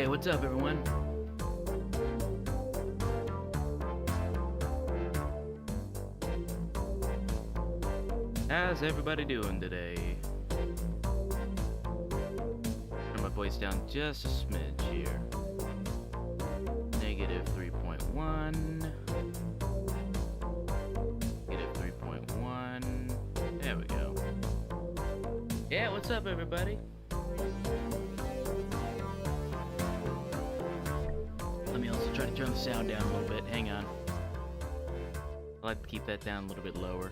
What's up, everyone? How's everybody doing today? Turn my voice down just a smidge here. Negative 3.1. Negative 3.1. There we go. Yeah, what's up, everybody? Let me also try to turn the sound down a little bit. Hang on. I like to keep that down a little bit lower.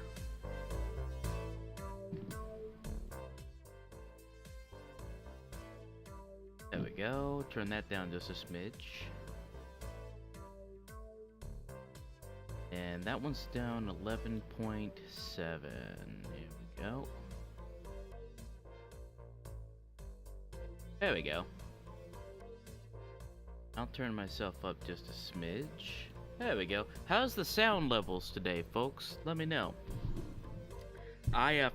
There we go. Turn that down just a smidge. And that one's down 11.7. There we go. There we go. I'll turn myself up just a smidge. There we go. How's the sound levels today, folks? Let me know. I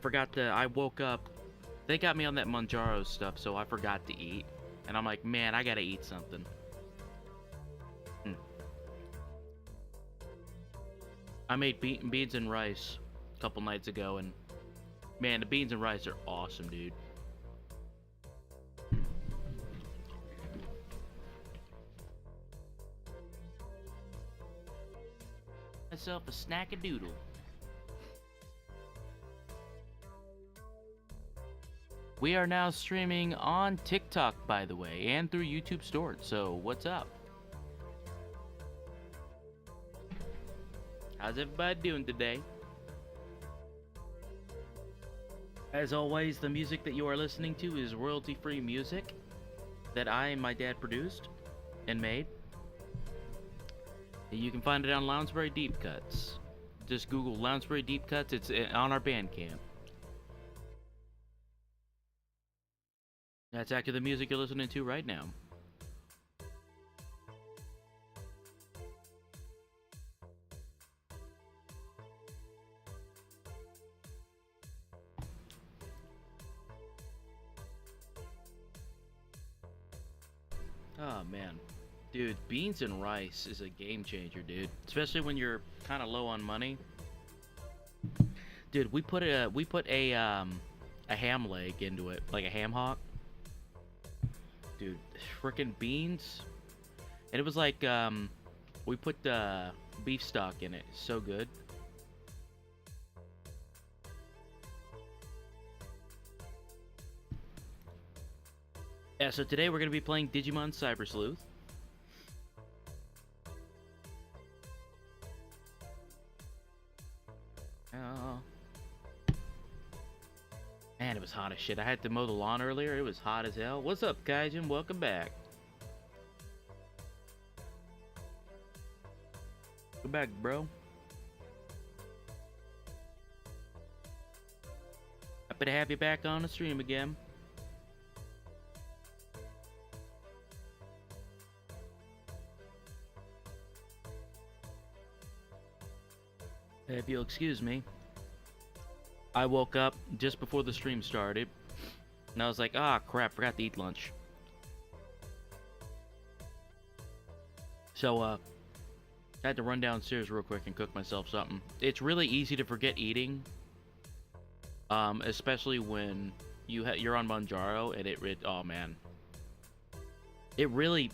woke up. They got me on that Manjaro stuff, so I forgot to eat. And I'm like, man, I gotta eat something. I made beans and rice a couple nights ago, and man, the beans and rice are awesome, dude. Myself a snack-a-doodle. We are now streaming on TikTok, by the way, and through YouTube Store, so what's up? How's everybody doing today? As always, the music that you are listening to is royalty-free music that I and my dad produced and made. You can find it on Lounsbury Deep Cuts. Just Google Lounsbury Deep Cuts. It's on our Bandcamp. That's actually the music you're listening to right now. Oh man, dude, beans and rice is a game changer, dude. Especially when you're kind of low on money. Dude, we put a ham leg into it, like a ham hock. Dude, frickin' beans, and it was like we put beef stock in it. So good. Yeah, so today we're going to be playing Digimon Cyber Sleuth. Oh. Man, it was hot as shit. I had to mow the lawn earlier. It was hot as hell. What's up, Kaijin? Welcome back. Come back, bro. Happy to have you back on the stream again. If you'll excuse me, I woke up just before the stream started, and I was like, ah, crap, forgot to eat lunch. So, I had to run downstairs real quick and cook myself something. It's really easy to forget eating, especially when you're on Manjaro, and oh man, it really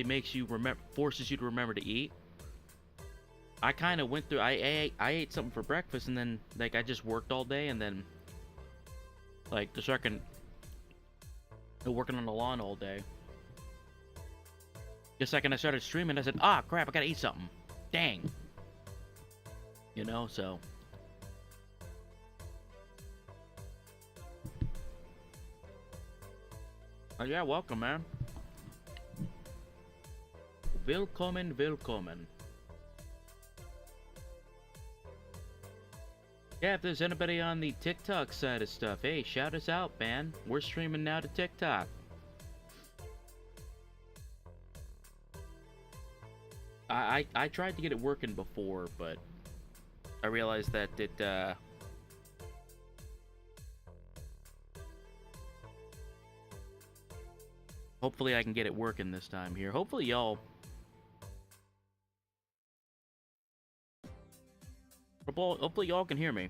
makes you forces you to remember to eat. I kind of went through. I ate something for breakfast, and then like I just worked all day, and then like the second working on the lawn all day. The second I started streaming, I said, "Ah, crap! I gotta eat something." Dang. You know, so. Oh yeah, welcome, man. Willkommen, willkommen. Yeah, if there's anybody on the TikTok side of stuff, hey, shout us out, man. We're streaming now to TikTok. I tried to get it working before, but I realized that it Hopefully I can get it working this time here. Hopefully y'all... Hopefully y'all can hear me.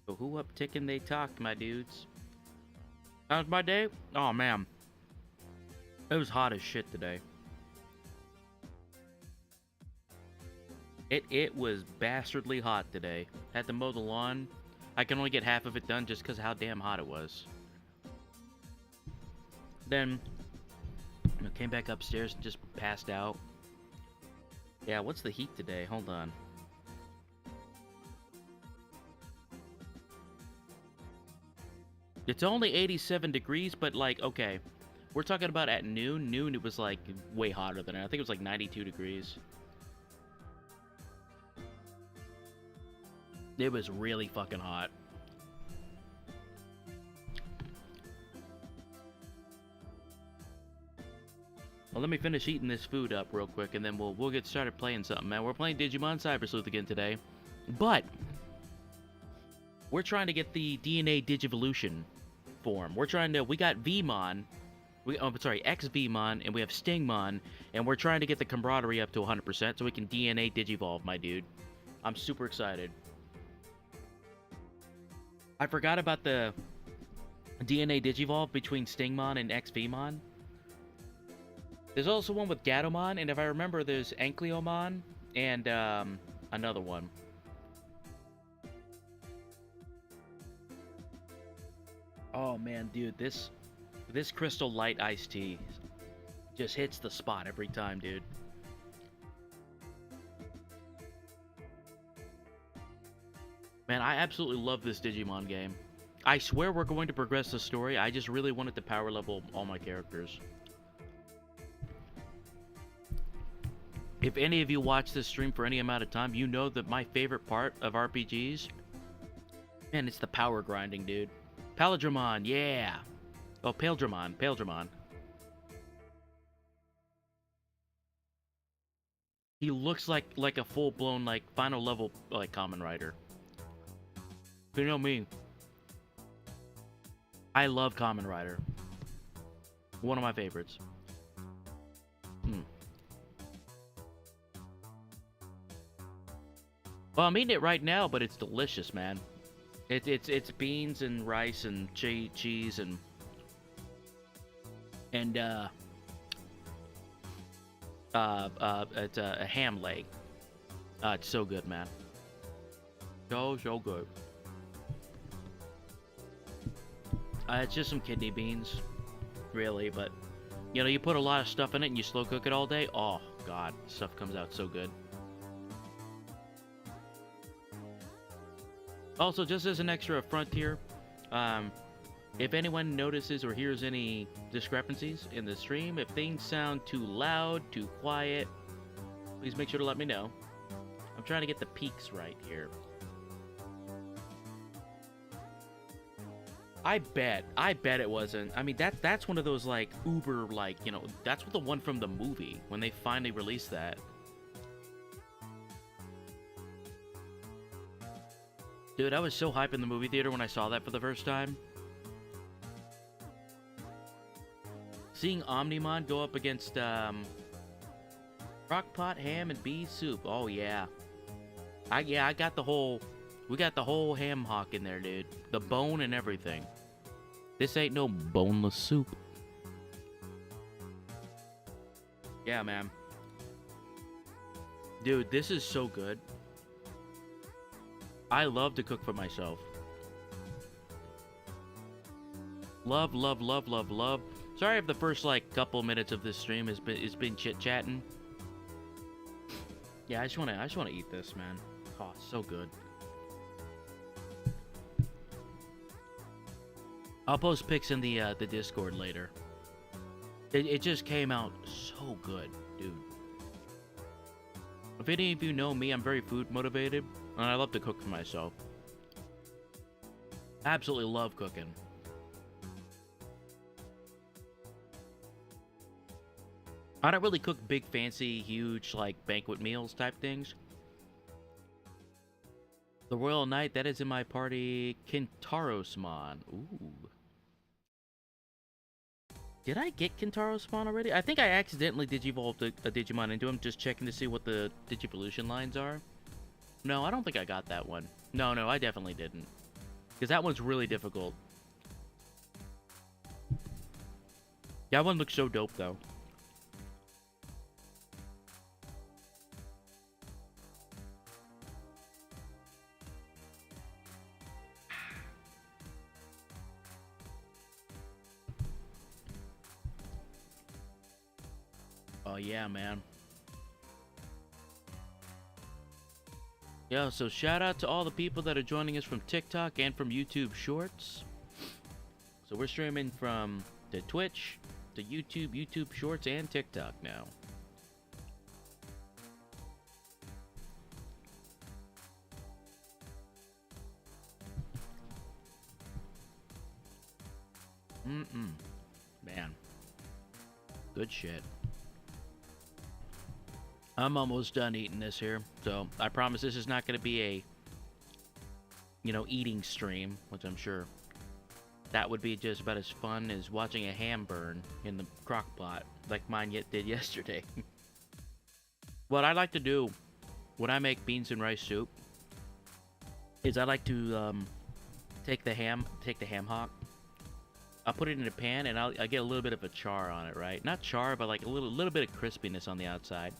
So who up ticking they talk, my dudes? How's my day? Oh man, it was hot as shit today. It was bastardly hot today. Had to mow the lawn. I can only get half of it done just because of how damn hot it was. Then I came back upstairs and just passed out. Yeah, what's the heat today? Hold on. It's only 87 degrees, but like, okay. We're talking about at noon. Noon, it was like way hotter than that. I think it was like 92 degrees. It was really fucking hot. Well, let me finish eating this food up real quick, and then we'll get started playing something, man. We're playing Digimon Cyber Sleuth again today, but we're trying to get the DNA Digivolution form. We got Vmon, X-Vmon, and we have Stingmon, and we're trying to get the camaraderie up to 100% so we can DNA Digivolve, my dude. I'm super excited. I forgot about the DNA Digivolve between Stingmon and X-Vmon. There's also one with Gatomon, and if I remember, there's Ankleomon and another one. Oh man, dude, this Crystal Light iced tea just hits the spot every time, dude. Man, I absolutely love this Digimon game. I swear we're going to progress the story. I just really wanted to power level all my characters. If any of you watch this stream for any amount of time, you know that my favorite part of RPGs, man, it's the power grinding, dude. Paladramon, yeah. Oh, Paildramon. He looks like a full-blown, like, final level, like, Kamen Rider. You know me. I love Kamen Rider. One of my favorites. Well, I'm eating it right now, but it's delicious, man. It's beans and rice and cheese and it's a ham leg. It's so good, man. So good. It's just some kidney beans, really, but you know, you put a lot of stuff in it and you slow cook it all day. Oh God, stuff comes out so good. Also, just as an extra affront here, if anyone notices or hears any discrepancies in the stream, if things sound too loud, too quiet, please make sure to let me know. I'm trying to get the peaks right here. I bet it wasn't. I mean, that's one of those, like, uber, like, you know, that's the one from the movie, when they finally released that. Dude, I was so hyped in the movie theater when I saw that for the first time. Seeing Omnimon go up against, Crockpot, Ham, and Bee Soup. Oh, yeah. I got the whole... We got the whole ham hock in there, dude. The bone and everything. This ain't no boneless soup. Yeah, man. Dude, this is so good. I love to cook for myself. Love. Sorry if the first, like, couple minutes of this stream has been chit-chatting. Yeah, I just wanna eat this, man. Oh, so good. I'll post pics in the Discord later. It just came out so good, dude. If any of you know me, I'm very food motivated, and I love to cook for myself. Absolutely love cooking. I don't really cook big, fancy, huge, like, banquet meals type things. The Royal Knight, that is in my party, Kintaro-Smon. Ooh. Did I get Kintaro-Smon already? I think I accidentally digivolved a Digimon into him, just checking to see what the Digivolution lines are. No, I don't think I got that one. No, I definitely didn't. Because that one's really difficult. Yeah, that one looks so dope, though. Oh, yeah, man. Yo, so shout out to all the people that are joining us from TikTok and from YouTube Shorts. So we're streaming from the Twitch to YouTube Shorts, and TikTok now. Man. Good shit. I'm almost done eating this here, so I promise this is not going to be a, eating stream, which I'm sure that would be just about as fun as watching a ham burn in the crock pot, like mine did yesterday. What I like to do when I make beans and rice soup is I like to take the ham hock. I'll put it in a pan and I get a little bit of a char on it, right? Not char, but like a little bit of crispiness on the outside.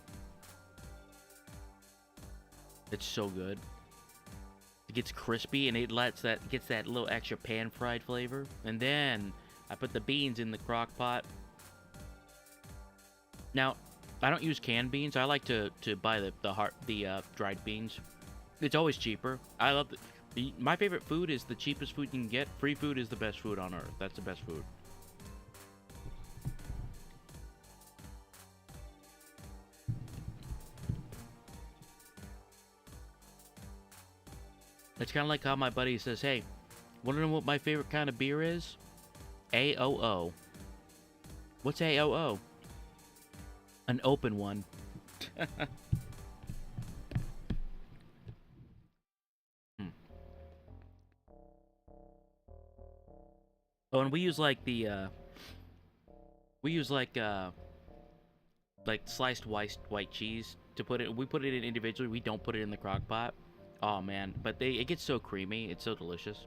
It's so good. It gets crispy and it gets that little extra pan fried flavor. And then I put the beans in the crock pot. Now, I don't use canned beans. I like to buy the dried beans. It's always cheaper. I love my favorite food is the cheapest food you can get. Free food is the best food on earth. That's the best food. It's kind of like how my buddy says, hey, want to know what my favorite kind of beer is? AOO. What's AOO? An open one. Oh, and we use like like sliced white cheese to put it. We put it in individually. We don't put it in the crock pot. Oh man, but it gets so creamy. It's so delicious.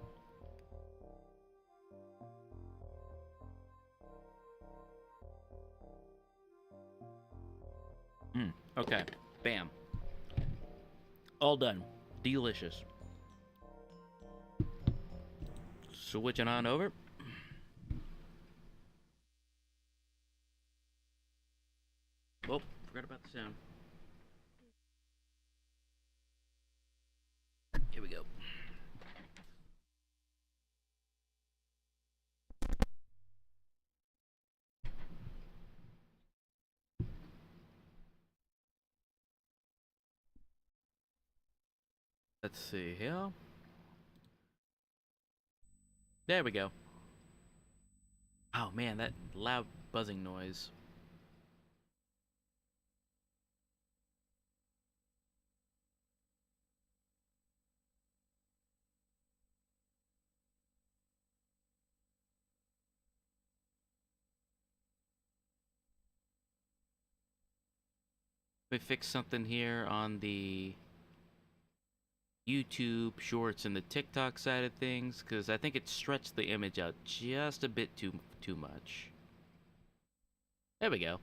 Okay, bam. All done. Delicious. Switching on over. Oh, forgot about the sound. Here we go. Let's see here. There we go. Oh man, that loud buzzing noise. Let me fix something here on the YouTube Shorts and the TikTok side of things, because I think it stretched the image out just a bit too much. There we go.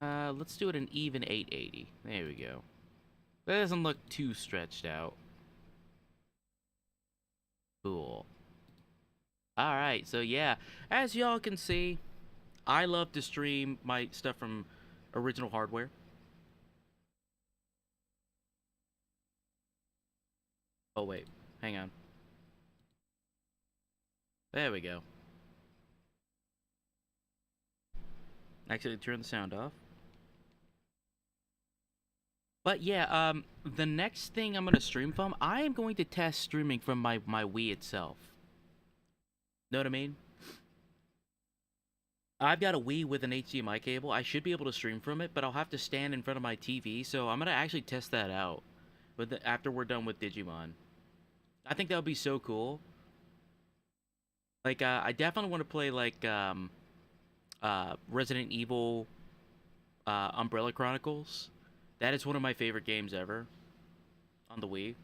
Let's do it an even 880. There we go. That doesn't look too stretched out. Cool. Alright, so yeah, as y'all can see, I love to stream my stuff from original hardware. Oh wait, hang on. There we go. Actually, turn the sound off. But yeah, the next thing I'm gonna stream from, I am going to test streaming from my Wii itself. Know what I mean? I've got a Wii with an HDMI cable. I should be able to stream from it, but I'll have to stand in front of my TV. So I'm gonna actually test that out, after we're done with Digimon. I think that would be so cool. Like, I definitely want to play like Resident Evil, Umbrella Chronicles. That is one of my favorite games ever on the Wii.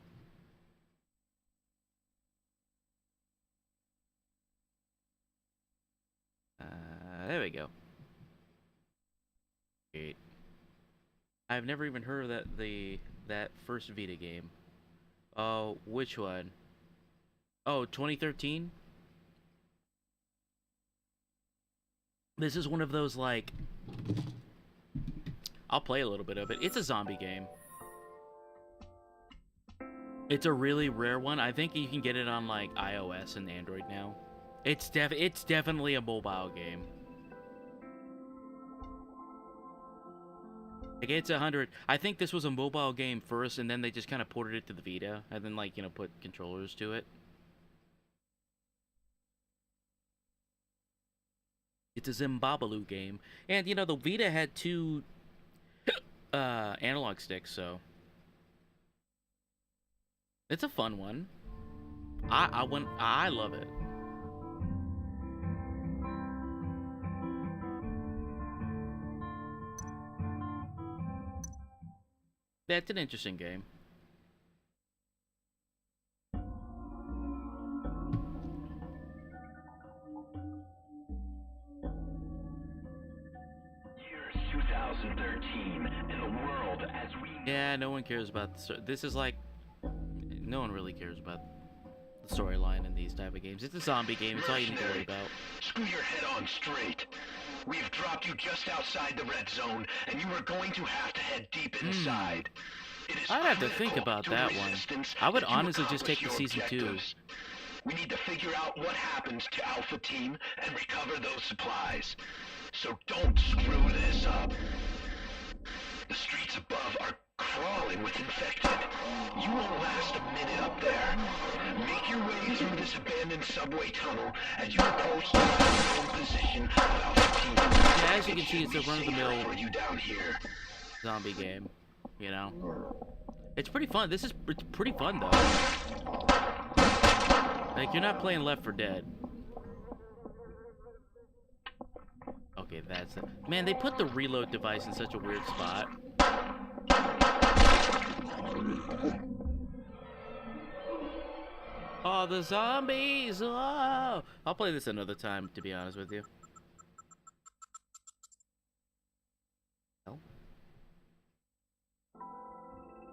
There we go. Great. I've never even heard of that first Vita game. Oh, which one? Oh, 2013? This is one of those, like... I'll play a little bit of it. It's a zombie game. It's a really rare one. I think you can get it on, like, iOS and Android now. It's definitely a mobile game. Like, it's 100. I think this was a mobile game first, and then they just kind of ported it to the Vita, and then, like, you know, put controllers to it. It's a Zimbabaloo game. And, you know, the Vita had 2 analog sticks, so it's a fun one. I love it. That's an interesting game. Year 2013, and the world as we... Yeah, no one cares about this. Is like, no one really cares about the storyline in these type of games. It's a zombie game. It's all you need to worry about. Screw your head on straight. We have dropped you just outside the red zone, and you are going to have to head deep inside. I'd have to think about that one. I would honestly just take the season 2. We need to figure out what happens to Alpha Team and recover those supplies. So don't screw this up. The streets above are crawling with infected. You won't last a minute up there. Make your way through this abandoned subway tunnel as you approach the own position of Alpha Team. Yeah, as you can see, it's a run-of-the-mill for you down here. Zombie game. You know, it's pretty fun. It's pretty fun though. Like, you're not playing Left 4 Dead. Okay, that's it. Man, they put the reload device in such a weird spot. Oh, the zombies! Oh! I'll play this another time, to be honest with you.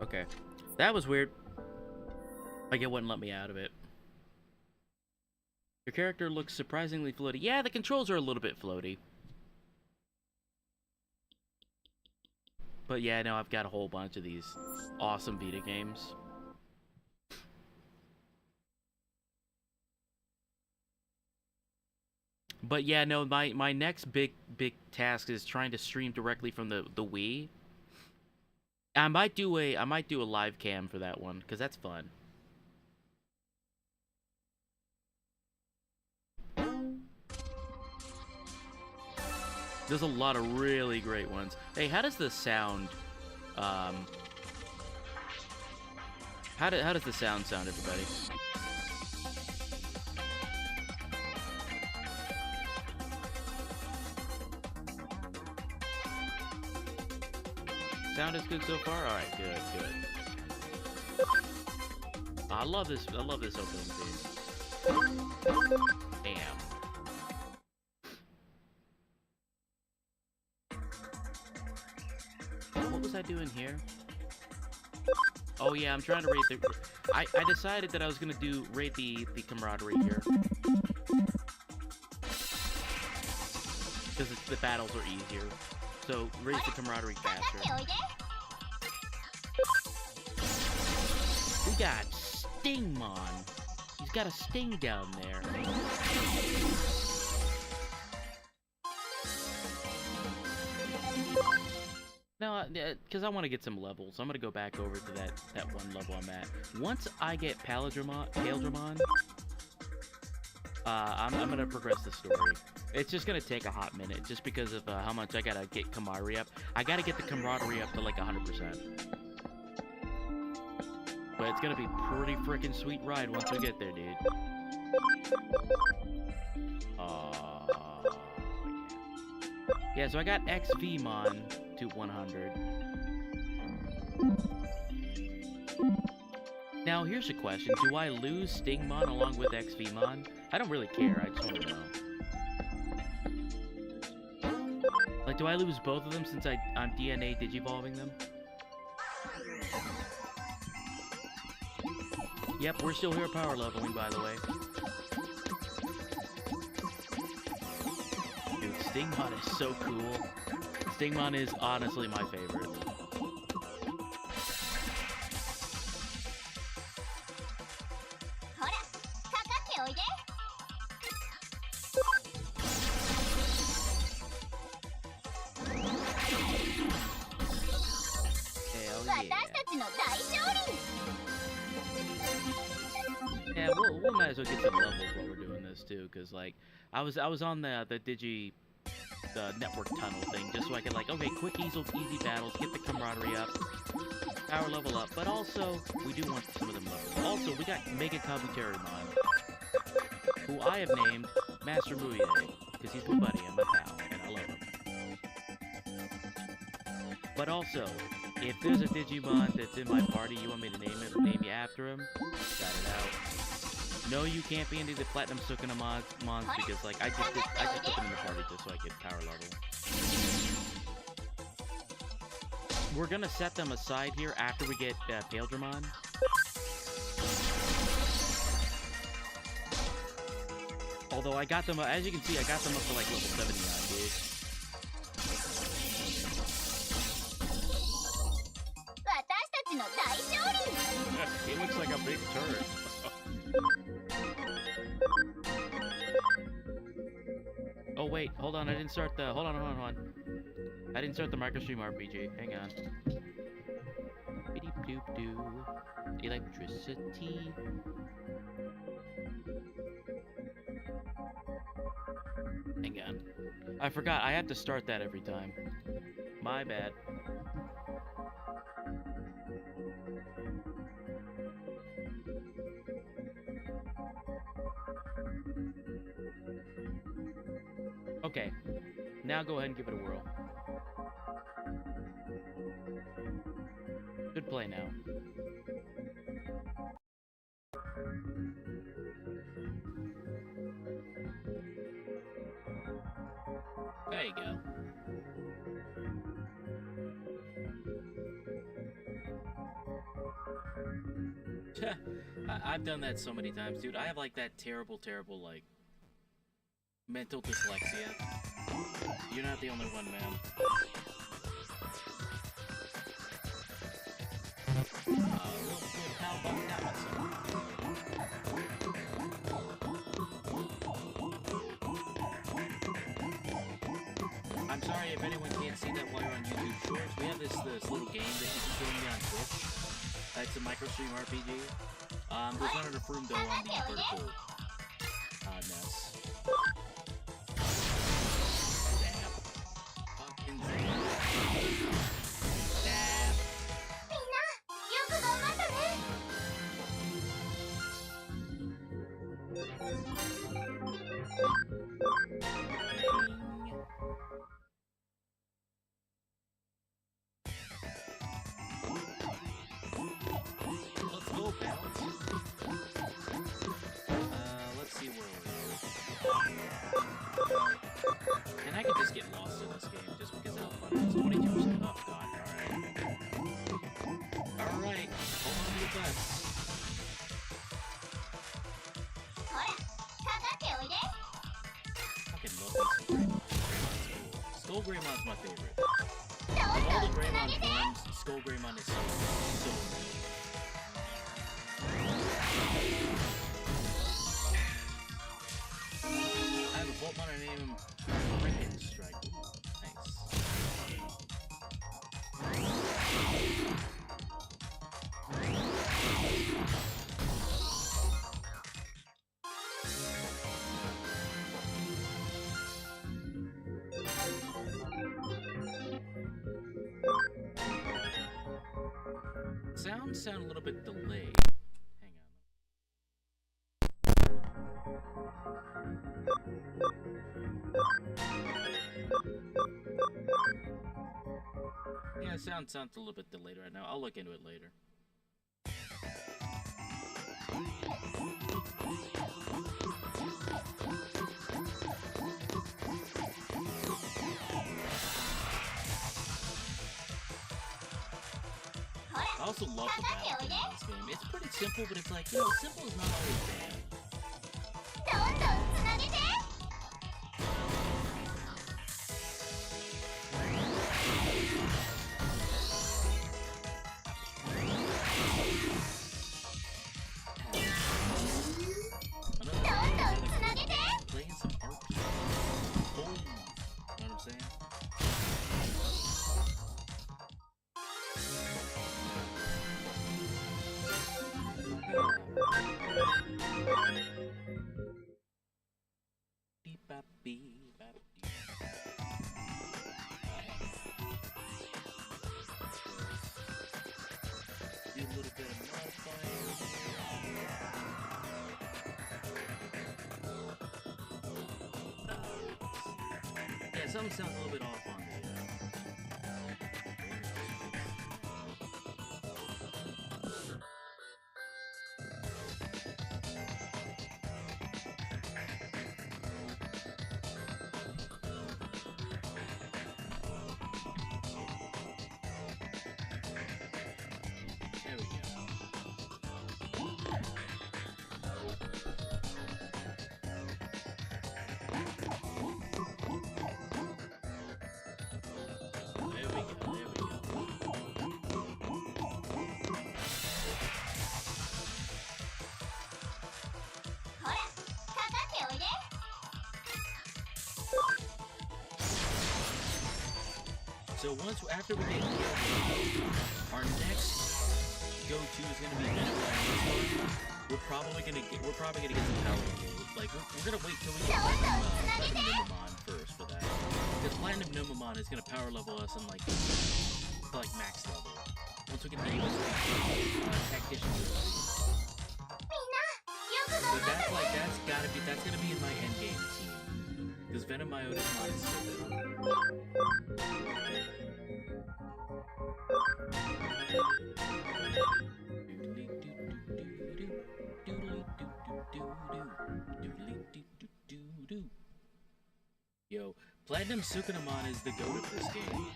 Okay. That was weird. Like, it wouldn't let me out of it. Your character looks surprisingly floaty. Yeah, the controls are a little bit floaty. But yeah, no, I've got a whole bunch of these awesome Vita games. But yeah, no, my next big task is trying to stream directly from the Wii. I might do a live cam for that one, because that's fun. There's a lot of really great ones. Hey, how does the sound how does the sound everybody? Sound is good so far? Alright, good. I love this opening theme. Damn. What was I doing here? Oh yeah, I'm trying to rate the... I decided that I was gonna rate the camaraderie here. Because the battles are easier. So, raise the camaraderie faster. We got Stingmon. He's got a sting down there. No, because I want to get some levels. I'm gonna go back over to that one level I'm at. Once I get Paildramon, I'm gonna progress the story. It's just gonna take a hot minute, just because of how much I gotta get camaraderie up. I gotta get the camaraderie up to like 100%. But it's gonna be pretty freaking sweet ride once we get there, dude. Yeah, so I got XVmon to 100. Now, here's a question. Do I lose Stingmon along with XVmon? I don't really care. I just want to know. Like, do I lose both of them since I'm DNA digivolving them? Yep, we're still here power leveling, by the way. Dude, Stingmon is so cool. Stingmon is honestly my favorite. Hell yeah. Yeah, we'll might as well get some levels while we're doing this too, cause like I was on the network tunnel thing just so I could like, okay, quick easy battles, get the camaraderie up, power level up, but also we do want some of them levels. Also, we got Mega Kabuterimon, who I have named Master Muye, because he's my buddy and my pal, and I love him. But also, if there's a Digimon that's in my party, you want me to name you after him, shout it out. No, you can't be into the Platinum Sukunamons because, like, I just put them in the party just so I get power level. We're gonna set them aside here after we get Paildramon. Although I got them, as you can see, I got them up to like level 79, dude. It looks like a big turret. Oh wait, hold on, I didn't start the, hold on. I didn't start the microstream RPG, hang on. Biddy-doop-doo. Electricity. Hang on. I forgot, I have to start that every time. My bad. Okay, now go ahead and give it a whirl. Good play now. There you go. I've done that so many times, dude. I have like that terrible, like, mental dyslexia. You're not the only one, man. I'm sorry if anyone can't see that while you're on YouTube Shorts. We have this little game that you can join me on Twitch. It's a microstream RPG. There's none of the Frundo on the vertical mess. Let's see where we're at. And I could just get lost in this game just because of how fun it is. 22%. Oh god, alright. Hold on to the bus. Fucking love this Skull Greymon's my favorite. Of all the Greymon forms, Skull Greymon is so neat. I have a Voltmon, I name him Frickin' Strike. Nice. sounds sound a little bit delayed. Hang on. Yeah, sounds a little bit delayed right now. I'll look into it later. I also love the battle in this game. It's pretty simple, but it's like, simple is not always bad. Playing some art. Boom. You know what I'm saying? Do a little bit of modifying. Yeah, something sounds a little bit off on the There we go. So after we get killed, our next go-to is gonna be Venom. We're probably gonna get some power level. Like we're gonna wait till we get Platinum Numamon first for that. Because Platinum Numamon is gonna power level us in like max level. Once we get the USB Tactician USB. So that's gonna be in my endgame team. Because Venom Myotismon is so good. Yo, Platinum Sukunomon is the goat of this game.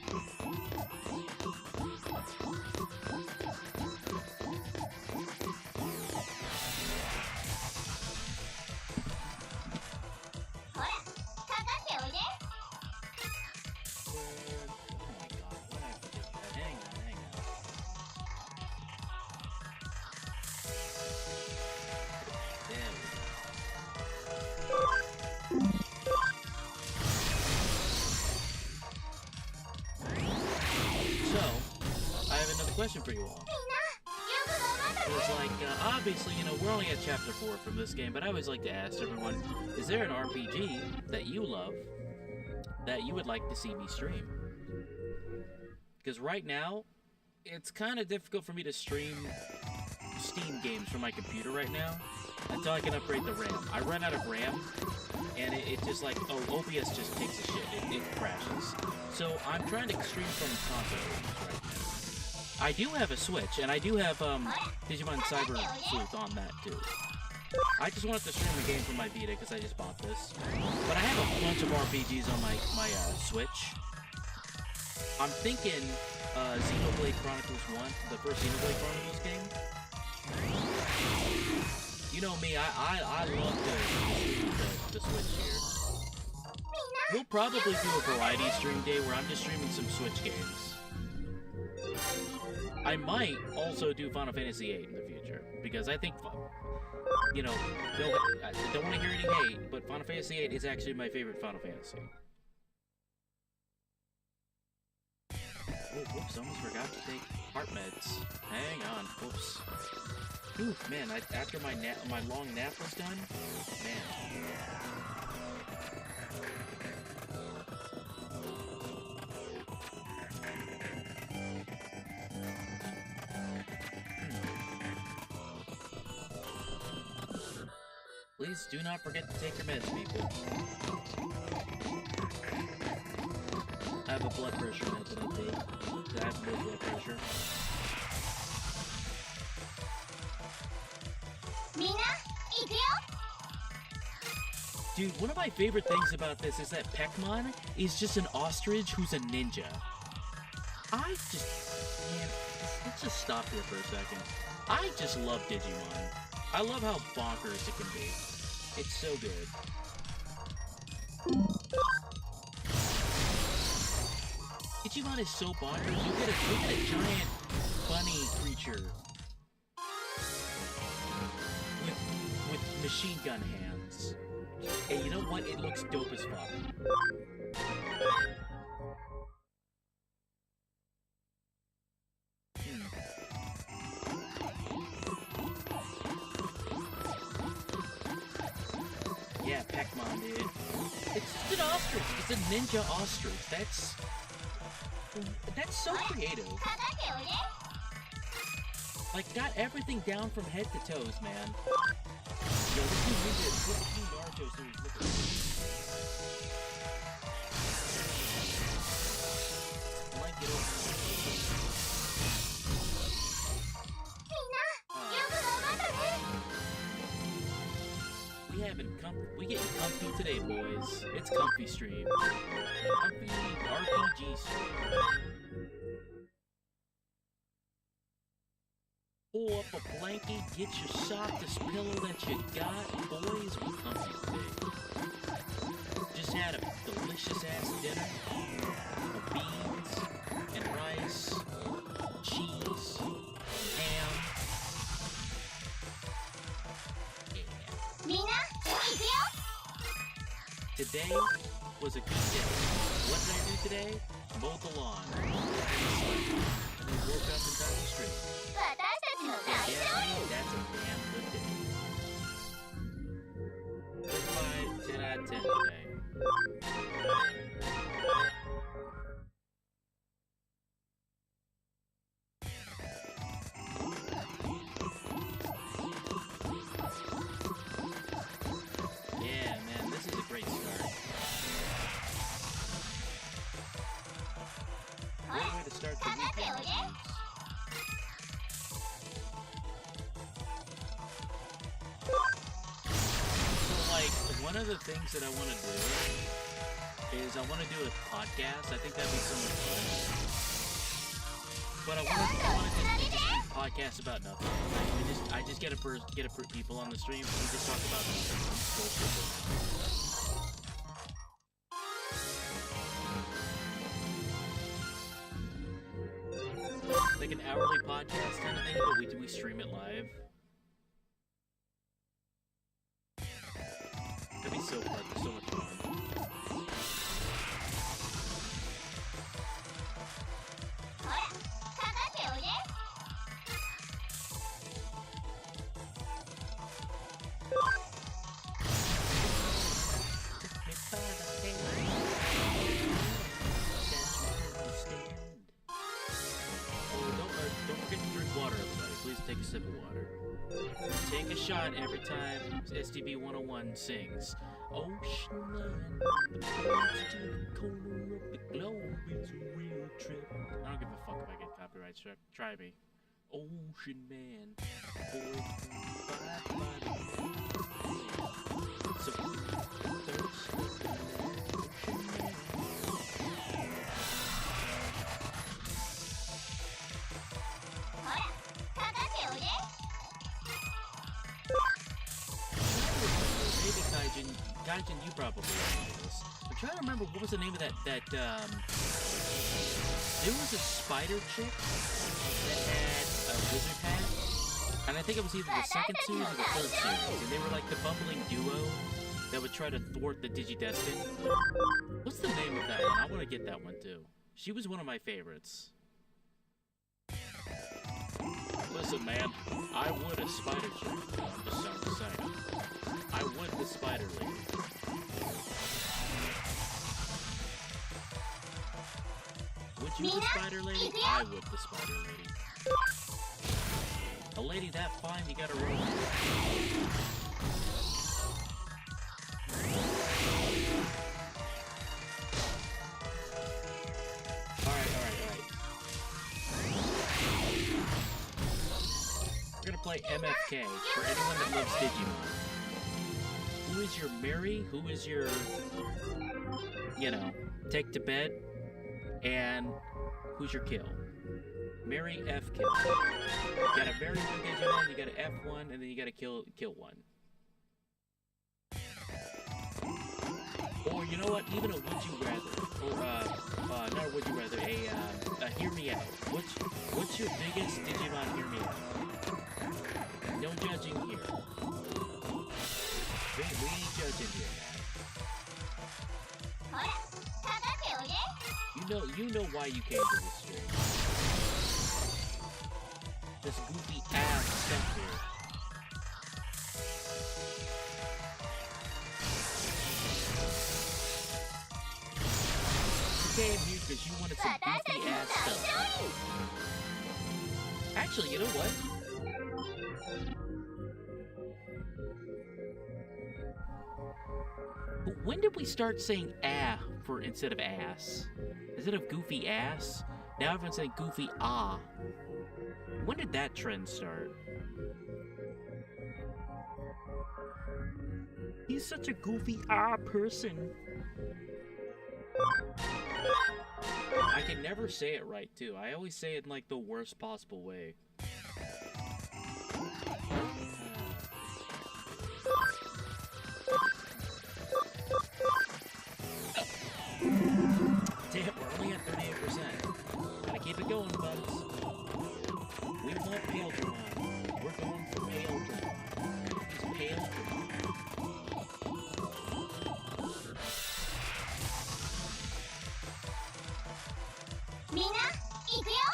Question for you all. It's like, obviously, we're only at chapter 4 from this game, but I always like to ask everyone, is there an RPG that you love that you would like to see me stream? Because right now, it's kind of difficult for me to stream Steam games from my computer right now until I can upgrade the RAM. I run out of RAM, and it just like, OBS just takes a shit. It crashes. So I'm trying to stream from console games right now. I do have a Switch, and I do have Digimon Cyber Sleuth on that too. I just wanted to stream a game from my Vita because I just bought this. But I have a bunch of RPGs on my Switch. I'm thinking Xenoblade Chronicles 1, the first Xenoblade Chronicles game. You know me, I love the Switch here. We'll probably do a variety stream day where I'm just streaming some Switch games. I might also do Final Fantasy VIII in the future, because I think, I don't want to hear any hate, but Final Fantasy VIII is actually my favorite Final Fantasy. Oh, whoops, almost forgot to take heart meds. Hang on, whoops. Ooh, man, after my long nap was done, man. Please do not forget to take your meds, people. I have a blood pressure med that I take. I have low blood pressure. Dude, one of my favorite things about this is that Pekmon is just an ostrich who's a ninja. Man, let's just stop here for a second. I just love Digimon. I love how bonkers it can be. It's so good. Digimon is so bonkers. You get a giant bunny creature with machine gun hands. And you know what? It looks dope as fuck. Yeah, Pekmon, dude. It's just an ostrich. It's a ninja ostrich. That's so creative. Like, got everything down from head to toes, man. Yo, this new Naruto series, look at this. Blanket over. We getting comfy today, boys. It's comfy stream. Comfy RPG stream. Pull up a blanket, get your softest pillow that you got, boys. We comfy today. Just had a delicious ass dinner of beans and rice, cheese, ham. Today was a good day. What did I do today? Mowed the lawn. And we woke up and got the street. And that's a damn good day. Good 5, 10 out of 10 today. One of the things that I want to do is I want to do a podcast. I think that'd be so much fun. But I want to just do a podcast about nothing. I just get people on the stream. We just talk about bullshit. Like an hourly podcast kind of thing, but we stream it live. That'd be so fun, so much fun. Don't forget to drink water, everybody. Please take a sip of water. Take a shot every time STV101 sings. Ocean man, the bridge to the corner of the globe is a real trip. I don't give a fuck if I get copyright struck. Try me. Ocean man, boy, so thirsty. Gaijin, you probably remember this. I'm trying to remember what was the name of that, there was a spider chick that had a wizard hat, and I think it was either the second series or the third series, and they were like the bumbling duo that would try to thwart the Digidestin. What's the name of that one? I want to get that one too. She was one of my favorites. Listen, man, I would a spider chick. I'm just saying. I would the spider lady. Would you the spider lady? I would the spider lady. A lady that fine, you gotta roll. play MFK for anyone that loves Digimon. Who is your Mary? Who is your, you know, take to bed? And who's your kill? Mary F kill. You gotta marry one Digimon, you gotta F one, and then you gotta kill one. Or you know what? Even a would you rather, or not a would you rather, a hear me out. What's your biggest Digimon hear me out? No judging here. We ain't judging here, man. You know why you came to this stream. This goofy ass stuff here. You came here because you wanted some goofy ass stuff. Actually, you know what? When did we start saying ah for instead of ass? Instead of goofy ass, now everyone's saying goofy ah. When did that trend start? He's such a goofy ah person. I can never say it right too. I always say it in like the worst possible way. Damn, we're only at 38%. Gotta keep it going, buds. We want Paildramon. We're going for Paildramon. He's Paildramon. Mina, ikuyo!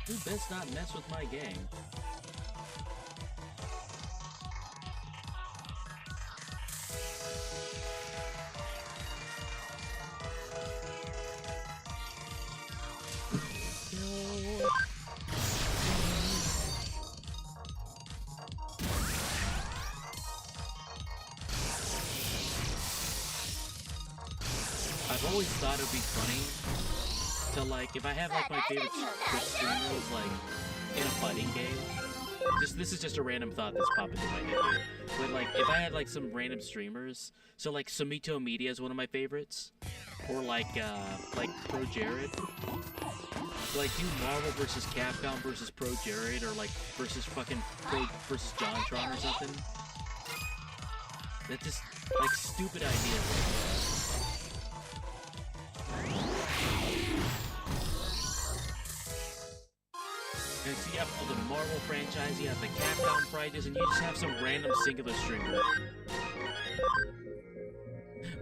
You best not mess with my gang. I've always thought it'd be funny to, like, if I have like my favorite Twitch streamers like in a fighting game. This is just a random thought that's popped into my head here. But like if I had like some random streamers, so like Sumito Media is one of my favorites, or like Pro Jared. Like do Marvel versus Capcom versus Pro Jared, or like versus fucking Pro versus JonTron or something. That's just like stupid ideas like that. And so you have all the Marvel franchise, you have the Capcom franchise, and you just have some random singular streamer.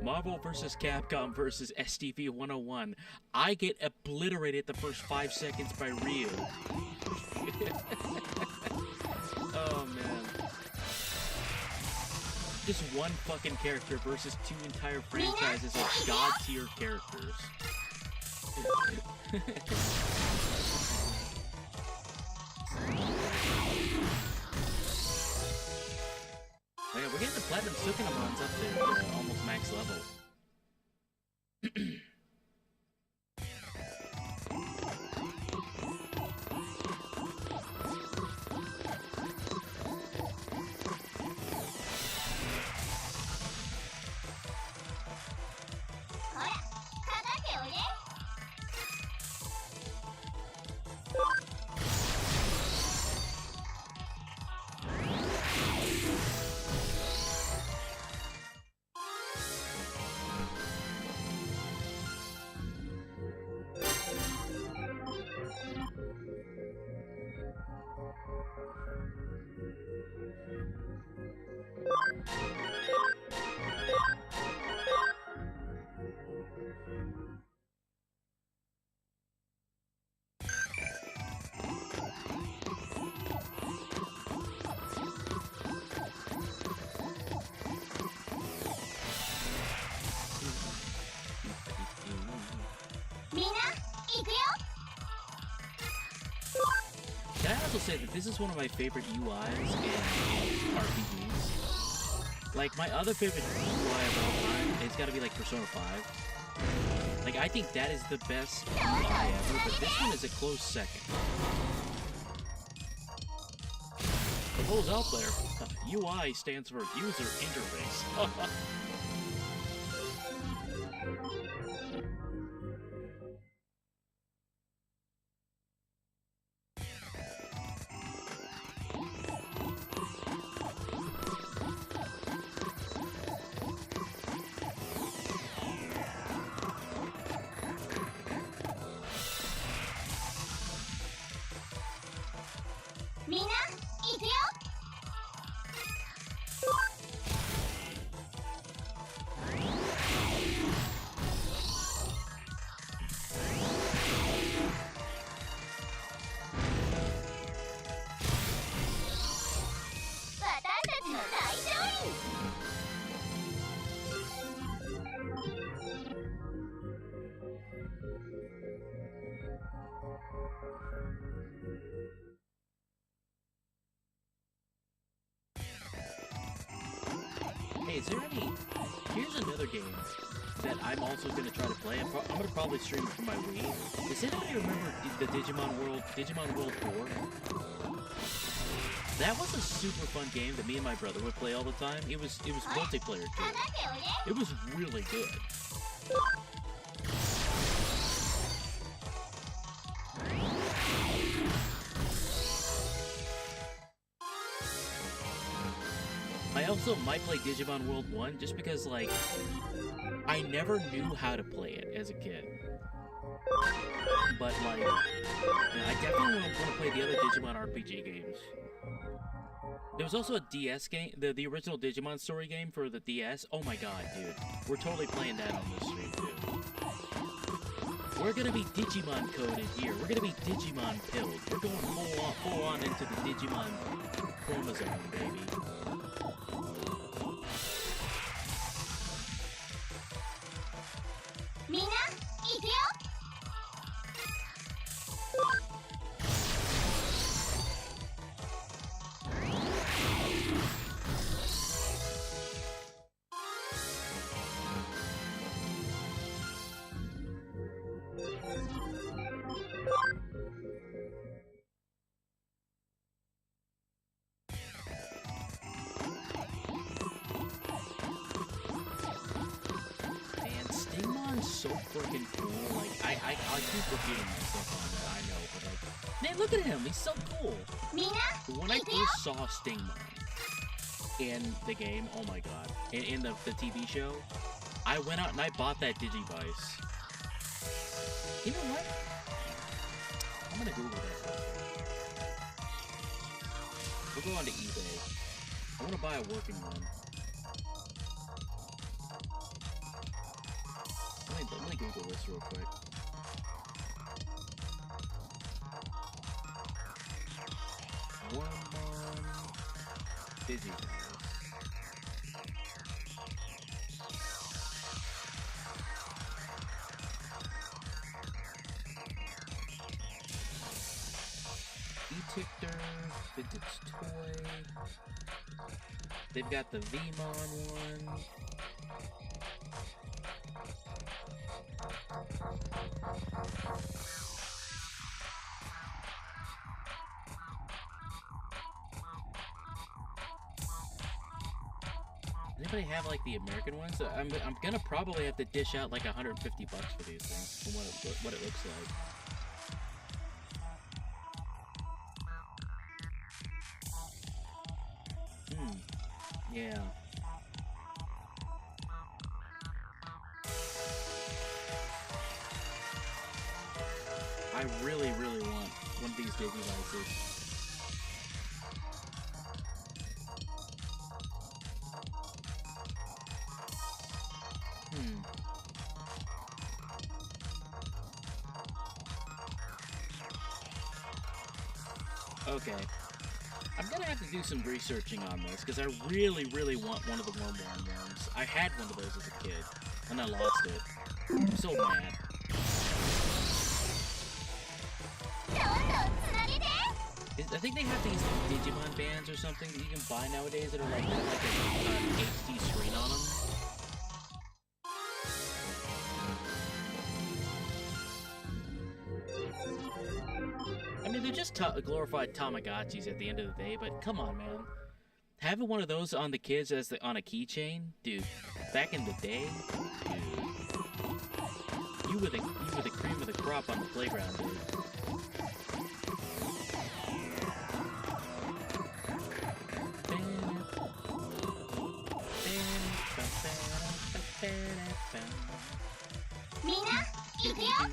Marvel vs. Capcom vs. STV101. I get obliterated the first 5 seconds by Ryu. Oh man. Just one fucking character versus 2 entire franchises of god tier characters. We're getting the Platinum Sukinamons up there to almost max level. Can I also say that this is one of my favorite UIs in RPGs? Like, my other favorite UI of all time, it's gotta be like Persona 5. Like, I think that is the best UI ever, but this one is a close second. But who's out there? UI stands for User Interface. Hey, is there any... Here's another game that I'm also going to try to play. I'm going to probably stream it from my Wii. Does anybody remember the Digimon World 4? That was a super fun game that me and my brother would play all the time. It was multiplayer too. It was really good. I also might play Digimon World 1 just because, like, I never knew how to play it as a kid. But, like, I definitely want to play the other Digimon RPG games. There was also a DS game, the original Digimon story game for the DS. Oh my god, dude. We're totally playing that on this stream, too. We're gonna be Digimon coded here. We're gonna be Digimon pilled. We're going full on into the Digimon chromosome, baby. So freaking cool. Like, I keep repeating myself on that, I know, but like, man, look at him, he's so cool. When I first saw Stingmon in the game, oh my god, in the TV show, I went out and I bought that Digivice. You know what? I'm gonna Google that. We'll go onto eBay. I want to buy a working one. Let me Google this real quick. Wormmon Digivice. Tictor, vintage toy. They've got the Vmon one. Anybody have like the American ones? I'm gonna probably have to dish out like $150 for these things from what it looks like. Yeah. I really, really want one of these Digivices. Okay. I'm gonna have to do some researching on this, because I really, really want one of the Wormworm ones. I had one of those as a kid, and I lost it. I'm so mad. I think they have these Digimon bands or something that you can buy nowadays that are like an HD screen on them. I mean, they're just glorified Tamagotchis at the end of the day, but come on, man. Having one of those on the kids as on a keychain, dude. Back in the day, dude, you were the cream of the crop on the playground, dude. Mina, iku yo.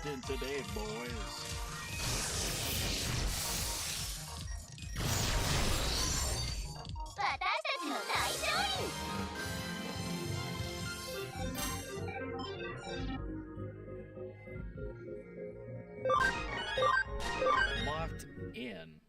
In today, boys. Locked in.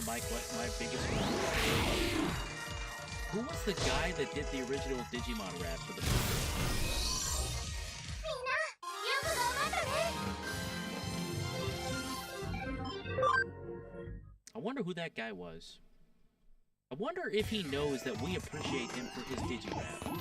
my biggest one. Who was the guy that did the original Digimon rap for the movie? I wonder who that guy was. I wonder if he knows that we appreciate him for his Digirap.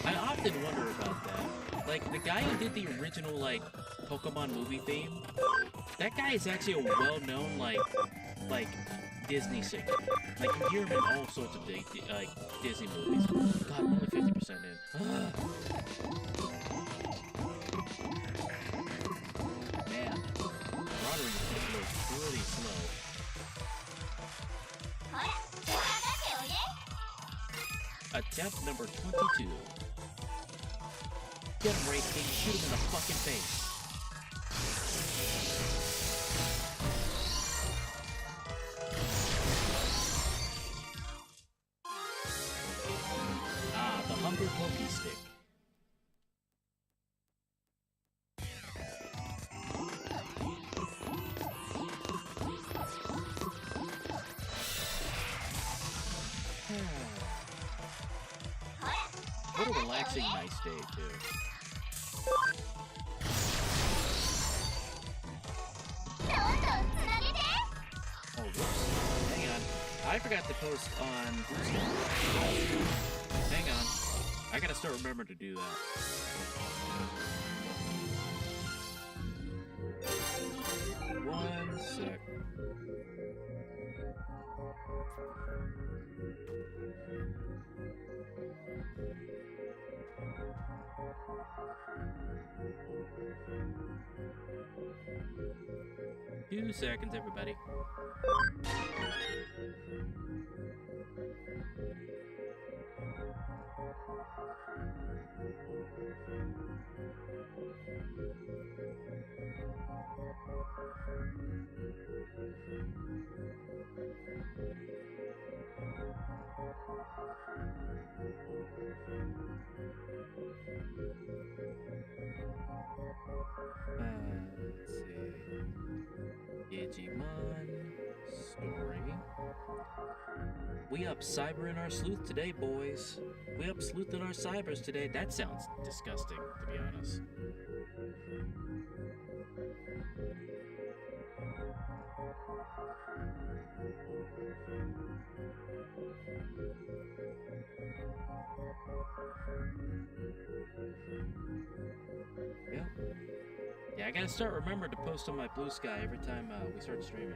I often wonder about that. Like, the guy who did the original, like, Pokemon movie theme, that guy is actually a well-known, like Disney singer. Like, you hear him in all sorts of Disney movies. God, I'm only 50% in. Man, Roderick is pretty slow. Attempt number 22. Get him, Race King. Shoot him in the fucking face. Ah, the Hunger Pokey Stick. What a relaxing, nice day, too. Oh, whoops. Hang on. I forgot to post on Bluesky. Hang on. I gotta start remembering to do that. One sec. Two seconds, everybody. Let's see. Digimon story. We up cybering our sleuth today, boys. We up sleuthing our cybers today. That sounds disgusting, to be honest. Yep. Yeah, I gotta start remembering to post on my Blue Sky every time we start streaming.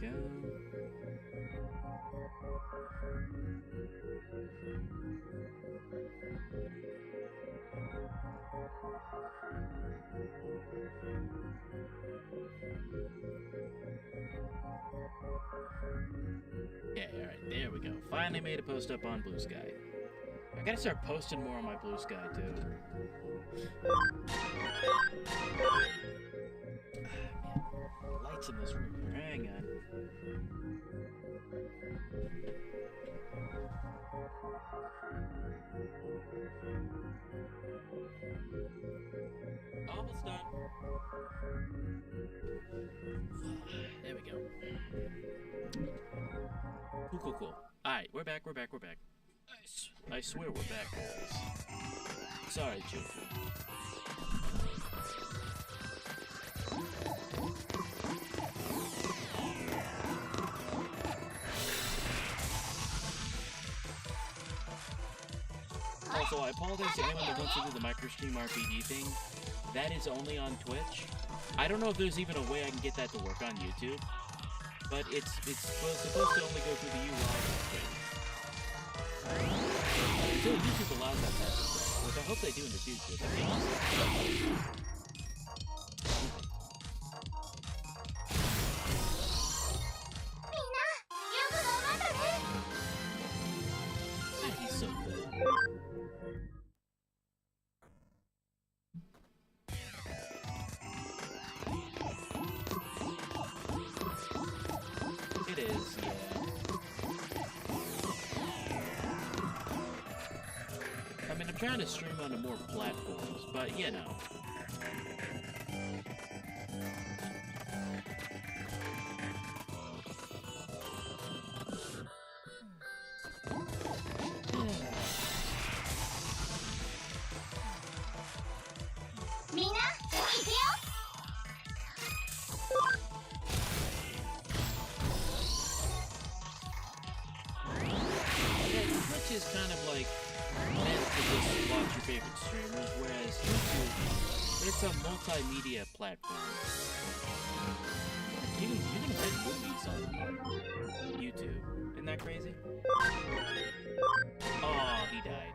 There we go. Yeah, alright, there we go. Finally made a post up on Blue Sky. I gotta start posting more on my Blue Sky, too. Man, lights in this room here. Hang on. Almost done. There we go. Cool. Alright, we're back. I swear we're back, boys. Sorry, children. Also, I apologize to anyone that wants to do the microstream RPG thing. That is only on Twitch. I don't know if there's even a way I can get that to work on YouTube. But it's supposed to only go through the UI thing. Until YouTube allows that type of stuff, which I hope they do in the future. That'd be awesome. He's so cool. trying to stream onto more platforms, but you know. Twitch is kind of like meant to just watch your favorite streamers, whereas YouTube, it's a multimedia platform. You can rent movies on YouTube. Isn't that crazy? Oh, he died.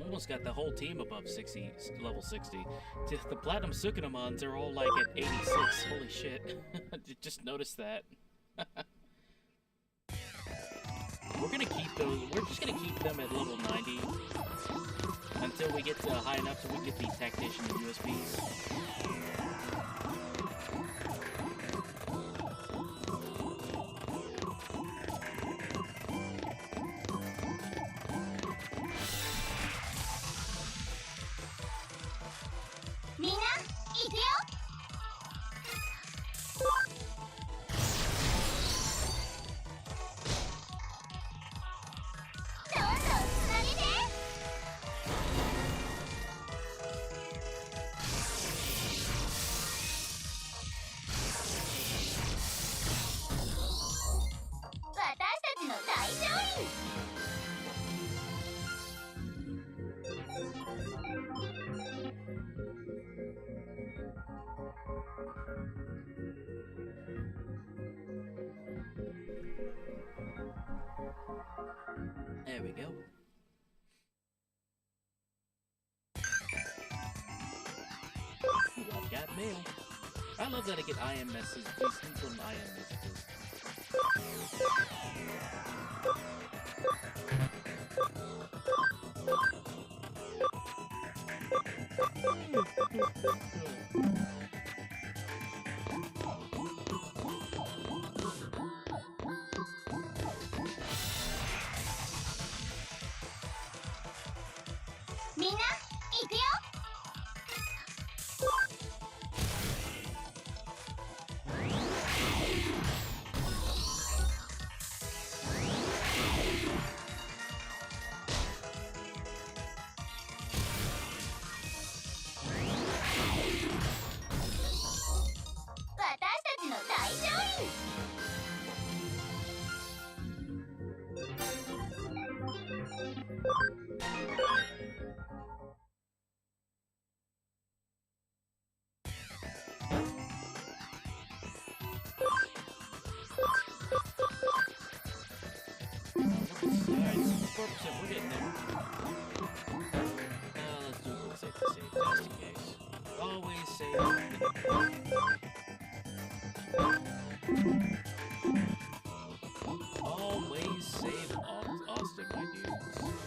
Almost got the whole team above 60, level 60. The Platinum Sukunomons are all like at 86. Holy shit. Just noticed that. We're gonna keep those, we're just gonna keep them at level 90 until we get to high enough so we can get the Tactician and USBs. There we go. Ooh, I've got mail. I love that I get IM messages, from IM messages. We're getting there. Let's do a quick save to save, just in case. Always save. Always save Austin, my dudes.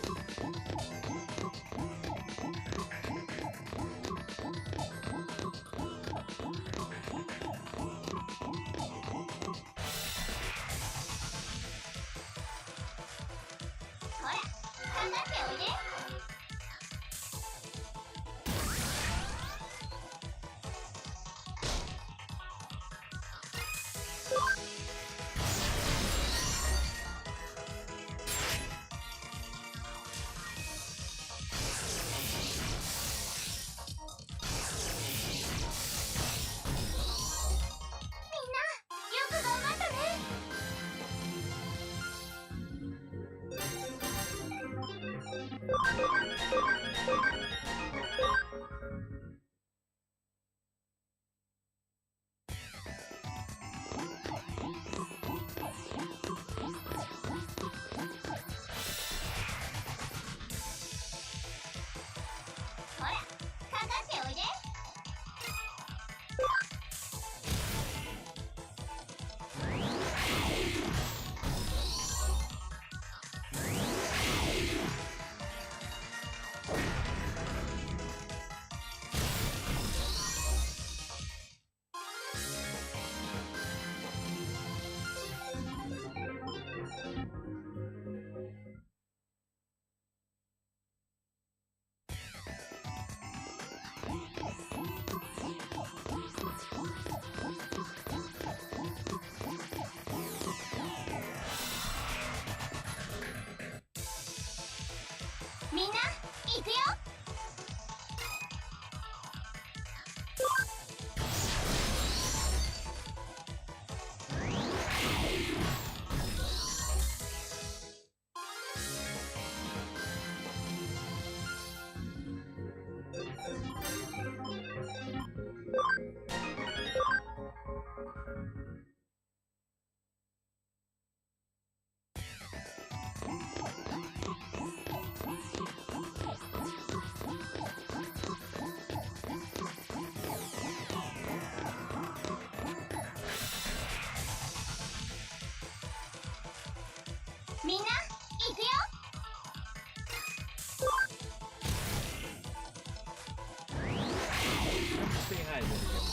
Say hi to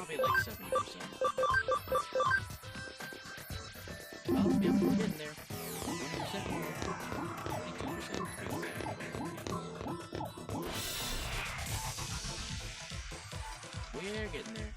probably like 70%. Oh, yep, we're getting there. 20%. 22% to be exact. We're getting there.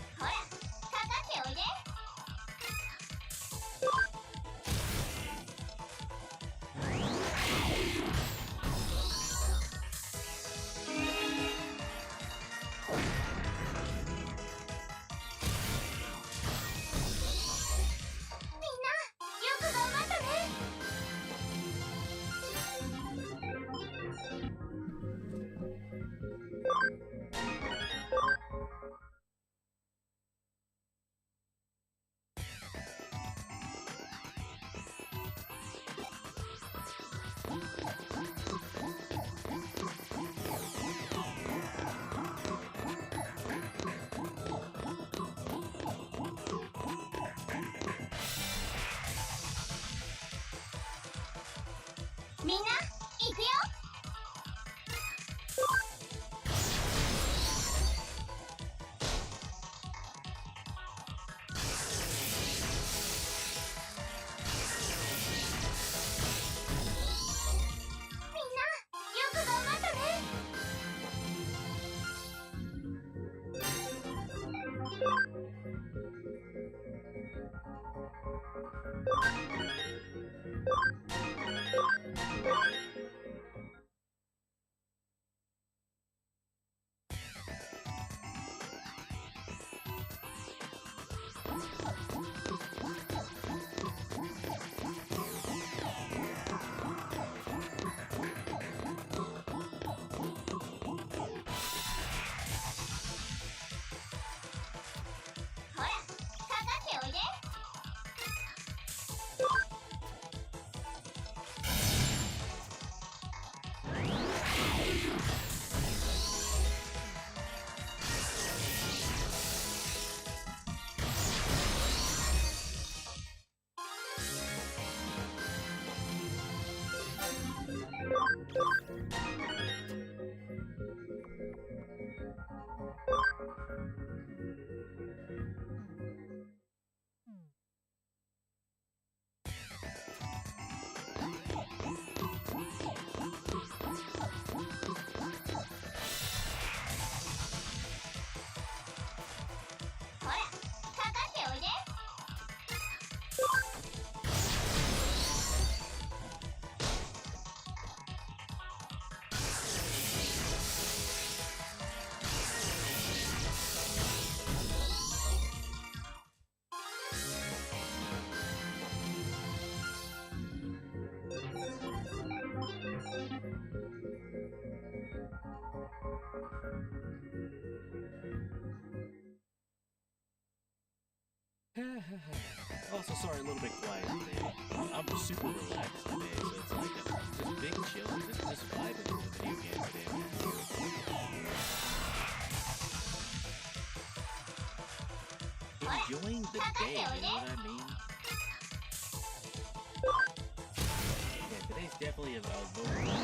Also, sorry, a little bit quiet today. I'm super relaxed today, so it's like just big chill, just vibing with the video game today, man. Enjoying the day, you know what I mean? Yeah, today's definitely a vocal stream.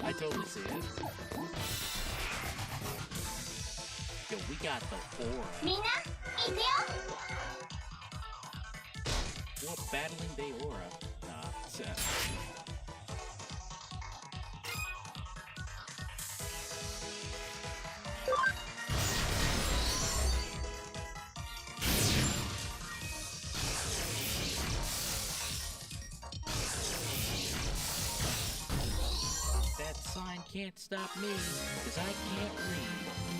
I totally see it. Yo, we got the aura. みんな行くよ What battling day aura? Nah, it's, that sign can't stop me, because I can't read.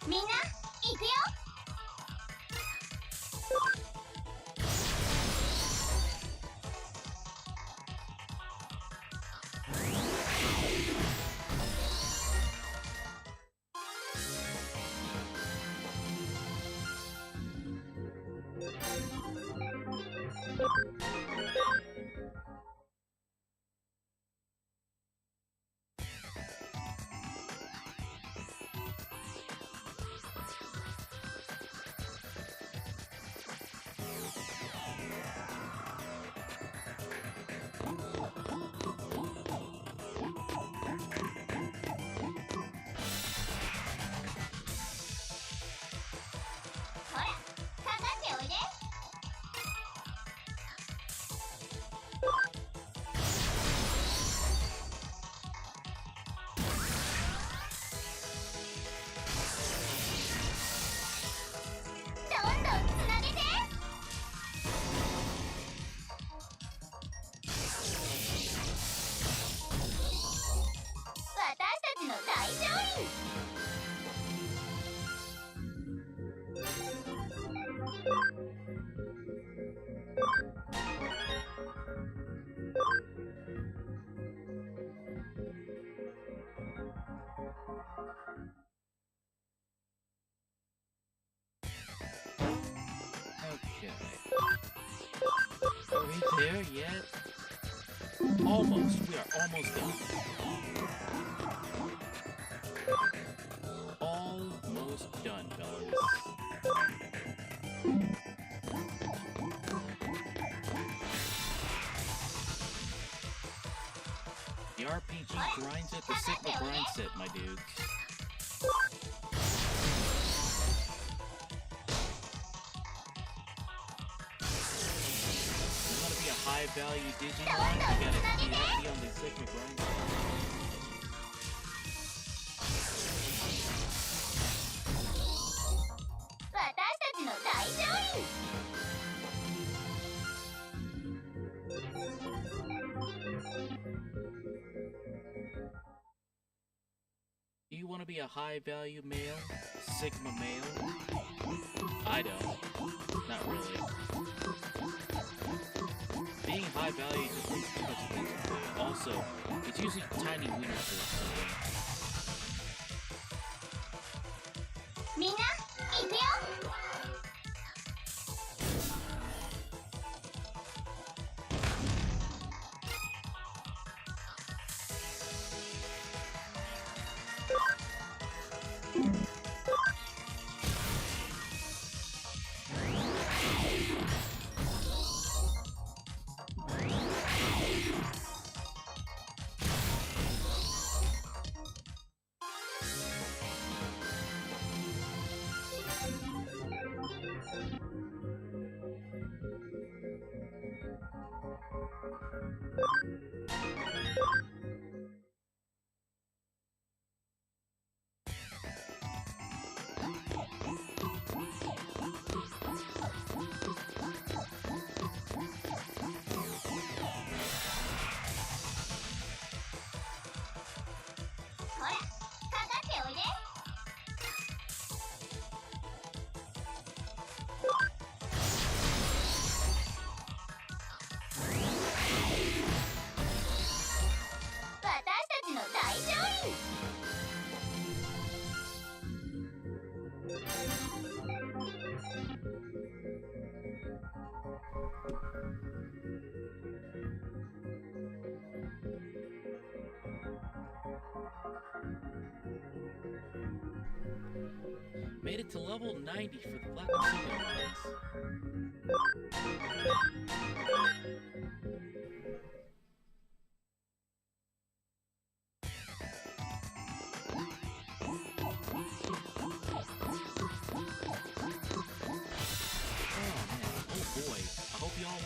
みんな行くよ ほらかかっておいで どんどんつなげて 私たちの大勝利 Okay. Are we there yet? Almost. We are almost done. Almost done, fellas. The RPG grinds it, the Sigma grinds it, my dudes. You wanna be a high-value Digimon? You gotta be on the Sigma grind. 私たちの大勝利 Do you want to be a high-value male? Sigma male? I don't. Not really. Being high-value just takes too much attention to it. Also, it's usually tiny wieners or something. みんな行くよ Alright. Made it to level 90 for the Platinum Simulator.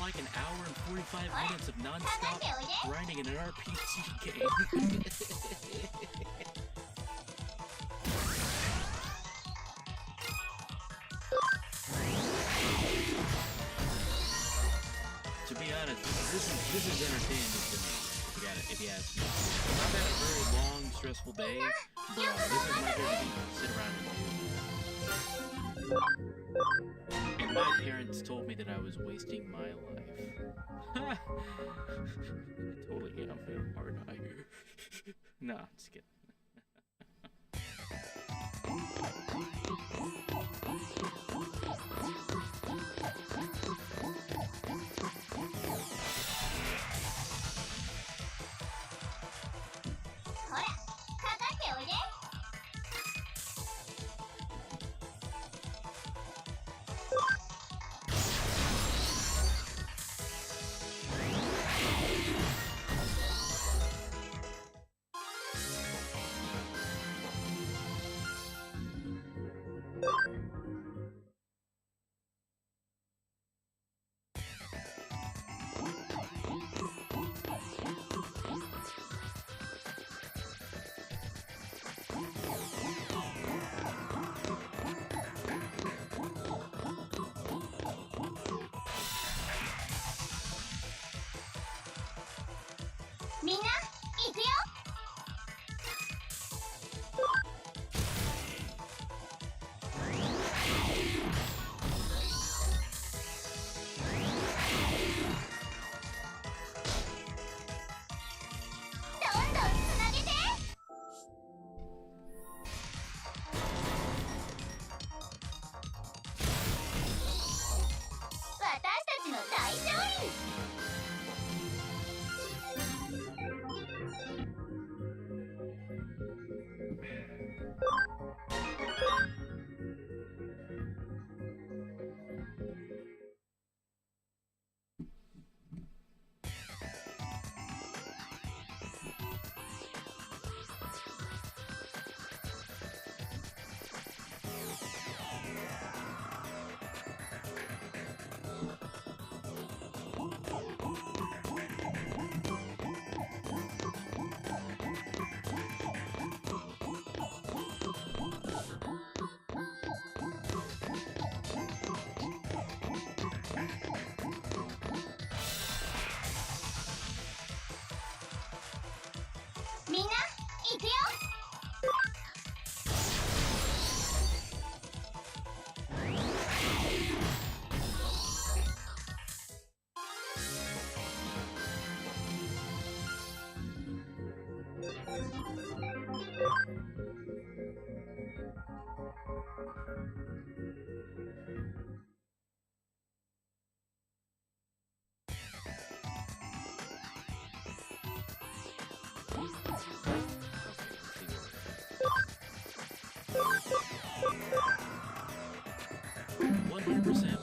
Like an hour and 45 minutes of non-stop grinding in an RPG game. To be honest, this is entertaining to me, if you ask me. I've had a very long, stressful day, but this is my day to sit around and do. And my parents told me that I was wasting my life. Totally am fair hard here. Nah, just kidding.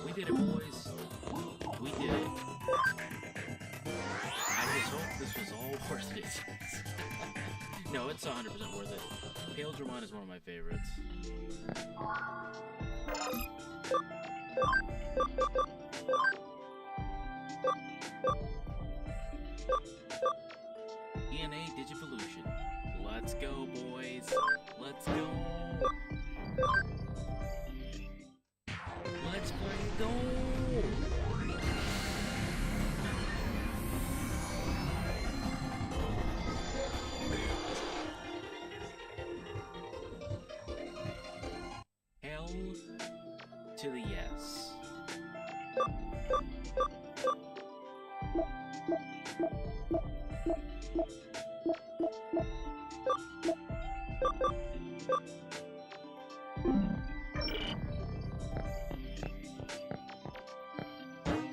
We did it, boys. We did it. I just hope this was all worth it. No, it's 100% worth it. Digimon is one of my favorites. ENA Digivolution. Let's go, boys. Let's go. Let's play go. Hell to the yes.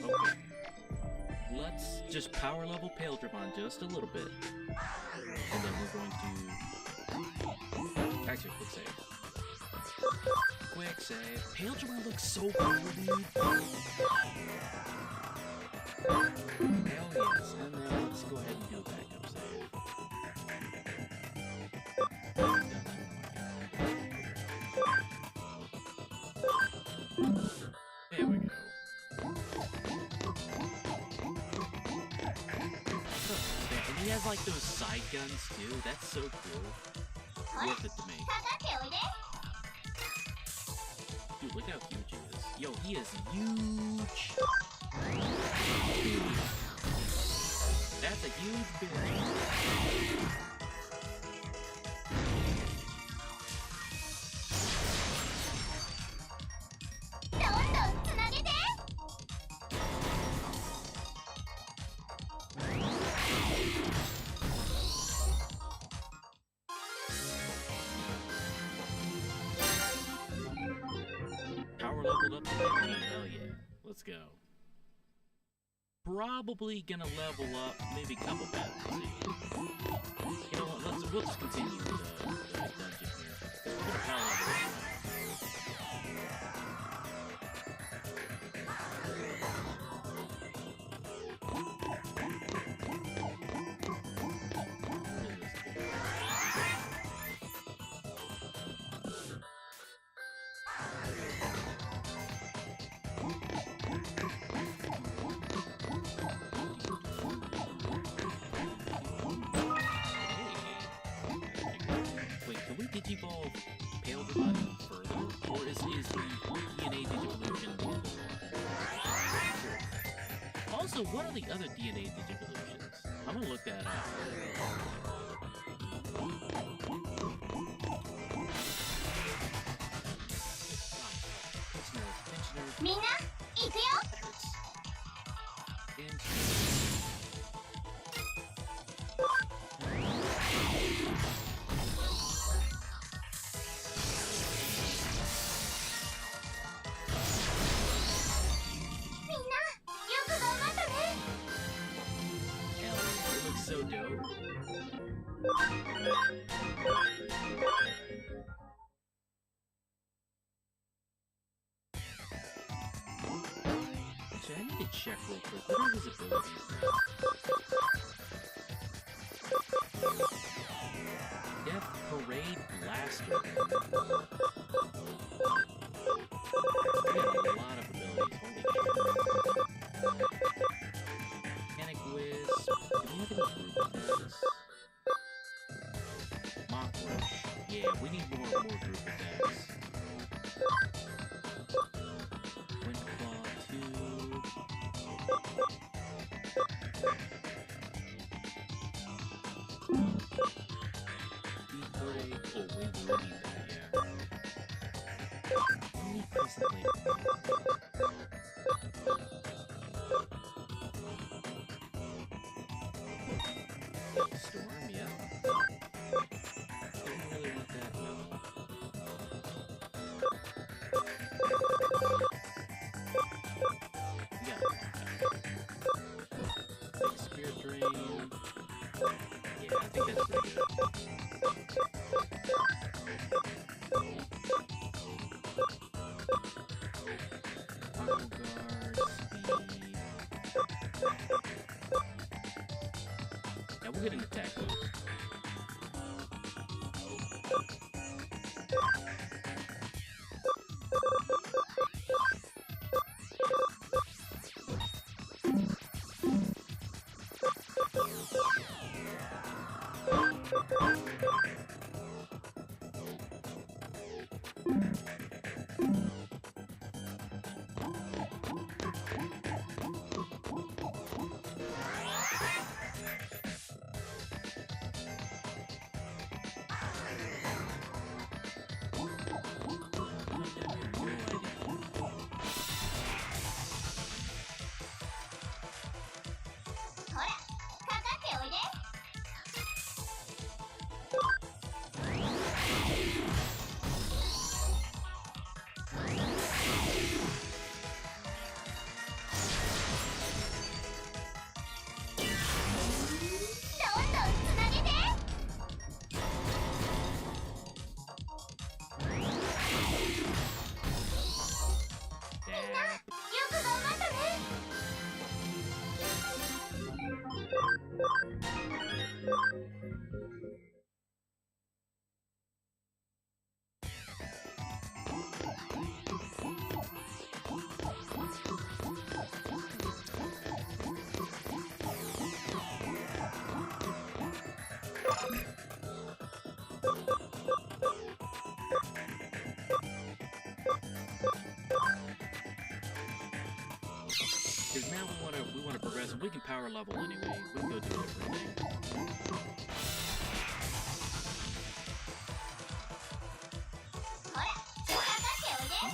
Okay. let's just power level Paildramon just a little bit. And then we're going to... Actually, quick save. Quick save. Paildramon looks so cool, dude. Hell yes. And then let's go ahead and do a backup save. There we go. And he has like those side guns too. That's so cool. Worth it to me. かかっておいで Dude, look how huge he is. Yo, he is huge. That's a huge bitch. Power leveled up to 15, hell yeah. Let's go. Probably gonna level up maybe a couple battles. You know what, we'll just continue with the dungeon here. We're gonna power level up. Digivolve Paildramon further, or is the DNA Digivolution? Also, what are the other DNA Digivolutions? I'm gonna look that up.みんな行くよ So dope. Actually, I need to check real quick. What are his abilities now? Death Parade Blaster. We got a lot of abilities. Holy shit. Panic Whiz. Do we have any group attacks? Mock Rush. Yeah, we need more group attacks. Windclaw 2. Beat Break. Oh, we really need that, yeah. We need Crescent Lake. Storm, yeah. Don't really want that, no. Yeah. Like Spirit Drain. Yeah, I think that's pretty good. Auto Guard, Speed. Yeah, we'll get an attack boost. Because now we wanna progress, and we can power level anyway. We can go do everything.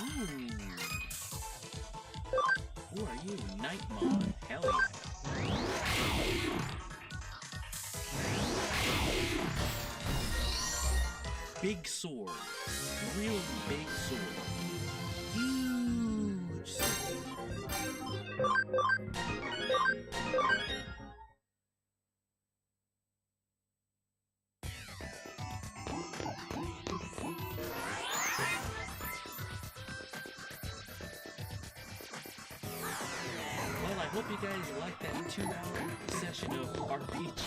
Ooh. Who are you? Nightmon. Hell yeah. Big sword. Really big sword. Huge sword. Well, I hope you guys liked that 2-hour session of RPG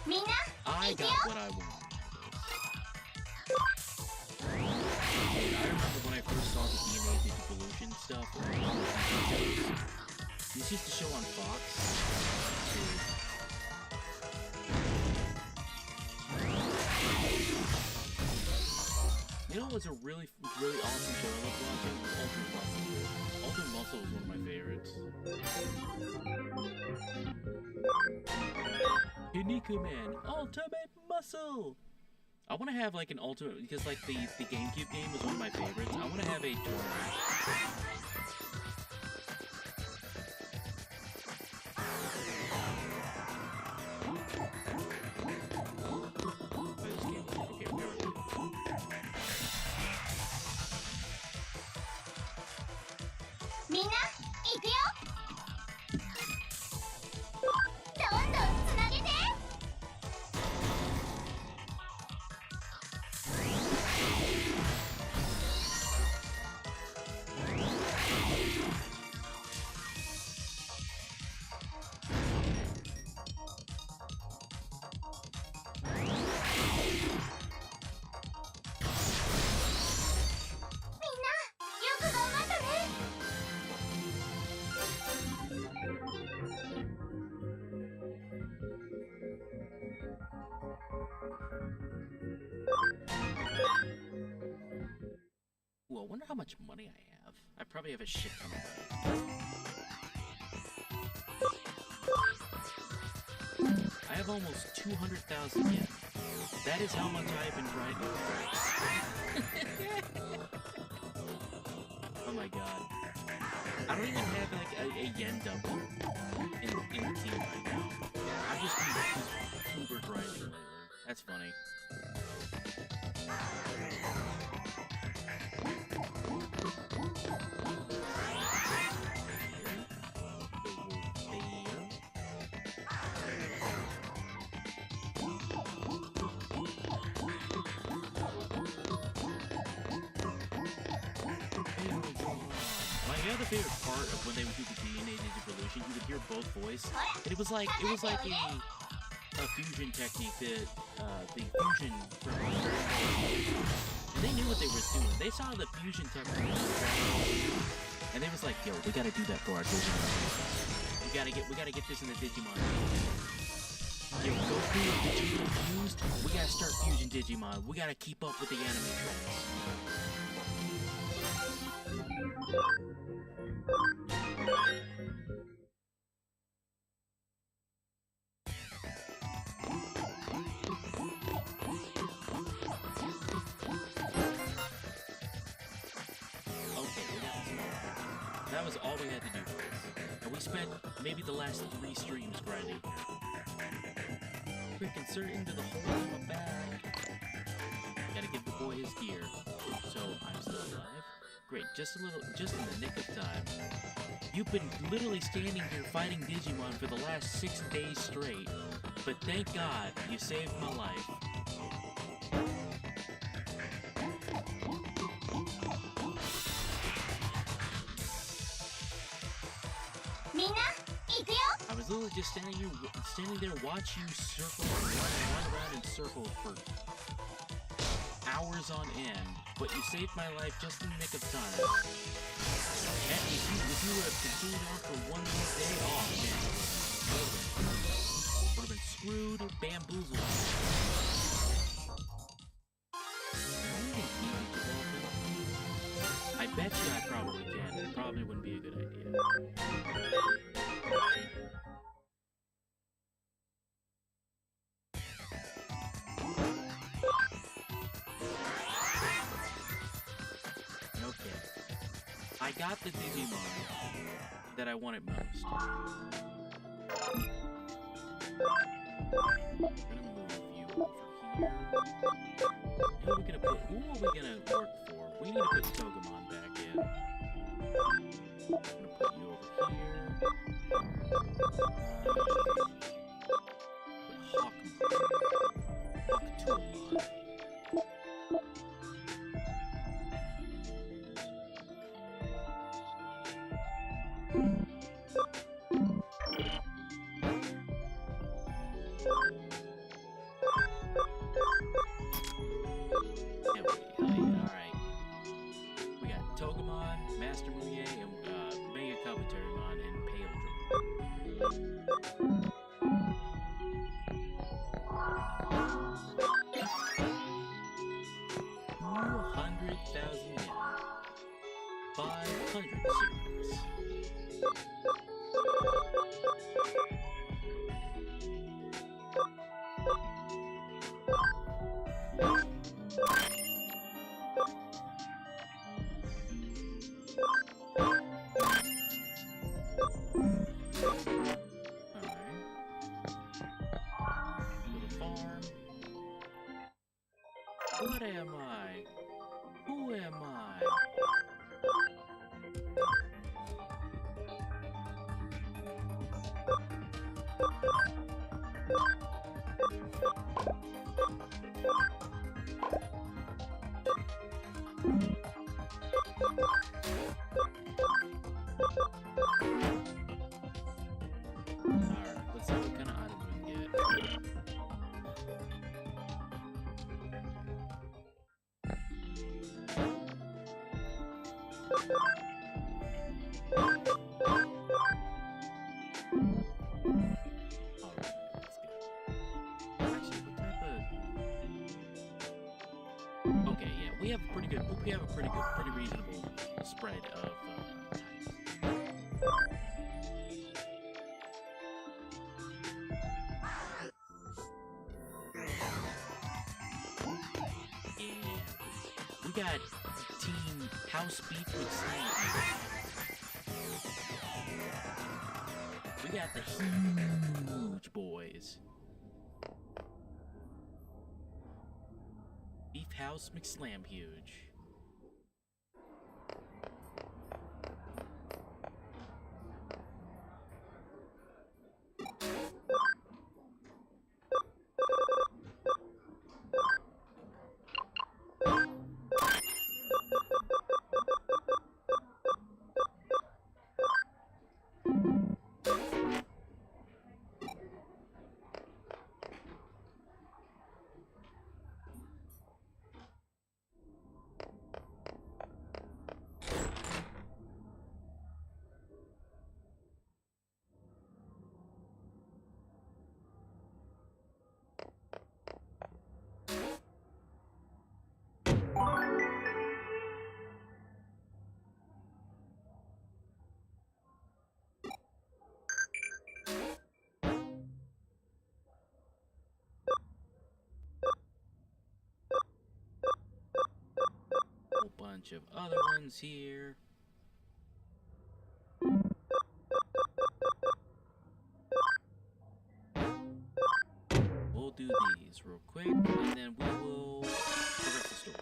playing. I got what I wanted. And I remember when I first saw the DNA Digievolution stuff, this used to show on Fox. You know what was a really awesome show I loved watching? Ultimate Muscle. Ultimate Muscle was one of my favorites. Kinnikuman, Ultimate Muscle! I want to have like an ultimate, because like the GameCube game was one of my favorites. I want to have a tournament. Ooh, I wonder how much money I have. I probably have a shit ton of money. I have almost 200,000 yen. That is how much I've been grinding. Oh my god. I don't even have like a yen double in the team right now. I've just been uber grinding lately. That's funny. My other favorite part of when they would do the DNA Digievolution, you would hear both voice, and it was like a fusion technique that the fusion from Dragon Ball Z. And they knew what they were doing. They saw the fusion technique from Dragon Ball Z, and they was like, "Yo, we gotta do that for our Digimon. We gotta get this in the Digimon. Yo, Goku and Vegeta fused. We gotta start fusion Digimon. We gotta keep up with the anime trends." That was all we had to do for this. And we spent maybe the last 3 streams grinding here. Quick, insert into the hole in the bag. Gotta give the boy his gear. So, I'm still alive? Great, just in the nick of time. You've been literally standing here fighting Digimon for the last 6 days straight. But thank God, you saved my life. I was literally just standing there, watch you circle, run around in circles for hours on end, but you saved my life just in the nick of time. And if you would have continued on for one more day, oh man, would have been screwed, bamboozled. I bet you I probably can. It probably wouldn't be a good idea. Okay. I got the Digimon that I wanted most. I'm gonna move you over here. Who are we gonna put? Who are we gonna work for? We need to put Togemon back in. I'm gonna put you over here. Put Hawkmon. Alright. We got Togemon, Master Muye, and Mega Kabuterimon, and Paildra. 200,000 yen. 500 series. What am I? Who am I? Alright, let's see what kind of items we can get. Okay, yeah, we have a pretty reasonable spread of types. Yeah, we got Team House Beef with Sleuth. We got the huge boys. Beef House McSlam Huge. Bunch of other ones here. We'll do these real quick, and then we will progress the story.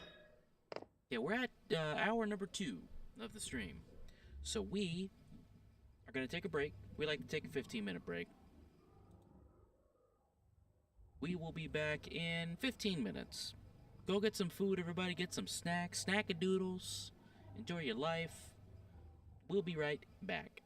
Yeah, we're at hour number 2 of the stream. So we are going to take a break. We like to take a 15-minute break. We will be back in 15 minutes. Go get some food, everybody. Get some snacks, snackadoodles. Enjoy your life. We'll be right back.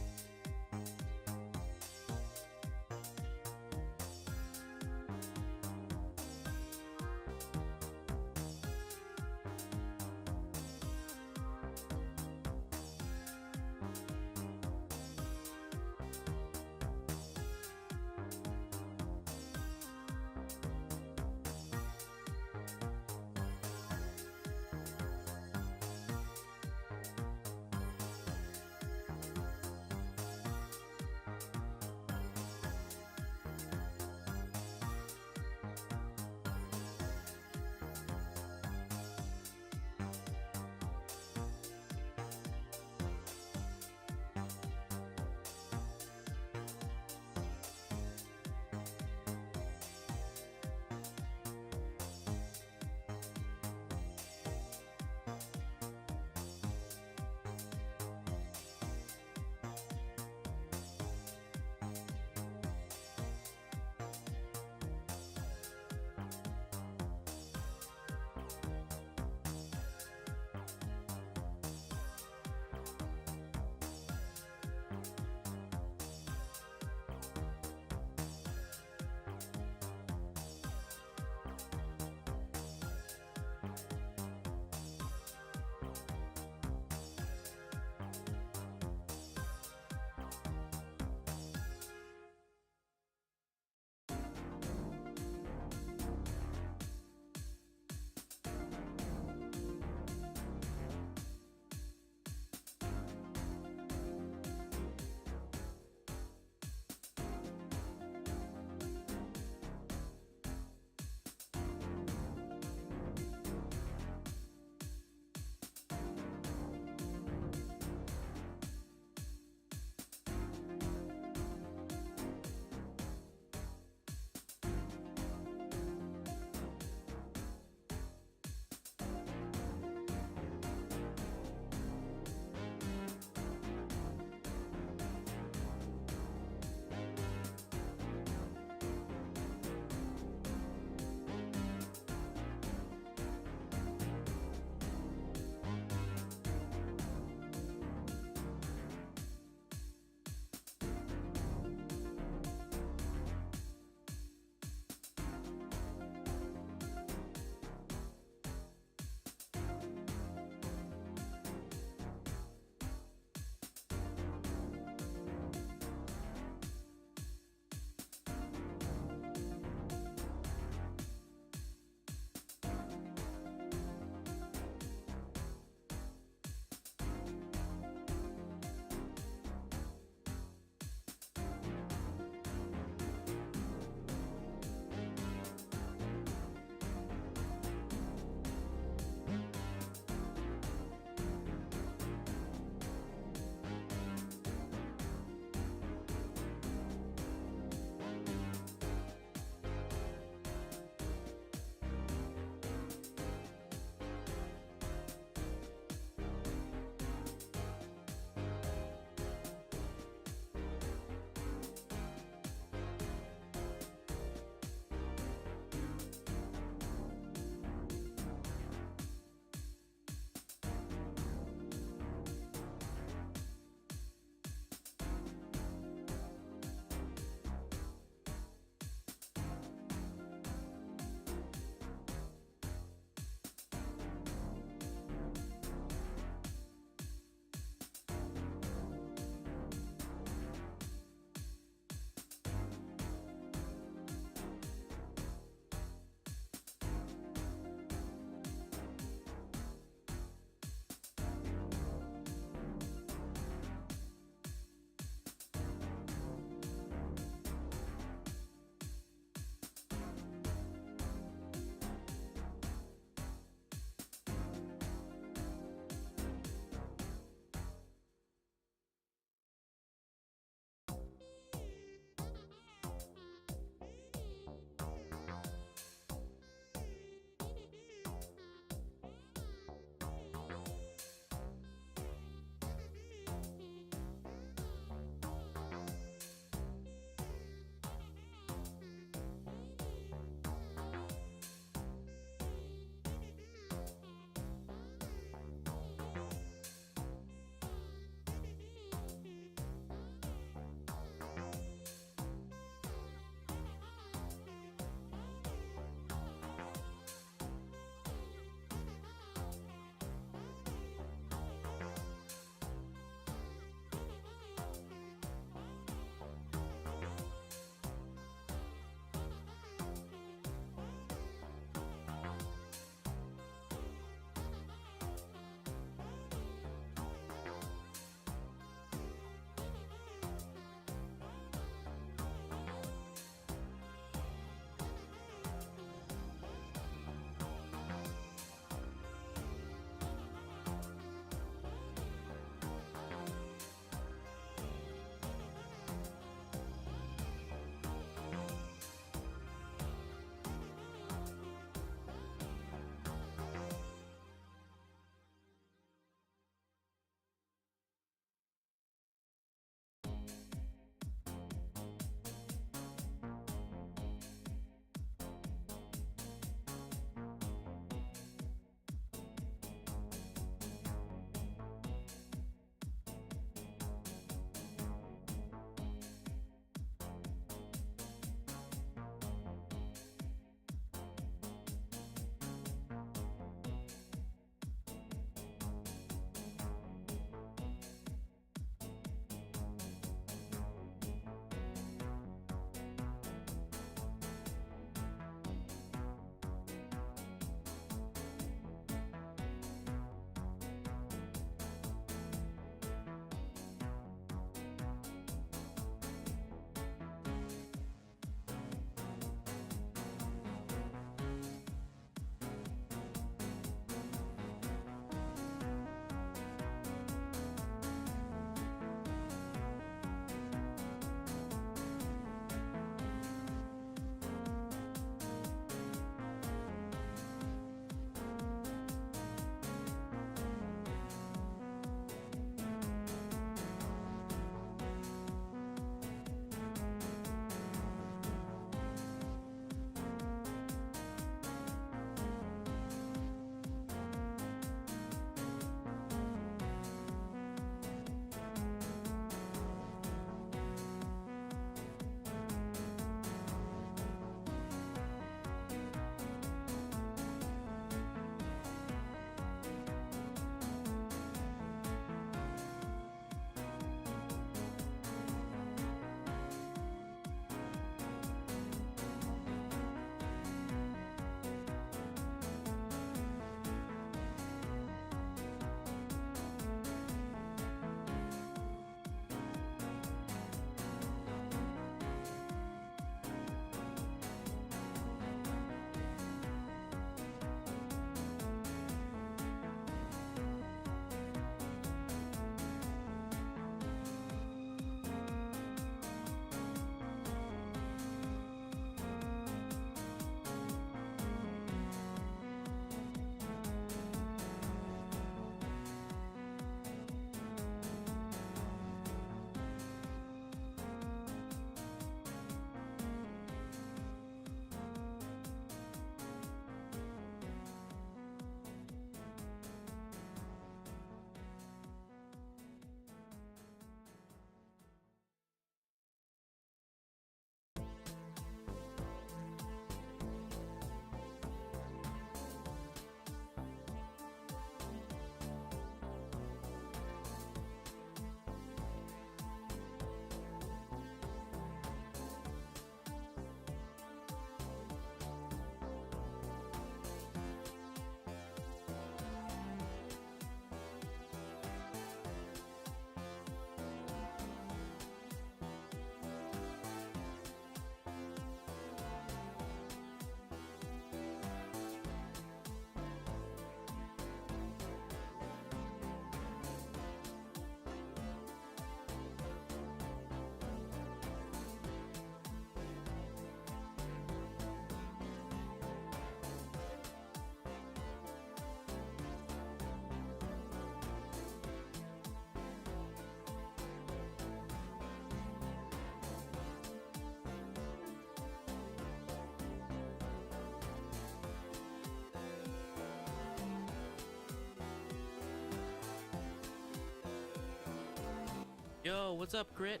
Yo, what's up, Crit?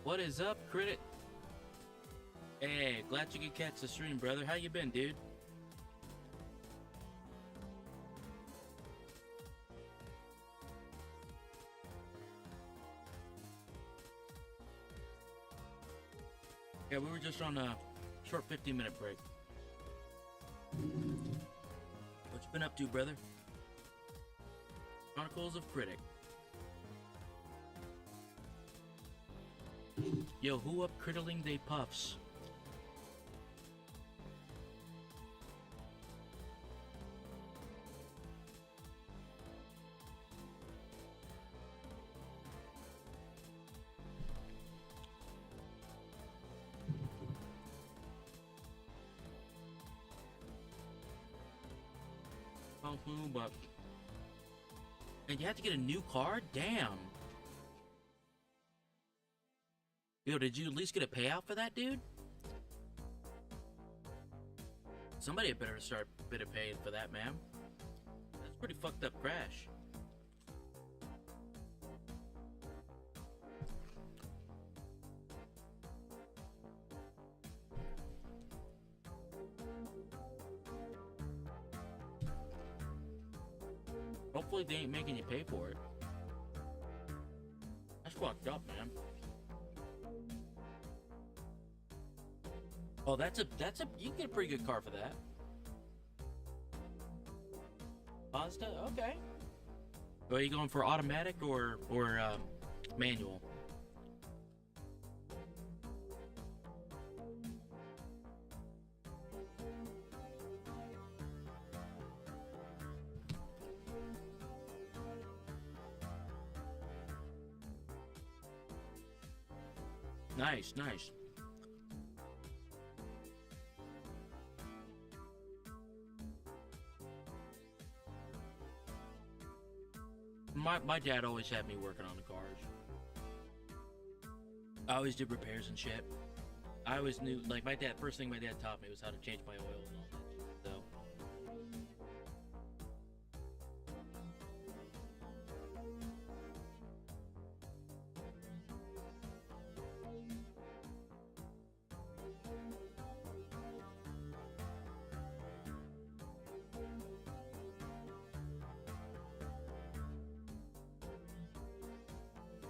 What is up, Crit? Hey, glad you could catch the stream, brother. How you been, dude? Yeah, we were just on a short 15-minute break. What you been up to, brother? Chronicles of Critic. Yo, who up crittling they puffs? But and you have to get a new card? Damn. Yo, did you at least get a payout for that, dude? Somebody had better start bit of paying for that, man. That's pretty fucked up crash. Hopefully they ain't making you pay for it. That's fucked up, man. Oh, that's a you can get a pretty good car for that. Mazda, okay. Are you going for automatic or manual? Nice, nice. My dad always had me working on the cars. I always did repairs and shit. I always knew, like my dad, first thing my dad taught me was how to change my oil and all that shit, so.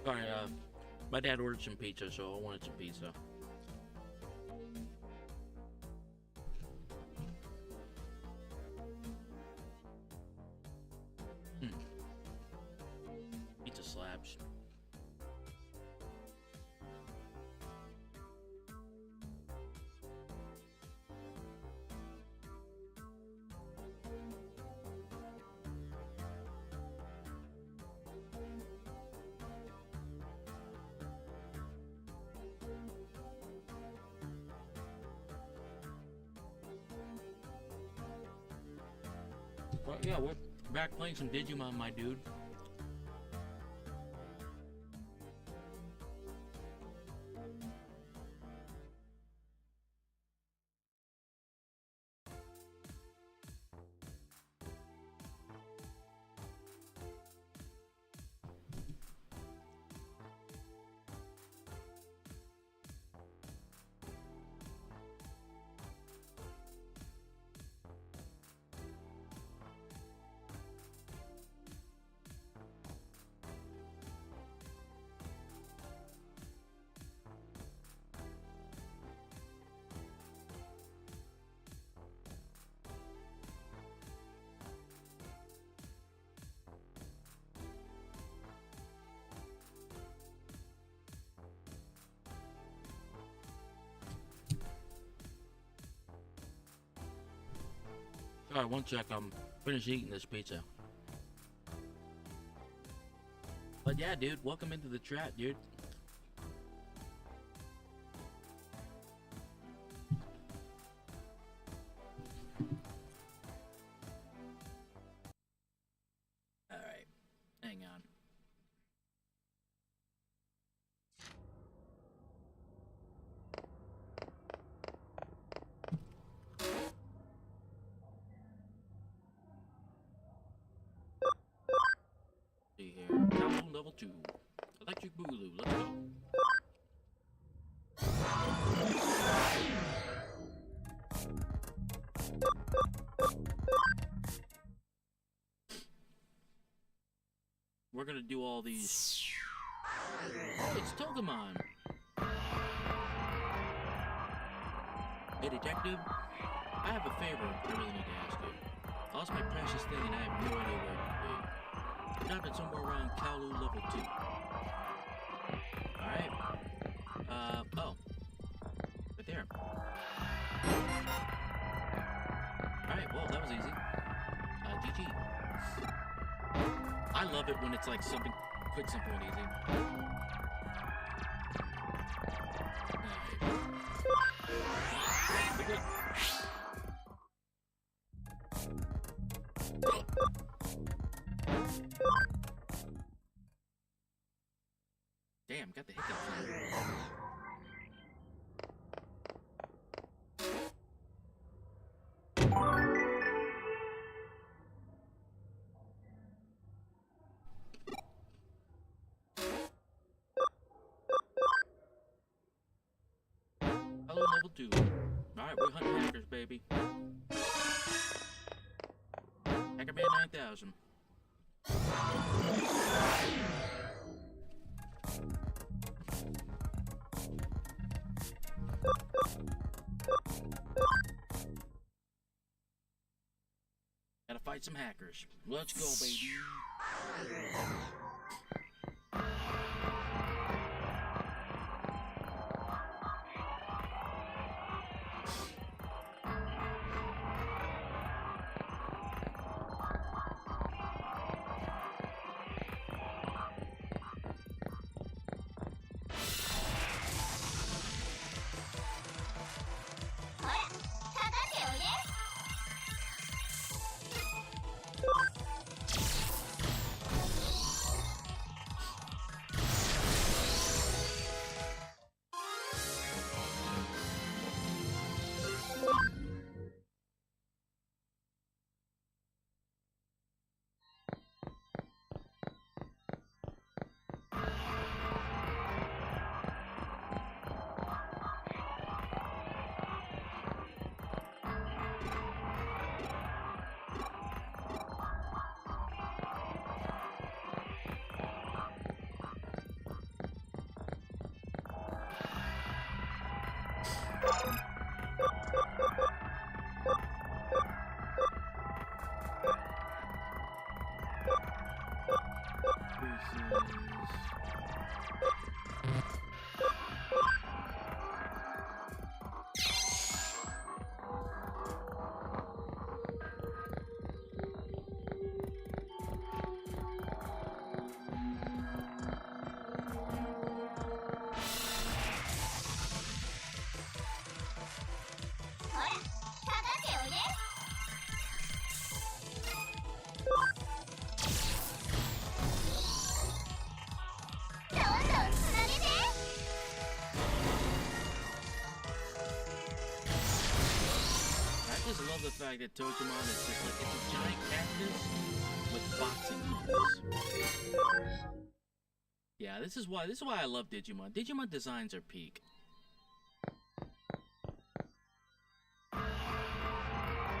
Sorry, my dad ordered some pizza, so I wanted some pizza. Pizza slabs. Well, yeah, we're back playing some Digimon, my dude. Alright, one sec, I'm finished eating this pizza. But yeah, dude, welcome into the chat, dude. Alright, hang on. See here. Count level 2. Electric Boogaloo, let's go. We're gonna do all these. It's Digimon. Hey, detective. I have a favor I really need to ask you. I lost my precious thing and I have no idea where it could be. I dropped it somewhere around Kalu level 2. Alright. Oh. Right there. Alright, well, that was easy. GG. I love it when it's like something quick, simple, and easy. Alright. Damn, got the hiccups. Hello, level 2. Alright, we're hunting hackers, baby. Hackerman 9000. Gotta fight some hackers. Let's go, baby. I just love the fact that Digimon is just like, it's a giant cactus with boxing moves. Yeah, this is why I love Digimon. Digimon designs are peak.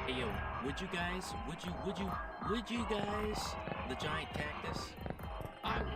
Hey yo, would you guys, the giant cactus? I would.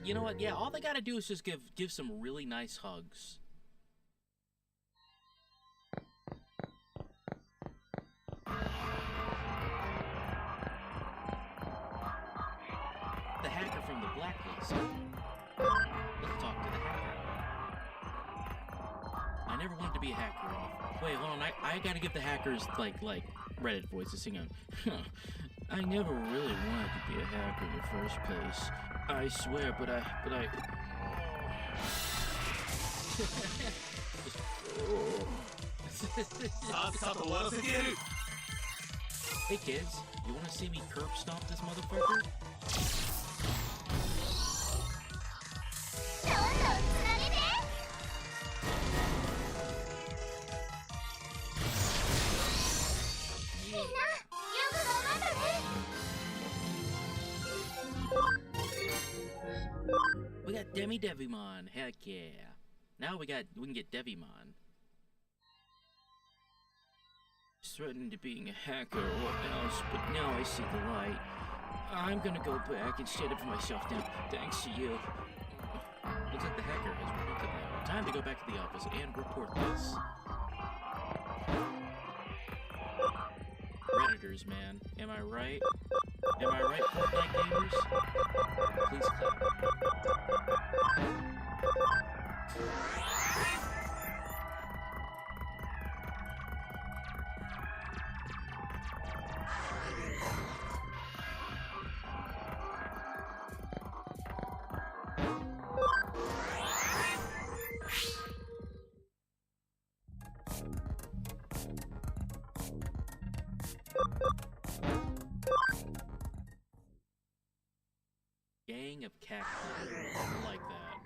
You know what? Yeah, all they gotta do is just give some really nice hugs. The hacker from the blacklist. Let's talk to the hacker. I never wanted to be a hacker. Wait, hold on. I gotta give the hackers like Reddit voices. Hang on. I never really wanted to be a hacker in the first place. I swear, but I... Hey kids, you wanna see me curb stomp this motherfucker? どんどんつなげてみんなよく頑張ったね We got Digimon, heck yeah. Now we can get Digimon. Threatened to being a hacker or what else, but now I see the light. I'm gonna go back and stand up for myself now, thanks to you. Looks like the hacker has repented now. Time to go back to the office and report this. Redditors, man. Am I right? Am I right, Fortnite gamers? Please clap. Gang of cacti. I like that.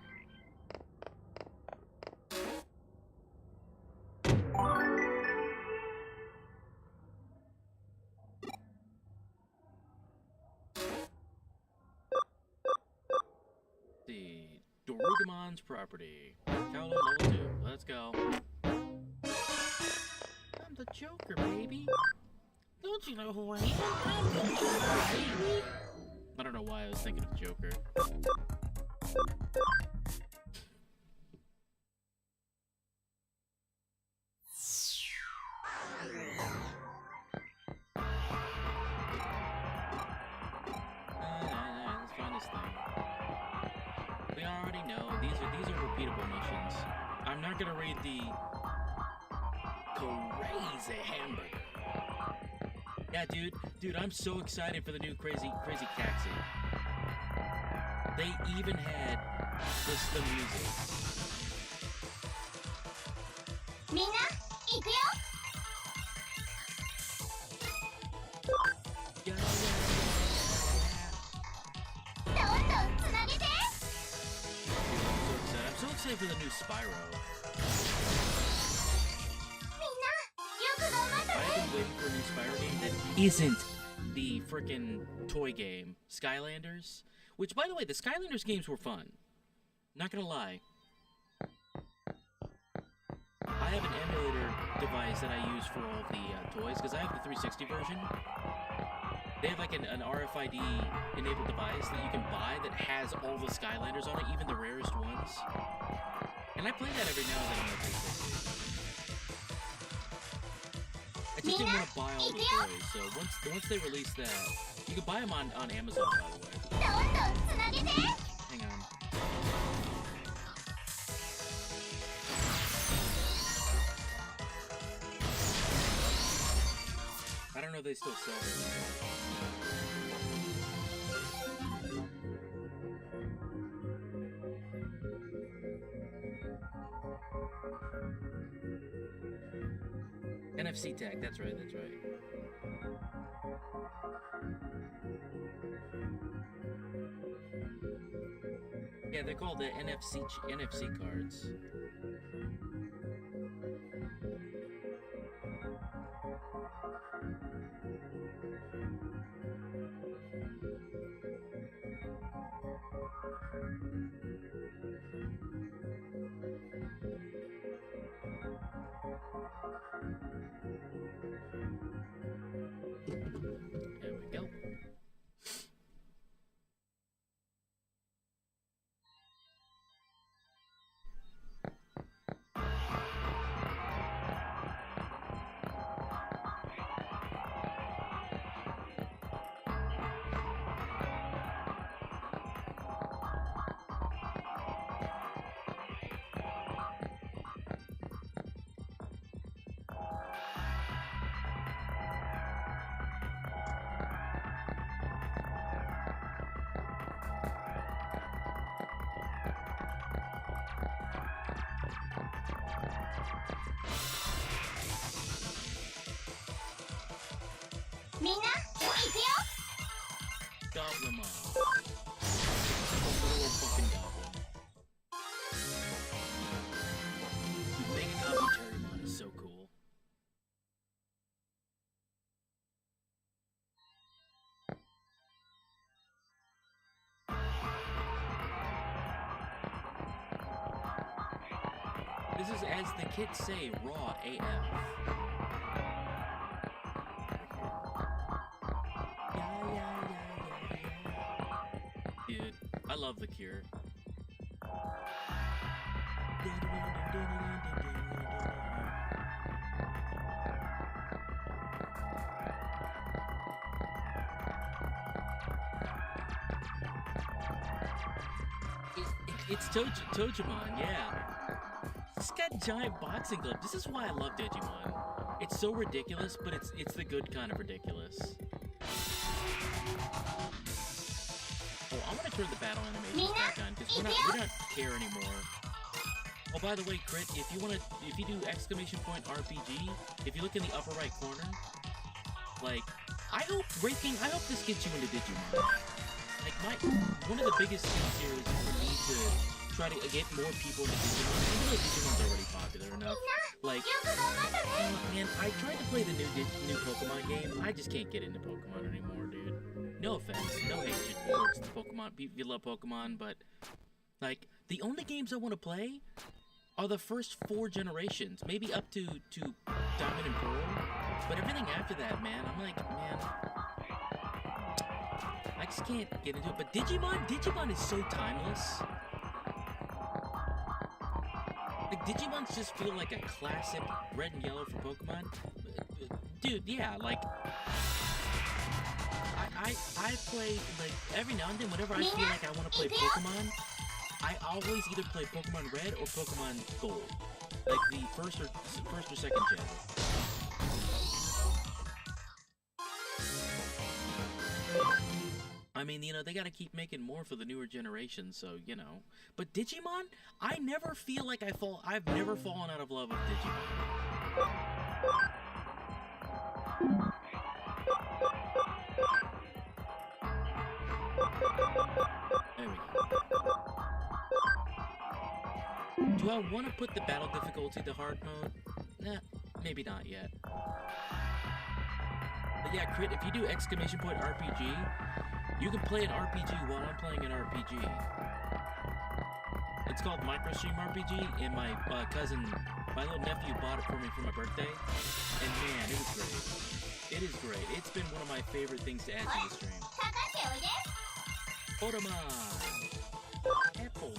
See, Dorugamon's property. Kowloon level 2. Let's go. I'm the Joker, baby. Don't you know who I am? I'm the Joker, baby. I don't know why I was thinking of Joker. Let's find this thing. We already know these are repeatable missions. I'm not gonna read the crazy hamburger. Yeah, dude, I'm so excited for the new crazy taxi. They even had the music. みんな行くよ Yeah. どんどんつなげて I'm so excited for the new Spyro. みんなよく頑張った I've ね been waiting for a new Spyro game that isn't the frickin' toy game, Skylanders. Which, by the way, the Skylanders games were fun. Not gonna lie. I have an emulator device that I use for all of the toys, because I have the 360 version. They have like an RFID-enabled device that you can buy that has all the Skylanders on it, even the rarest ones. And I play that every now and then on my 360. I just didn't want to buy all the toys, so once they release that, you can buy them on Amazon, by the way. どんどんつなげて Hang on. I don't know if they still sell them. NFC tag, that's right. Yeah, they're called the NFC cards. There we go. This is, as the kids say, raw AF. Yeah. Dude, I love The Cure. It's Digimon, yeah. It's got giant boxing gloves. This is why I love Digimon. It's so ridiculous, but it's the good kind of ridiculous. Oh, I'm gonna turn the battle animations back on because we don't care anymore. Oh, by the way, Crit, if you do exclamation point RPG, if you look in the upper right corner, like, I hope this gets you into Digimon. Like, one of the biggest things here is for me to try to get more people into Digimon. Even though Digimon's already popular enough. Like, man, I tried to play the new Pokemon game. I just can't get into Pokemon anymore, dude. No offense, no hatred towards the Pokemon. People, you love Pokemon, but, like, the only games I want to play are the first 4 generations. Maybe up to Diamond and Pearl. But everything after that, man, I'm like, man, I just can't get into it. But Digimon is so timeless. Like, Digimons just feel like a classic red and yellow for Pokemon. Dude, yeah, like, I play, like, every now and then, whenever I feel like I want to play Pokemon, I always either play Pokemon Red or Pokemon Gold. Like, the first or second gen. I mean, you know, they gotta keep making more for the newer generation, so, you know. But Digimon, I never feel like I've never fallen out of love with Digimon. There we go. Do I want to put the battle difficulty to hard mode? Nah, maybe not yet. But yeah, Crit, if you do exclamation point RPG, you can play an RPG while I'm playing an RPG. It's called MicroStream RPG, and my my little nephew bought it for me for my birthday. And man, it was great. It is great. It's been one of my favorite things to add to the stream. Pokemon! Apple.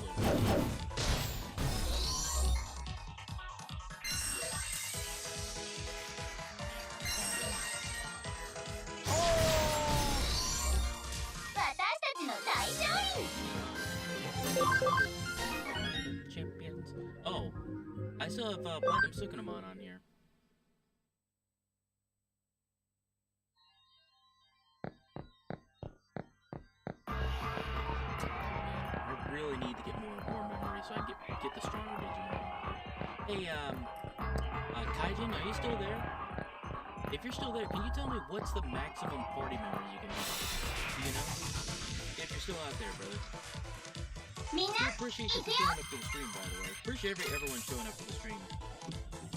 Champions. Oh, I still have Platinum Sukunomon on here. I really need to get more memory so I can get the stronger Digimon. Hey, Kaijin, are you still there? If you're still there, can you tell me what's the maximum party memory you can have? Do you know? If you're still out there, brother. I appreciate you for showing up to the stream, by the way. Appreciate everyone showing up to the stream.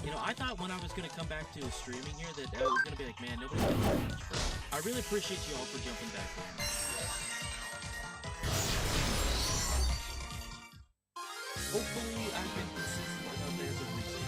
You know, I thought when I was going to come back to streaming here that I was going to be like, man, nobody's going to watch. But I really appreciate you all for jumping back in. Hopefully, I've been consistent enough as of recent.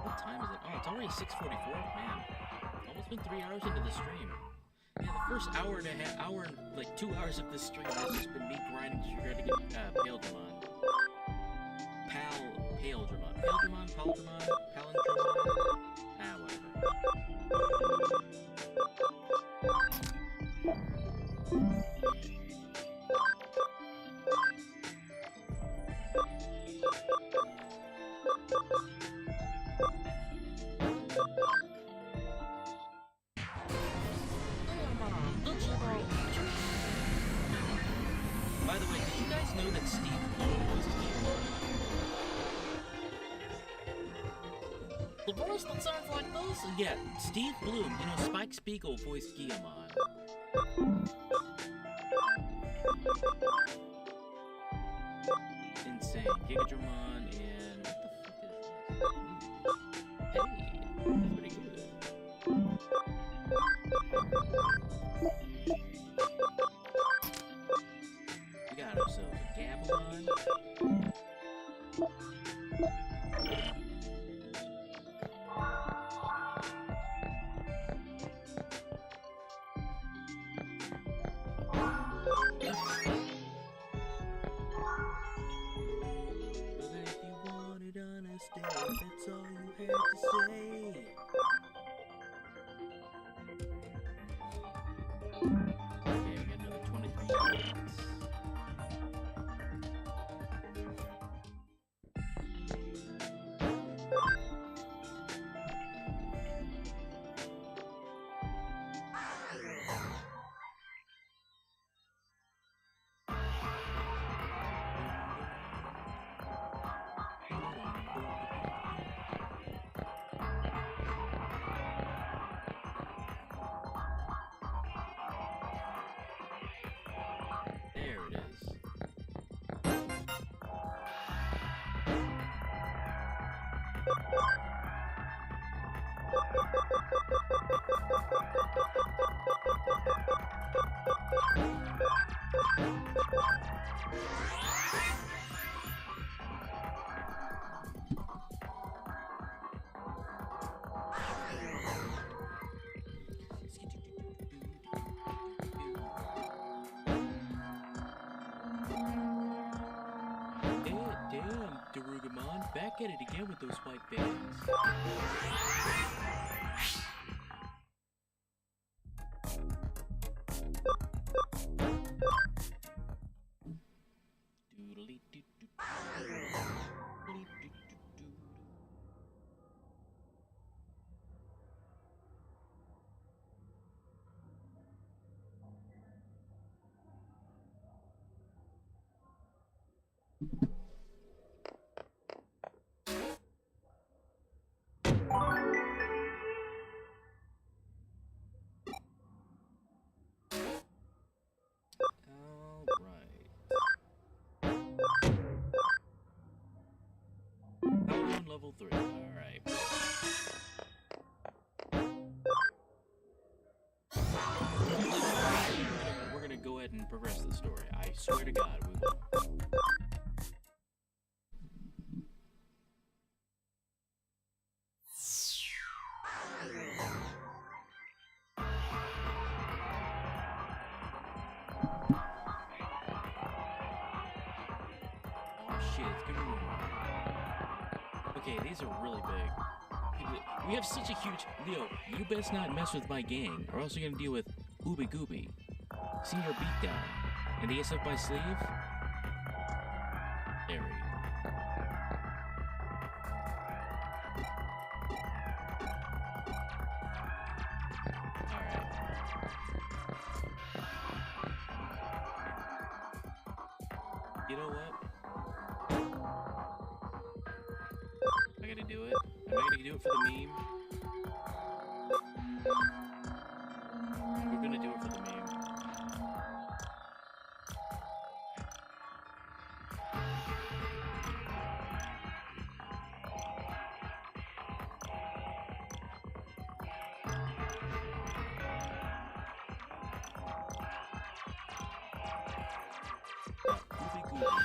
What time is it? Oh, it's already 6:44. Man, almost been 3 hours into the stream. Yeah, the first hour and a half, like 2 hours of this stream has just been me grinding to try to get Paildramon. Paildramon. Paildramon? Paildramon? Palindromon? Ah, whatever. By the way, did you guys know that Steve Bloom was Digimon? The voice that sounds like this? Yeah, Steve Bloom, you know, Spike Spiegel voiced Guillemon. Insane. Gigadramon and... what the fuck is this? Gabumon. But if you wanted honesty, that's all you had to say. Okay, we got another 23 minutes. There it is. Damn, Digimon, back at it again with those white bands. Level 3. Alright. We're gonna go ahead and progress the story. I swear to God, we will. Oh shit, it's gonna be... Okay, these are really big. We have such a huge... Leo, you best not mess with my gang, or else you're gonna deal with Ooby Gooby, Senior Beatdown, and the ace up my sleeve? There we go. Alright. You know what? I gotta do it. Am I gonna do it for the meme? We're gonna do it for the meme. Ooby Gooby.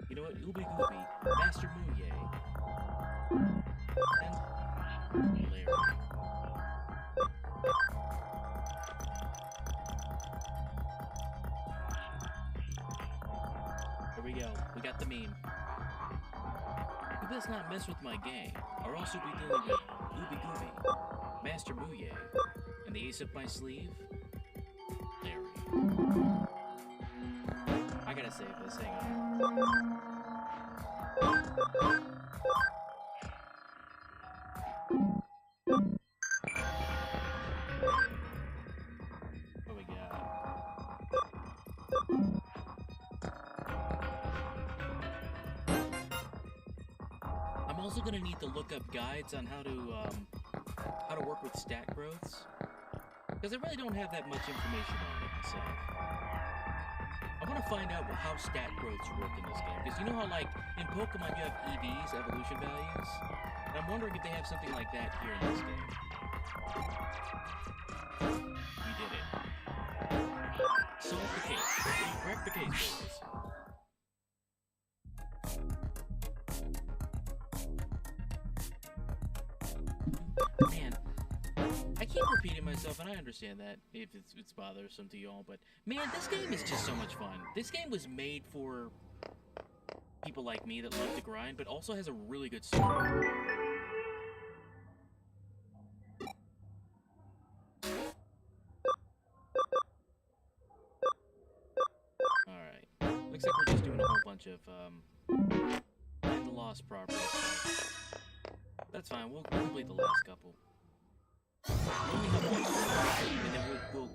You know what? Ooby Gooby. Master Muye. And Larry. Here we go. We got the meme. You best not mess with my gang, or else you'll be dealing with Ooby Gooby, Master Muye, and the ace up my sleeve, Larry. I gotta save this, hang on. What we got? I'm also gonna need to look up guides on how to work with stat growths, because I really don't have that much information on it myself. I want to find out how stat growths work in this game, because you know how, like, in Pokemon you have EVs, evolution values? And I'm wondering if they have something like that here in this game. We did it. solve the case. Crack the case, boys. Man, I keep repeating myself, and I understand that if it's bothersome to y'all, but man, this game is just so much fun. This game was made for people like me that love to grind, but also has a really good story. Alright, looks like we're just doing a whole bunch of, find the lost properties. That's fine, we'll complete the last couple. We only have one more, and then we'll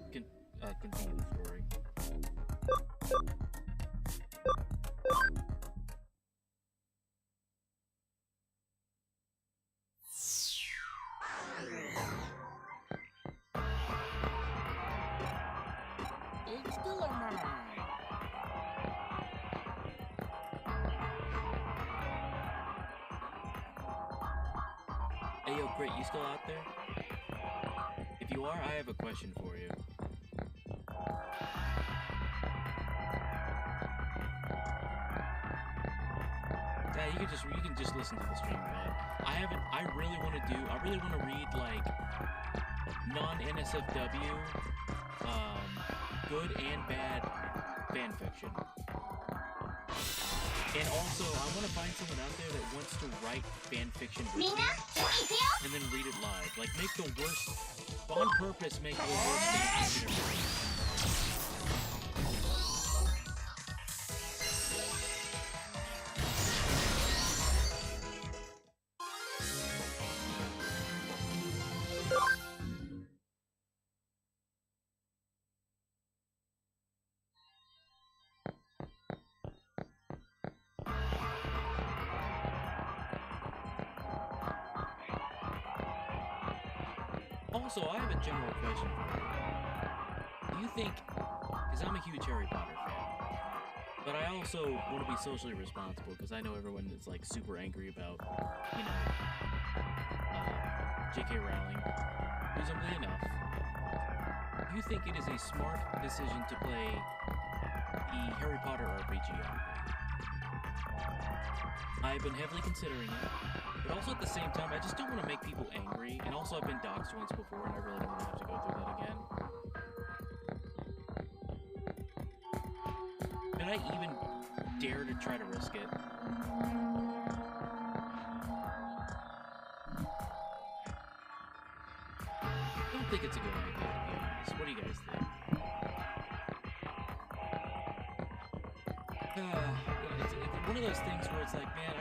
continue the story. It's still mine. Hey yo, Grit, you still out there? If you are, I have a question for you. Yeah, you can just listen to the stream, man. I really want to read like non-NSFW good and bad fan fiction. And also, I want to find someone out there that wants to write fan fiction with me and then read it live. Like, make the worst, on purpose, make the worst fan fiction ever. Also, I have a general question for you. Do you think, because I'm a huge Harry Potter fan, but I also want to be socially responsible, because I know everyone is, like, super angry about, you know, J.K. Rowling, reasonably enough. Do you think it is a smart decision to play the Harry Potter RPG on her? I've been heavily considering it. But also at the same time, I just don't want to make people angry, and also I've been doxxed once before, and I really don't want to have to go through that again. Did I even dare to try to risk it? I don't think it's a good idea, to be honest. What do you guys think? It's one of those things where it's like, man,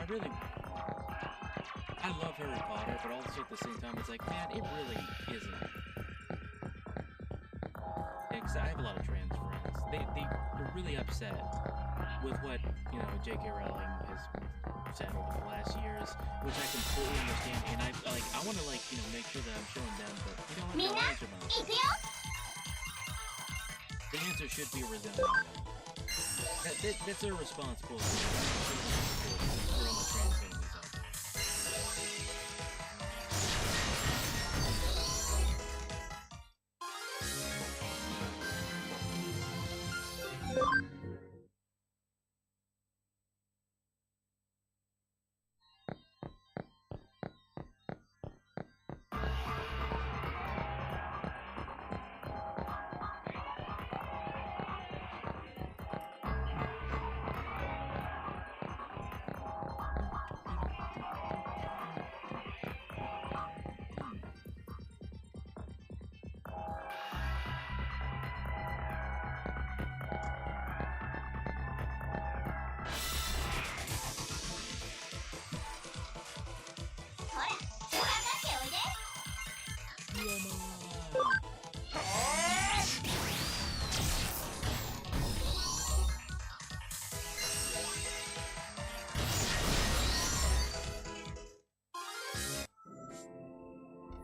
I love Harry Potter, but also at the same time, it's like, man, it really isn't. Because I have a lot of trans friends. They're really upset with what, you know, J.K. Rowling has said over the last years, which I completely understand, and I want to, like, you know, make sure that I'm showing them, but, you know what, no answer about it. The answer should be resounding. That's irresponsible. For all my trans families out there.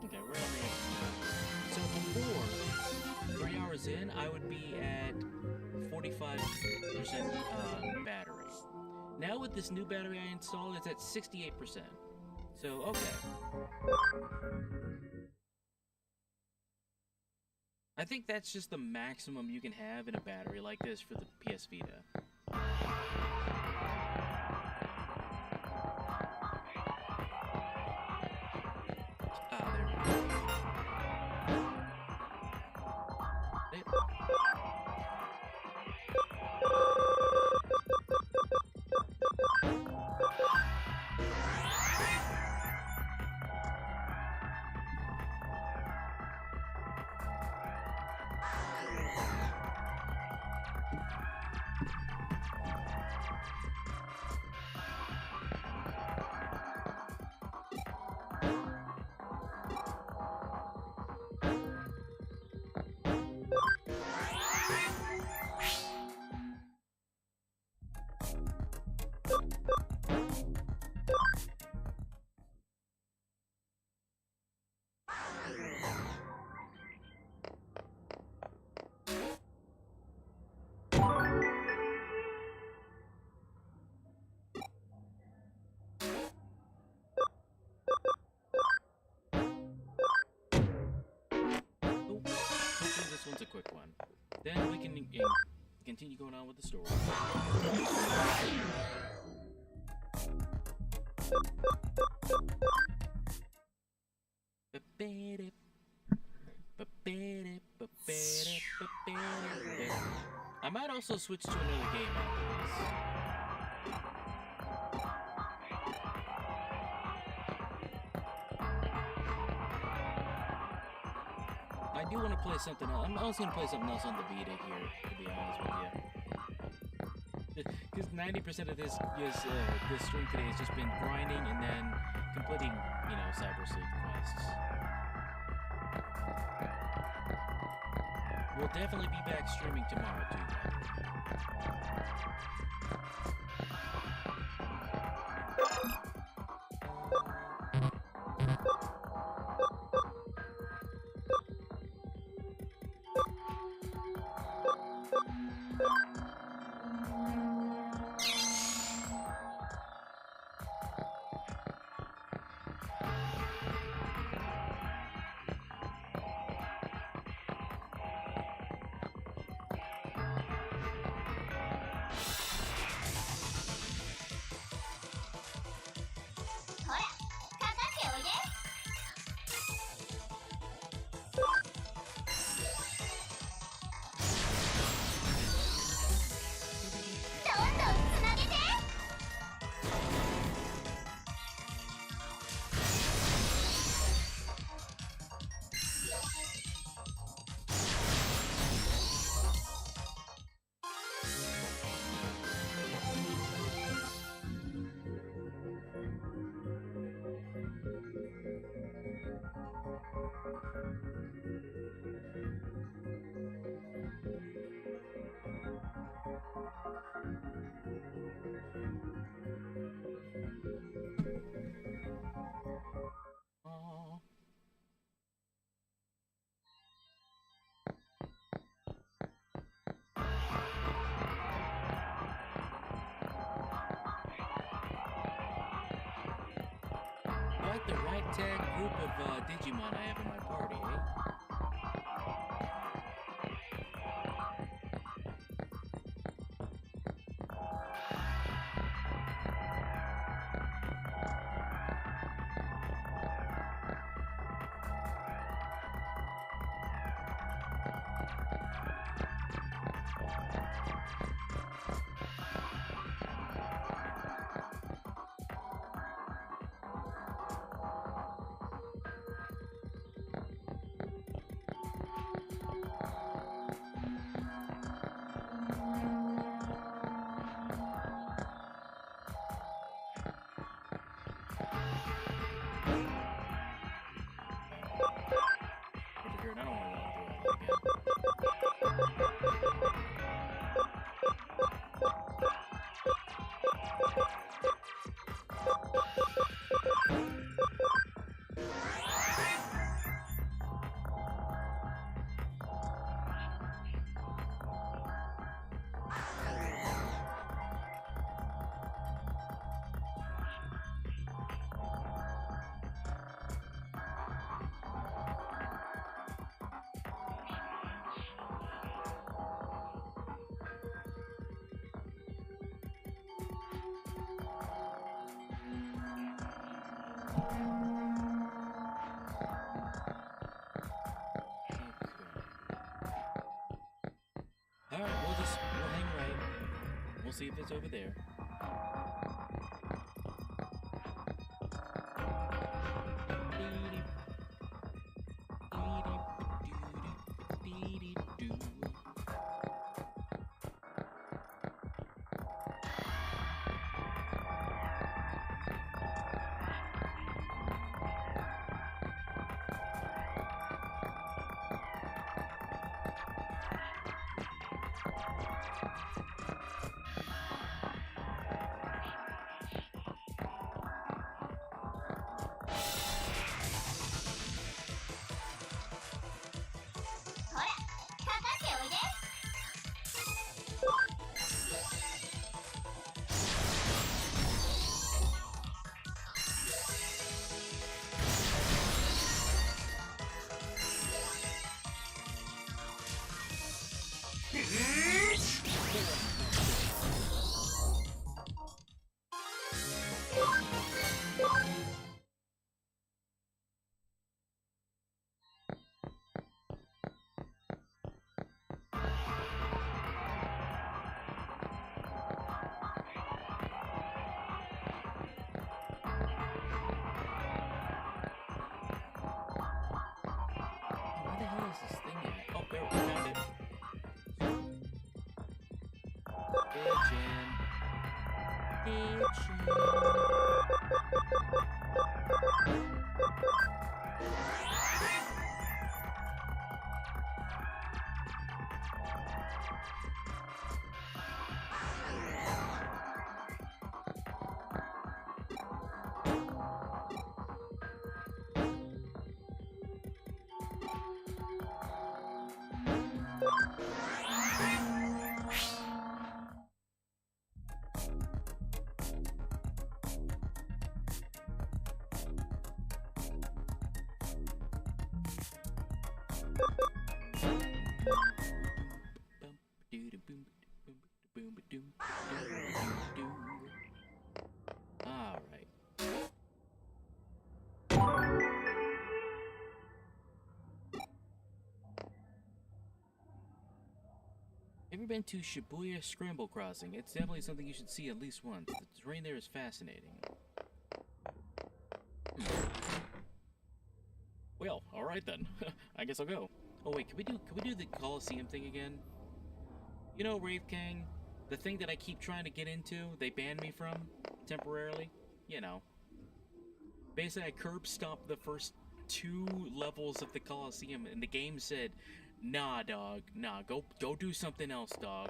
Okay, we're only at... So before, 3 hours in, I would be at 45% battery. Now with this new battery I installed, it's at 68%. So, okay. I think that's just the maximum you can have in a battery like this for the PS Vita. Ah, there we go. It. Hopefully this one's a quick one. Then we can continue going on with the story. I might also switch to another game after this. I do want to play something else. I'm also going to play something else on the Vita here, to be honest with you. Because 90% of this stream today has just been grinding and then completing, you know, Cyber Sleuth quests. We'll definitely be back streaming tomorrow, too. The ragtag group of Digimon I have in my party, eh? see if it's over there. Where the hell is this thing at? Oh, there, we found it. All right. Ever been to Shibuya Scramble Crossing? It's definitely something you should see at least once. The terrain there is fascinating. Well, all right then. I guess I'll go. Oh wait, can we do the Coliseum thing again? You know, Wraith King, the thing that I keep trying to get into, they banned me from temporarily. You know, basically I curb stomped the first 2 levels of the Coliseum, and the game said, "Nah, dog. Nah, go do something else, dog."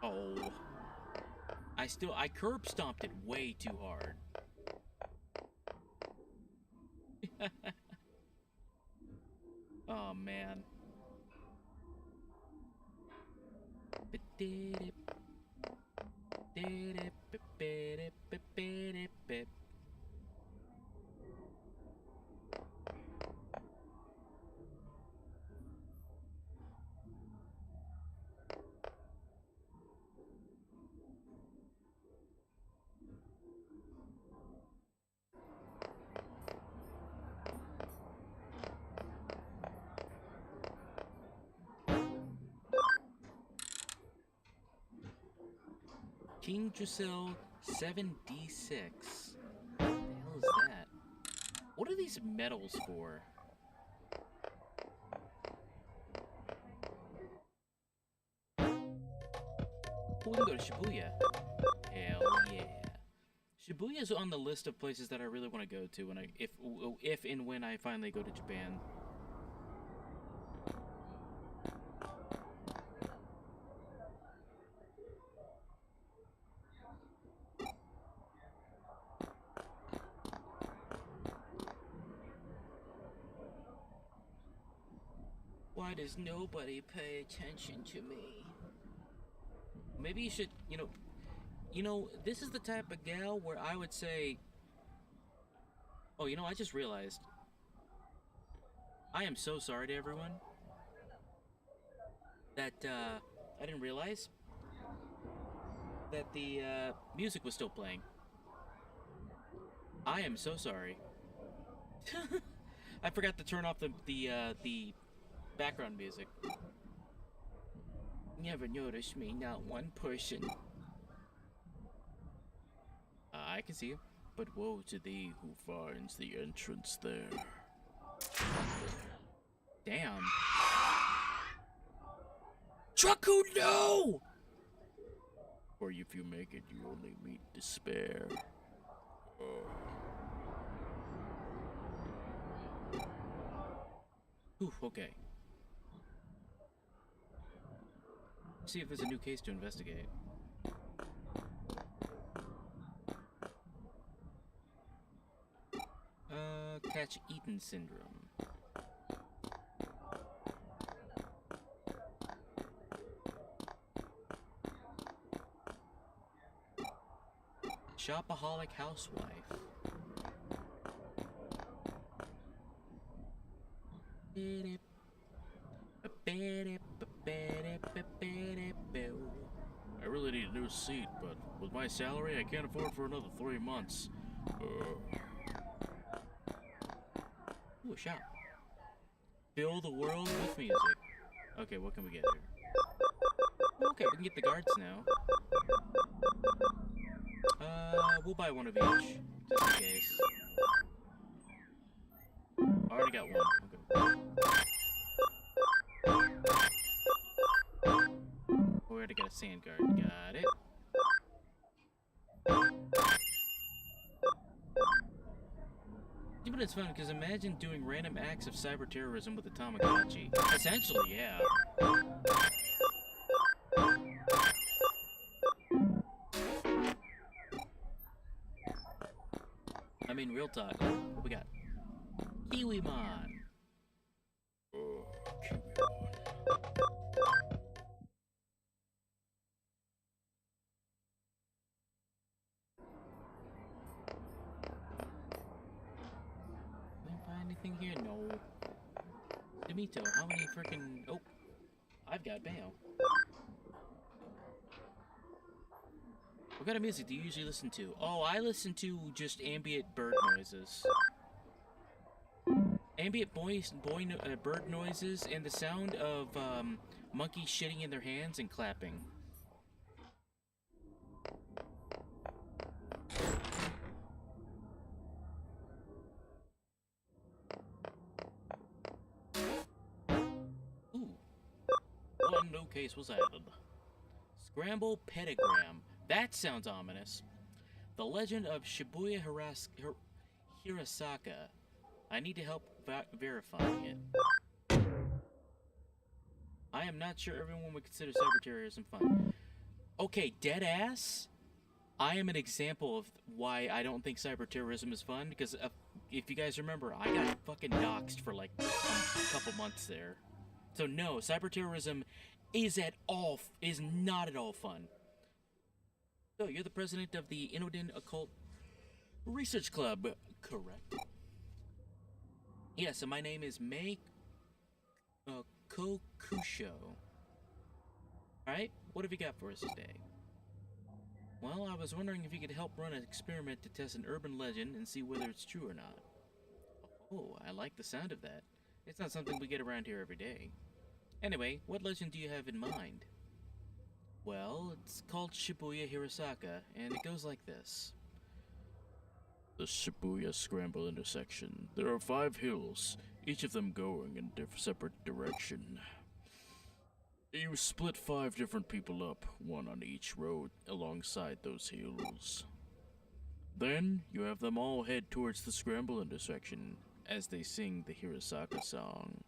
Oh. I curb stomped it way too hard. Oh man. King Giselle 7D6. What the hell is that? What are these medals for? Oh, we can go to Shibuya. Hell yeah. Shibuya's on the list of places that I really want to go to when if and when I finally go to Japan. Why does nobody pay attention to me? Maybe you should, you know, this is the type of gal where I would say, oh, you know, I just realized. I am so sorry to everyone that, I didn't realize that the, music was still playing. I am so sorry. I forgot to turn off the background music. Never noticed me, not one person. I can see you, but woe to thee who finds the entrance there. Damn. Trucku, no! For if you make it, you only meet despair. Ooh, okay. See if there's a new case to investigate. Catch Eaton syndrome. Shopaholic housewife. I really need a new seat, but with my salary, I can't afford for another 3 months. Ooh, a shop. Fill the world with music. Okay, what can we get here? Okay, we can get the guards now. We'll buy one of each, just in case. Already got one. Okay. We already got a sand guard. Got it. Yeah, but it's fun, because imagine doing random acts of cyber terrorism with a Tamagotchi. Essentially, yeah. I mean, real talk. What we got? Kiwimon. Oh, Kiwimon. Can I find anything here? No. Demito, how many freaking... Oh, I've got bail. What kind of music do you usually listen to? Oh, I listen to just ambient bird noises. Ambient bird noises and the sound of monkeys shitting in their hands and clapping. Ooh. One new case was added. Scramble pentagram. That sounds ominous. The legend of Shibuya Hirasaka. I need to help verifying it. I am not sure everyone would consider cyber terrorism fun. Okay, dead ass. I am an example of why I don't think cyber terrorism is fun, because if you guys remember, I got fucking doxxed for like a couple months there. So no, cyber terrorism is not at all fun. So, you're the president of the Inodin Occult Research Club, correct? Yes, and my name is Mei Kokusho. Alright, what have you got for us today? Well, I was wondering if you could help run an experiment to test an urban legend and see whether it's true or not. Oh, I like the sound of that. It's not something we get around here every day. Anyway, what legend do you have in mind? Well, it's called Shibuya Hirasaka, and it goes like this. The Shibuya Scramble intersection. There are 5 hills, each of them going in a separate direction. You split 5 different people up, one on each road alongside those hills. Then, you have them all head towards the Scramble intersection as they sing the Hirasaka song.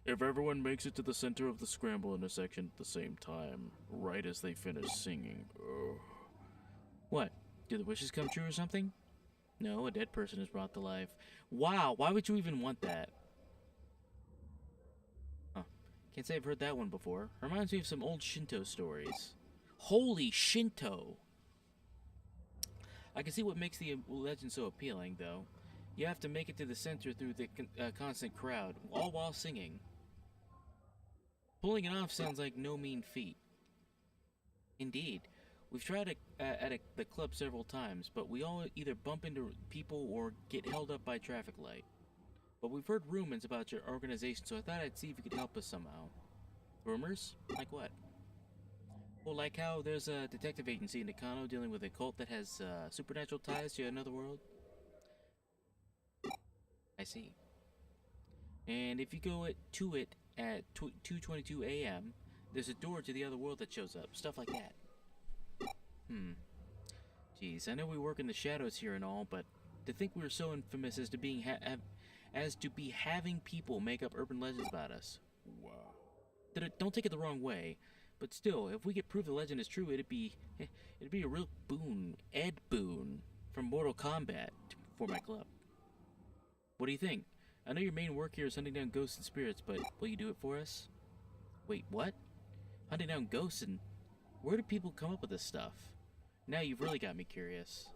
If everyone makes it to the center of the Scramble intersection at the same time, right as they finish singing, What? Do the wishes come true or something? No, a dead person is brought to life. Wow, why would you even want that? Huh. Can't say I've heard that one before. Reminds me of some old Shinto stories. Holy Shinto! I can see what makes the legend so appealing, though. You have to make it to the center through the constant crowd, all while singing. Pulling it off sounds like no mean feat. Indeed. We've tried it at the club several times, but we all either bump into people or get held up by a traffic light. But we've heard rumors about your organization, so I thought I'd see if you could help us somehow. Rumors? Like what? Well, like how there's a detective agency in Nakano dealing with a cult that has supernatural ties to another world. I see. And if you go to it at 2:22 a.m., there's a door to the other world that shows up. Stuff like that. Geez, I know we work in the shadows here and all, but to think we were so infamous as to be having people make up urban legends about us. Wow. Don't take it the wrong way, but still, if we could prove the legend is true, it'd be a real boon, Ed Boon, from Mortal Kombat for my club. What do you think? I know your main work here is hunting down ghosts and spirits, but will you do it for us? Wait, what? Hunting down ghosts and... Where do people come up with this stuff? Now you've really got me curious.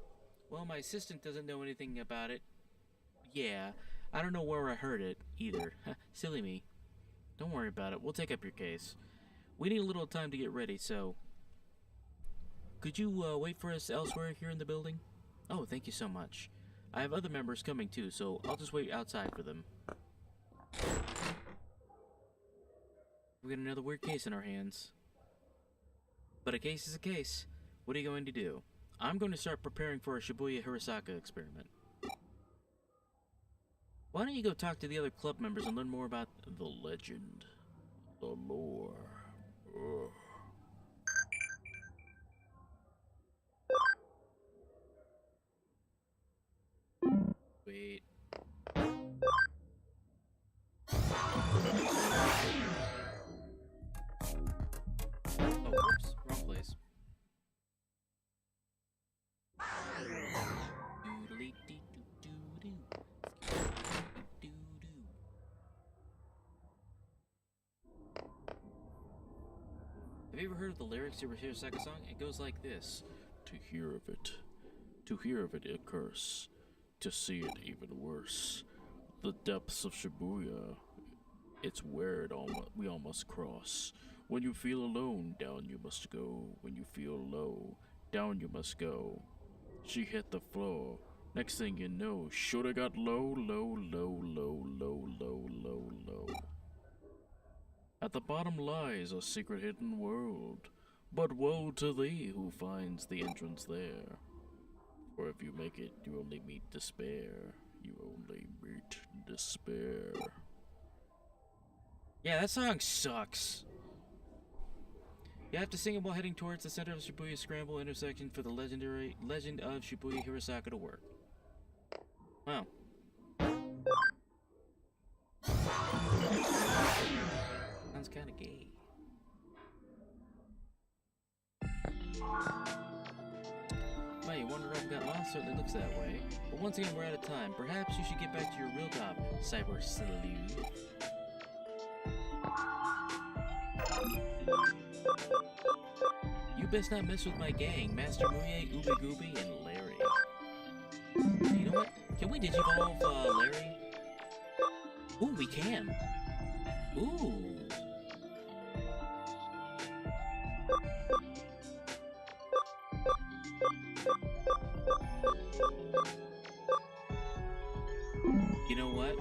Well, my assistant doesn't know anything about it. Yeah, I don't know where I heard it, either. Silly me. Don't worry about it, we'll take up your case. We need a little time to get ready, so... Could you, wait for us elsewhere here in the building? Oh, thank you so much. I have other members coming too, so I'll just wait outside for them. We got another weird case in our hands. But a case is a case. What are you going to do? I'm going to start preparing for a Shibuya Hirasaka experiment. Why don't you go talk to the other club members and learn more about the legend, the lore. Ugh. Wait. Oh, whoops. Wrong place. Have you ever heard of the lyrics to a Hirasaka song? It goes like this. To hear of it a curse. To see it even worse. The depths of Shibuya. It's where we all must cross. When you feel alone, down you must go. When you feel low, down you must go. She hit the floor. Next thing you know, shoulda got low, low, low, low, low, low, low, low. At the bottom lies a secret hidden world. But woe to thee who finds the entrance there. For if you make it, you only meet despair. You only meet despair. Yeah, that song sucks. You have to sing it while heading towards the center of Shibuya Scramble intersection for the Legend of Shibuya Hirasaka to work. Wow. Sounds kinda gay. Well, you wonder if I've got lost? Certainly looks that way. But once again, we're out of time. Perhaps you should get back to your real job, Cyber Sleuth. You best not mess with my gang, Master Muye, Ooby Gooby, and Larry. You know what? Can we digivolve, Larry? Ooh, we can. Ooh. You know what?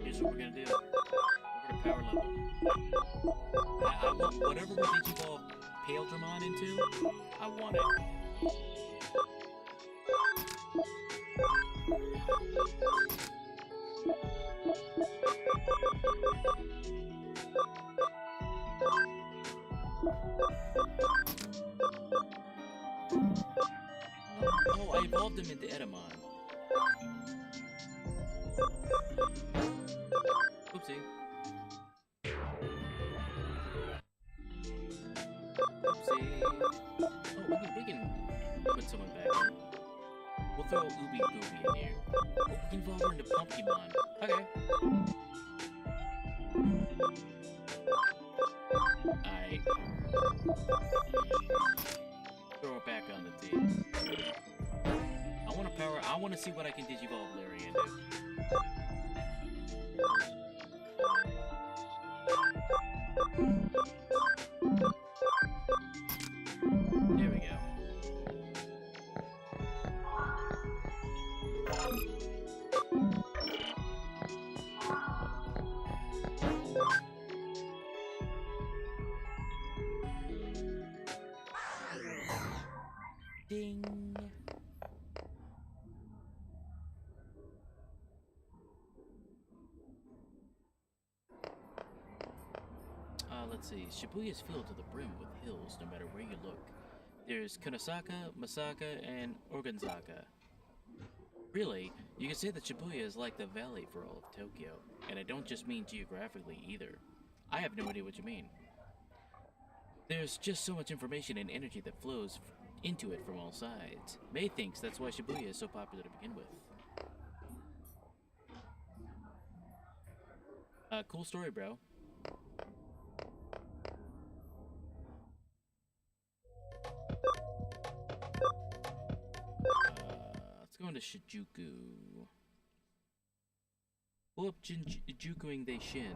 Here's what we're gonna do. We're gonna power level. I want whatever we digivolve Paildramon into, I want it. Oh, I evolved him into Edamon. Oopsie. Oopsie. Oh, we can put someone back in. We'll throw Ooby Gooby in here. Oh, we can evolve her into Pumpkimon. Okay. Alright. Throw it back on the team. I want to see what I can digivolve Larry into. let's see. Shibuya is filled to the brim with hills no matter where you look. There's Kunosaka, Masaka, and Organzaka. Really, you could say that Shibuya is like the valley for all of Tokyo, and I don't just mean geographically either. I have no idea what you mean. There's just so much information and energy that flows into it from all sides. May thinks that's why Shibuya is so popular to begin with. Cool story, bro. Let's go into Shinjuku. Pull up Jukuing They Shin.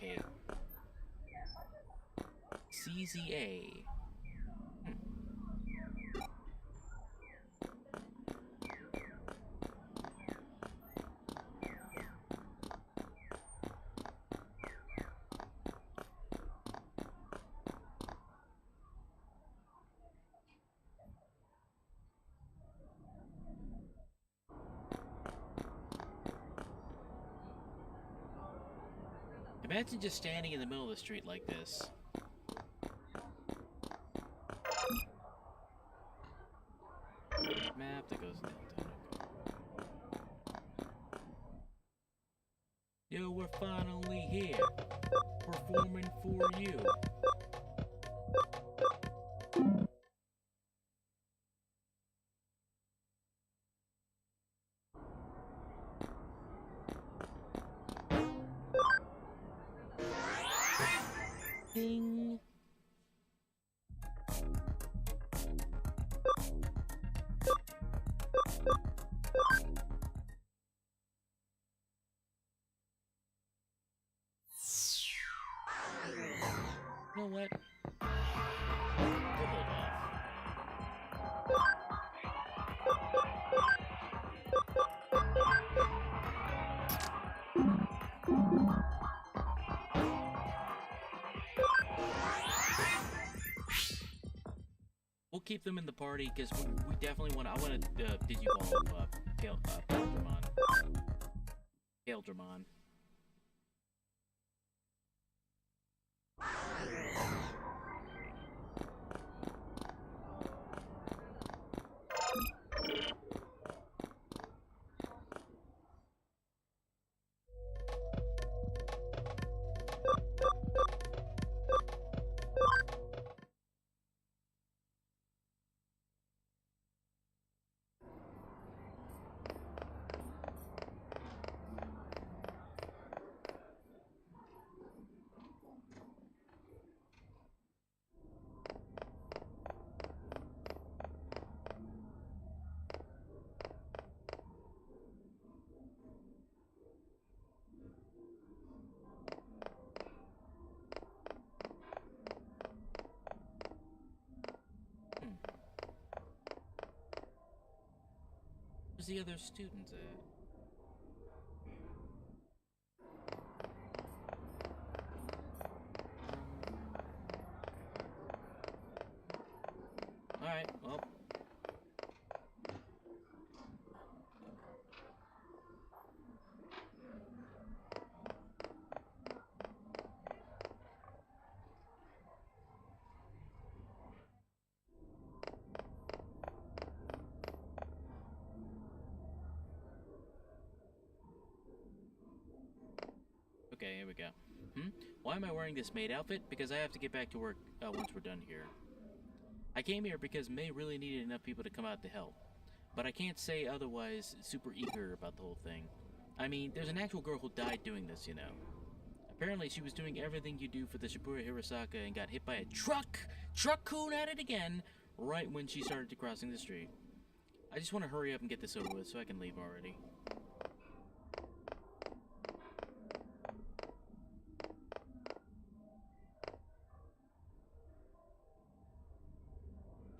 Okay. CZA. Imagine just standing in the middle of the street like this. Map that goes downtown. Yo, we're finally here, performing for you. Ding. You know what? We'll hold off. We'll keep them in the party because we definitely want. I want to Digimon Kaldramon. Kaldramon. Where's the other students at? Alright, well. Okay, here we go. Why am I wearing this maid outfit? Because I have to get back to work once we're done here. I came here because May really needed enough people to come out to help. But I can't say otherwise super eager about the whole thing. I mean, there's an actual girl who died doing this, you know. Apparently she was doing everything you do for the Shibuya Hirosaka and got hit by a truck! Truck-coon at it again! Right when she started crossing the street. I just want to hurry up and get this over with so I can leave already.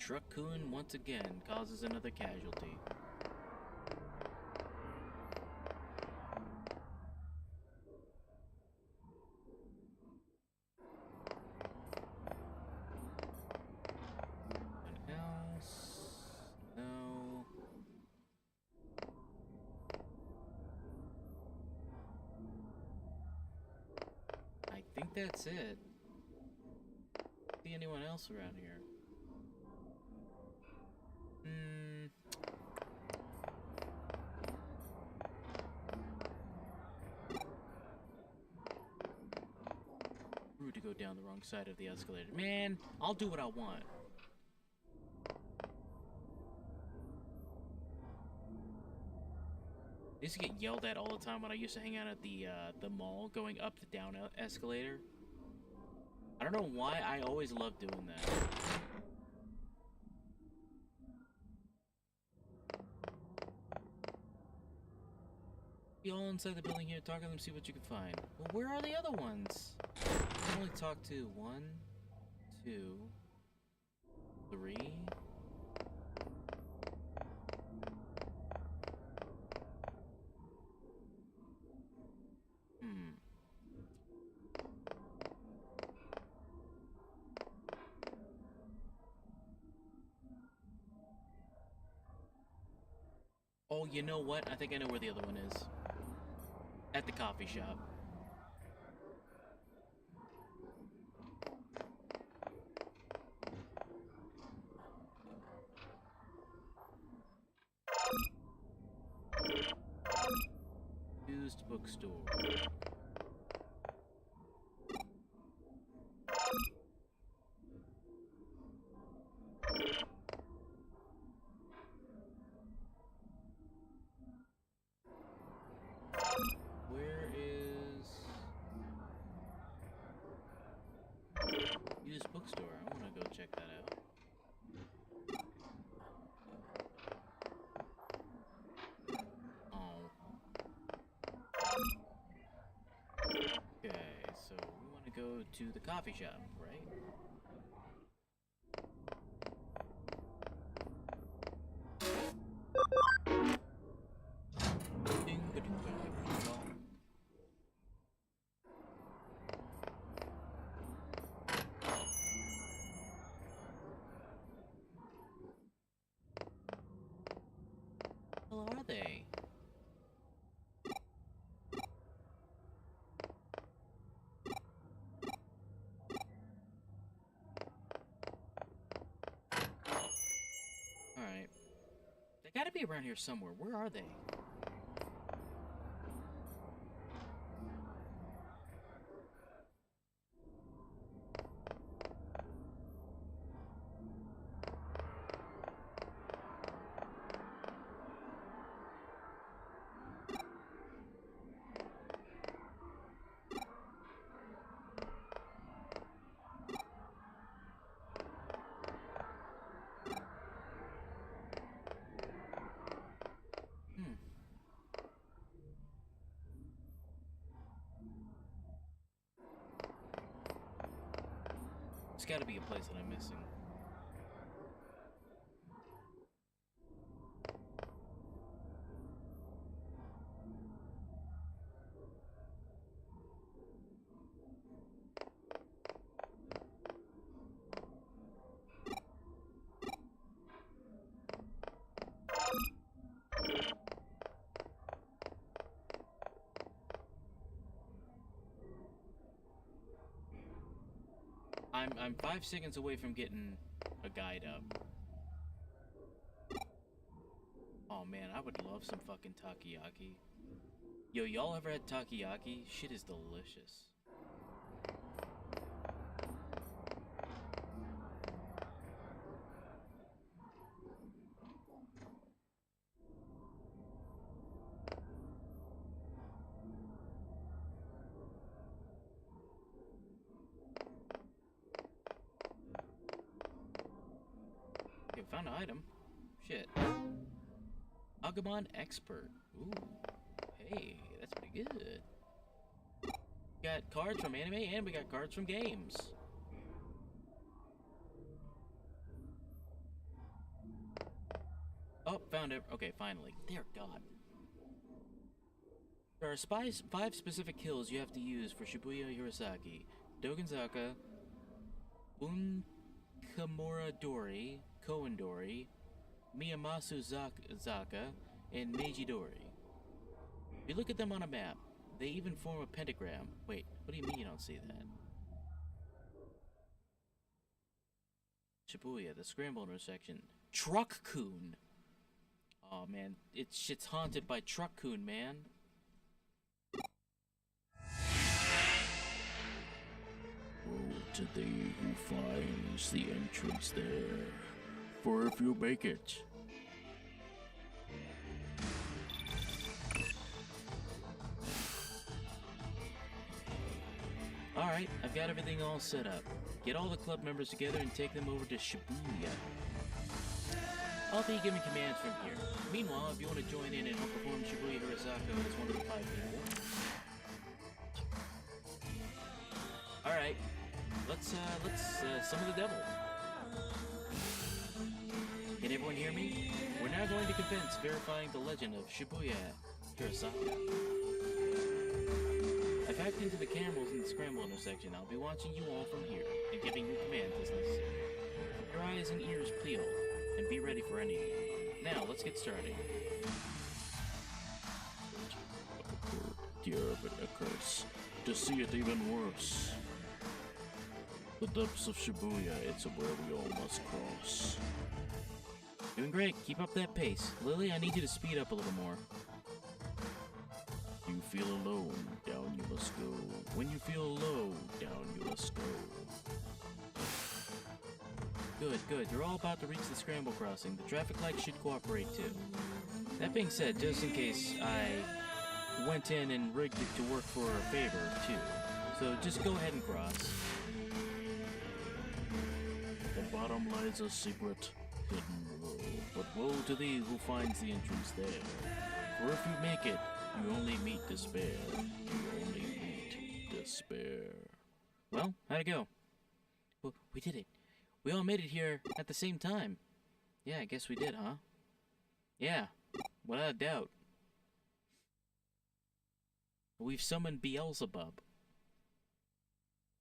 Truck-kun once again causes another casualty. I think that's it. See anyone else around here? Rude to go down the wrong side of the escalator. Man, I'll do what I want. I used to get yelled at all the time when I used to hang out at the mall going up the down escalator. I don't know why, I always loved doing that. Be all inside the building here, talk to them, see what you can find. Well, where are the other ones? I can only talk to 1, 2, 3. Oh, you know what? I think I know where the other one is. At the coffee shop. Used bookstore. Where is used bookstore? I want to go check that out. Oh. Okay, so we want to go to the coffee shop, right? Well, are they? Alright. They gotta be around here somewhere. Where are they? There's gotta be a place that I'm missing. I'm 5 seconds away from getting a guide up. Oh man, I would love some fucking takoyaki. Yo, y'all ever had takoyaki? Shit is delicious. Okay, found an item. Shit. Digimon expert. Ooh. Hey, that's pretty good. We got cards from anime and we got cards from games. found it. Okay, finally. Dear God. There are 5 specific kills you have to use for Shibuya Hirosaki, Dogenzaka, Unkamura Dori, Koen Dori, Miyamasu Zaka, and Meiji Dori. If you look at them on a map, they even form a pentagram. Wait, what do you mean you don't see that? Shibuya, the scramble intersection. Truck-kun! Oh man, shit's haunted by Truck-kun, man. Woe to thee who finds the entrance there, for if you make it, Alright, I've got everything all set up. Get all the club members together and take them over to Shibuya. I'll be giving commands from here. Meanwhile, if you want to join in and help perform Shibuya Hirosako as one of the 5 people. Alright, let's summon the devil. Can everyone hear me? We're now going to commence verifying the legend of Shibuya Hirosaka. I've hacked into the cameras in the scramble intersection. I'll be watching you all from here and giving you commands as necessary. Your eyes and ears peeled, and be ready for anything. Now, let's get started. dear of it occurs, to see it even worse. The depths of Shibuya, it's where we all must cross. Doing great. Keep up that pace. Lily, I need you to speed up a little more. You feel alone, down you must go. When you feel low, down you must go. Good, good. You're all about to reach the scramble crossing. The traffic lights should cooperate too. That being said, just in case I went in and rigged it to work for a favor too. So just go ahead and cross. At the bottom lies a secret, hidden world. But woe to thee who finds the entrance there. For if you make it, you only meet despair. You only meet despair. Well, how'd it go? We did it. We all made it here at the same time. Yeah, I guess we did, huh? Yeah, without a doubt. We've summoned Beelzebub.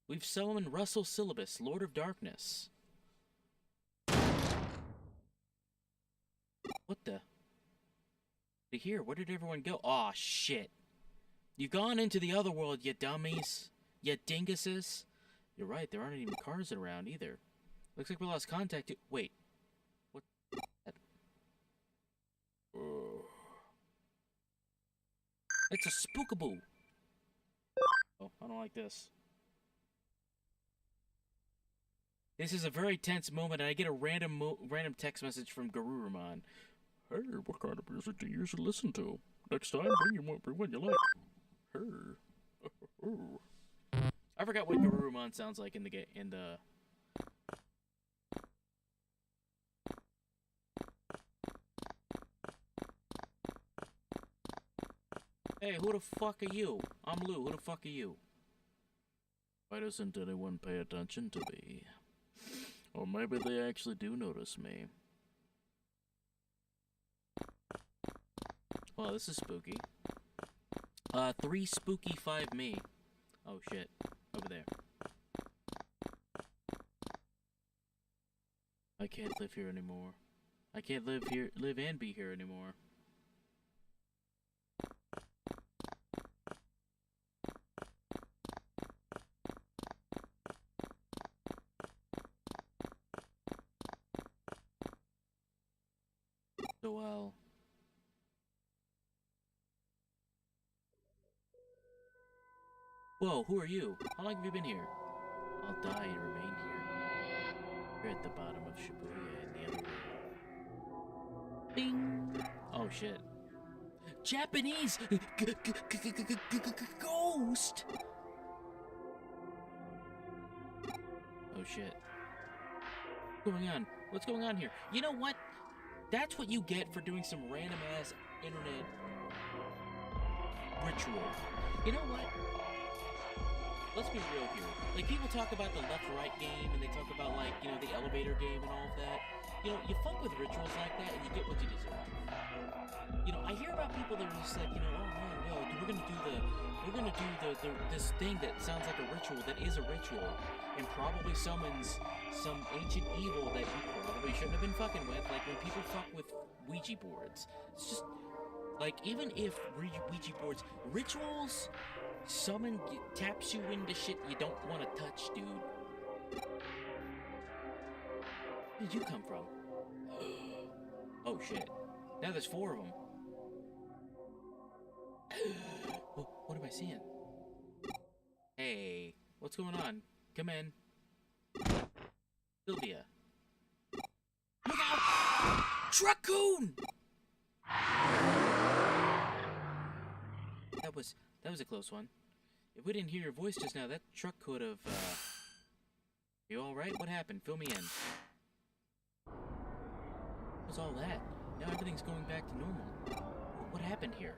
We've summoned Russell Syllabus, Lord of Darkness. What the? Here, where did everyone go? Aw, shit. You've gone into the other world, you dummies. You dinguses. You're right, there aren't even cars around either. Looks like we lost contact. Wait. What? It's a spookaboo. Oh, I don't like this. This is a very tense moment, and I get a random text message from Garurumon. Hey, what kind of music do you usually listen to? Next time, bring one you like. Hey. I forgot what Garurumon sounds like in the Hey, who the fuck are you? I'm Lou. Who the fuck are you? Why doesn't anyone pay attention to me? Or maybe they actually do notice me. Well, this is spooky. 3 spooky, 5 me. Oh shit. Over there. I can't live here anymore. I can't live and be here anymore. So, well... Whoa, who are you? How long have you been here? I'll die and remain here. You're at the bottom of Shibuya in the other room. Bing! Oh shit. Japanese! Ghost! Oh shit. What's going on? What's going on here? You know what? That's what you get for doing some random ass internet ritual. You know what? Let's be real here. Like, people talk about the left-right game, and they talk about, like, you know, the elevator game and all of that. you know, you fuck with rituals like that and you get what you deserve. You know, I hear about people that are just like, you know, oh man, well, we're gonna do this thing that sounds like a ritual that is a ritual and probably summons some ancient evil that you probably shouldn't have been fucking with. Like when people fuck with Ouija boards, it's just like, even if Ouija boards, rituals taps you into shit you don't want to touch, dude. Where did you come from? Oh shit. Now there's 4 of them. What am I seeing? Hey, what's going on? Come in. Sylvia. Look out! Truckoon! That was a close one. If we didn't hear your voice just now, that truck could have, You alright? What happened? Fill me in. What was all that? Now everything's going back to normal. What happened here?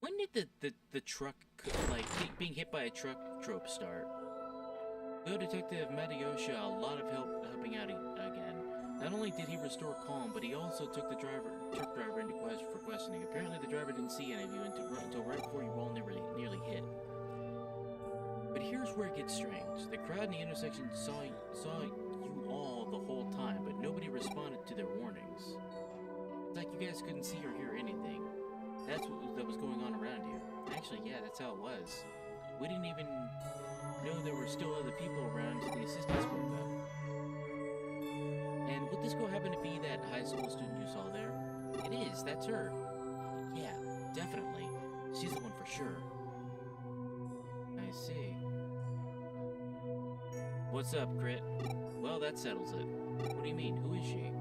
When did the truck, like, being hit by a truck trope start? Go Detective Matayosha a lot of helping out again. Not only did he restore calm, but he also took the truck driver into for questioning. Apparently the driver didn't see any of you until right before you all nearly hit. But here's where it gets strange. The crowd in the intersection saw you all the whole time, but nobody responded to their warnings. It's like you guys couldn't see or hear anything. That's what was going on around you. Actually, yeah, that's how it was. We didn't even know there were still other people around until the assistants woke up. And would this girl happen to be that high school student you saw there? It is, that's her. Yeah, definitely. She's the one for sure. I see. What's up, Crit? Well, that settles it. What do you mean? Who is she?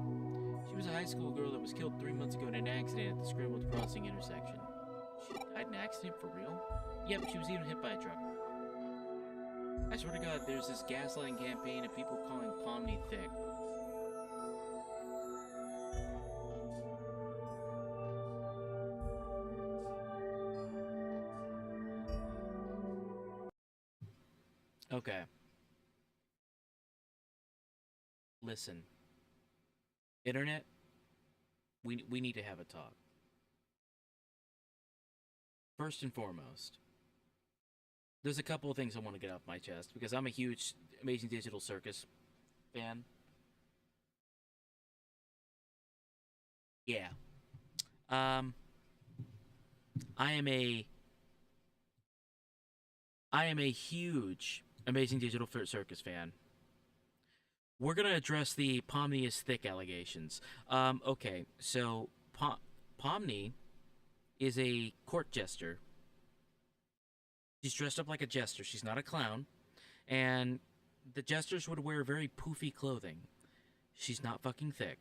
She was a high school girl that was killed 3 months ago in an accident at the Scrambled Crossing intersection. She died in an accident for real? Yep, she was even hit by a truck. I swear to God, there's this gaslighting campaign of people calling Pomni thick. Okay. Listen. Internet, we need to have a talk. First and foremost, there's a couple of things I want to get off my chest because I'm a huge Amazing Digital Circus fan. Yeah. I am a huge Amazing Digital Circus fan. We're going to address the Pomni is thick allegations. Okay, so Pomni is a court jester. She's dressed up like a jester. She's not a clown. And the jesters would wear very poofy clothing. She's not fucking thick.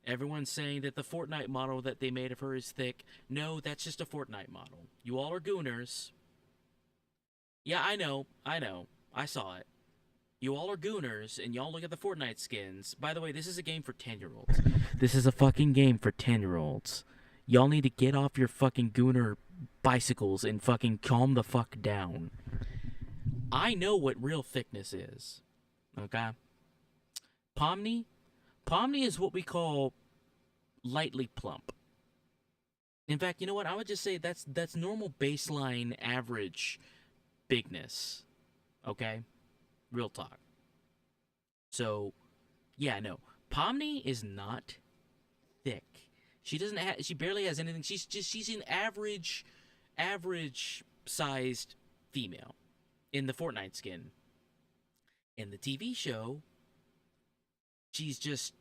Everyone's saying that the Fortnite model that they made of her is thick. No, that's just a Fortnite model. You all are gooners. Yeah, I know. I saw it. You all are gooners, and y'all look at the Fortnite skins. By the way, this is a game for 10-year-olds. This is a fucking game for 10-year-olds. Y'all need to get off your fucking gooner bicycles and fucking calm the fuck down. I know what real thickness is. Okay? Pomni is what we call lightly plump. In fact, you know what? I would just say that's normal baseline average bigness. Okay? Real talk. So, yeah, no. Pomni is not thick. She barely has anything. She's an average sized female in the Fortnite skin. In the TV show, she's just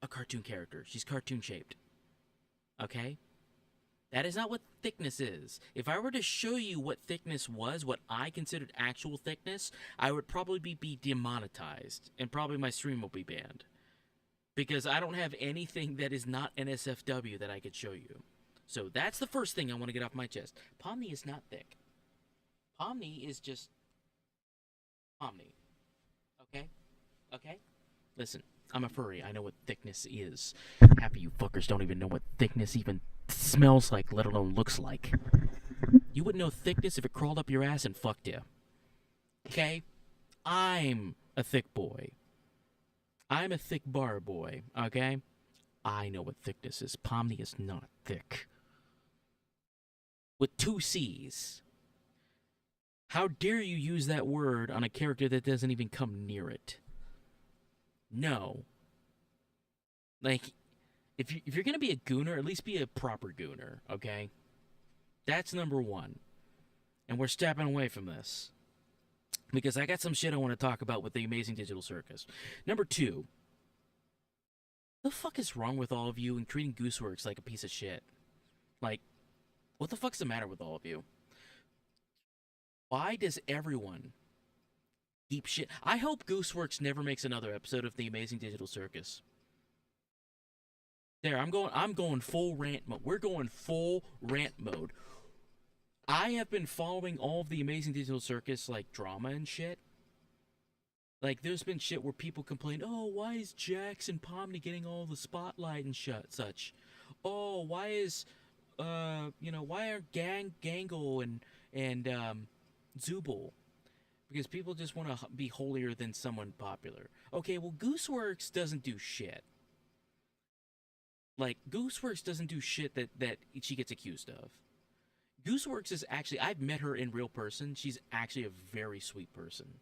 a cartoon character. She's cartoon shaped. Okay? That is not what thickness is. If I were to show you what thickness was, what I considered actual thickness, I would probably be demonetized, and probably my stream will be banned. Because I don't have anything that is not NSFW that I could show you. So that's the first thing I want to get off my chest. Pomni is not thick. Pomni is just Pomni. Okay? Okay? Listen, I'm a furry. I know what thickness is. Half of you fuckers don't even know what thickness even smells like, let alone looks like. You wouldn't know thickness if it crawled up your ass and fucked you. Okay? I'm a thick boy. I'm a thick bar boy, okay? I know what thickness is. Pomni is not thick. With 2 C's. How dare you use that word on a character that doesn't even come near it? No. Like, if you're gonna be a gooner, at least be a proper gooner, okay? That's number 1. And we're stepping away from this. Because I got some shit I want to talk about with the Amazing Digital Circus. Number 2. The fuck is wrong with all of you and treating Gooseworks like a piece of shit? Like, what the fuck's the matter with all of you? Why does everyone keep shit? I hope Gooseworks never makes another episode of the Amazing Digital Circus. There, I'm going full rant mode. We're going full rant mode. I have been following all of the Amazing Digital Circus, like, drama and shit. Like, there's been shit where people complain, oh, why is Jax and Pomni getting all the spotlight and such? Oh, why is, why are Gangle and Zubul? Because people just want to be holier than someone popular. Okay, well, Gooseworks doesn't do shit. Like, Gooseworks doesn't do shit that she gets accused of. Gooseworks is actually, I've met her in real person. She's actually a very sweet person.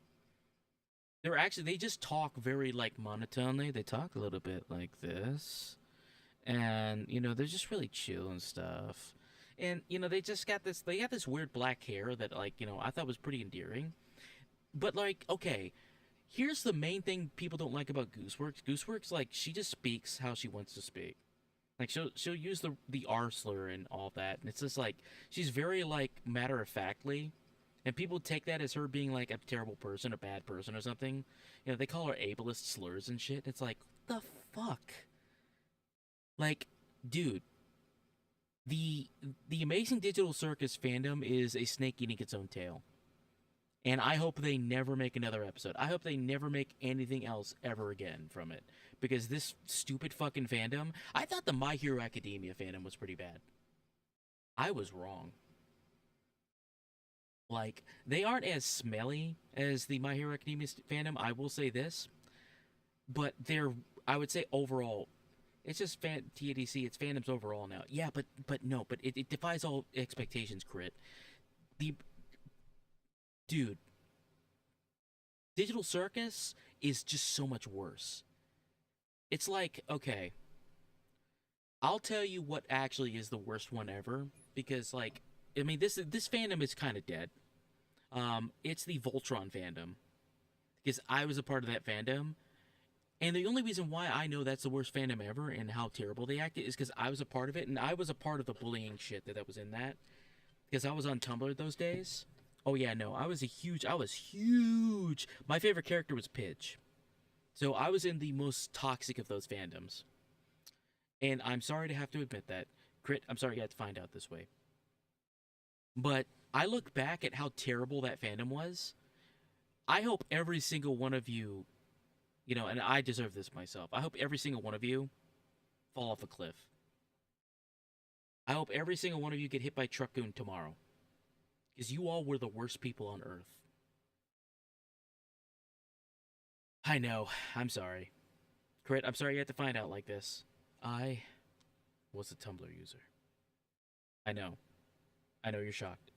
They just talk very, like, monotonely. They talk a little bit like this. And, they're just really chill and stuff. And, they got this weird black hair that, like, I thought was pretty endearing. But, like, okay, here's the main thing people don't like about Gooseworks. Gooseworks, like, she just speaks how she wants to speak. Like, she'll use the R slur and all that, and it's just, like, she's very, like, matter-of-factly, and people take that as her being, like, a terrible person, a bad person or something. They call her ableist slurs and shit. It's like, what the fuck? Like, dude, the Amazing Digital Circus fandom is a snake eating its own tail. And I hope they never make another episode. I hope they never make anything else ever again from it. Because this stupid fucking fandom... I thought the My Hero Academia fandom was pretty bad. I was wrong. Like, they aren't as smelly as the My Hero Academia fandom, I will say this. But they're... I would say overall... It's just TADC, it's fandoms overall now. Yeah, but it defies all expectations, Crit. Dude, Digital Circus is just so much worse. It's like, okay, I'll tell you what actually is the worst one ever, because, like, I mean, this fandom is kind of dead. It's the Voltron fandom, because I was a part of that fandom, and the only reason why I know that's the worst fandom ever and how terrible they acted is because I was a part of it, and I was a part of the bullying shit that was in that, because I was on Tumblr those days. Oh yeah, no, I was huge. My favorite character was Pidge. So I was in the most toxic of those fandoms. And I'm sorry to have to admit that. Crit, I'm sorry you had to find out this way. But I look back at how terrible that fandom was. I hope every single one of you, and I deserve this myself, I hope every single one of you fall off a cliff. I hope every single one of you get hit by a truck goon tomorrow. Because you all were the worst people on Earth. I know. I'm sorry. Crit, I'm sorry you had to find out like this. I was a Tumblr user. I know. I know you're shocked.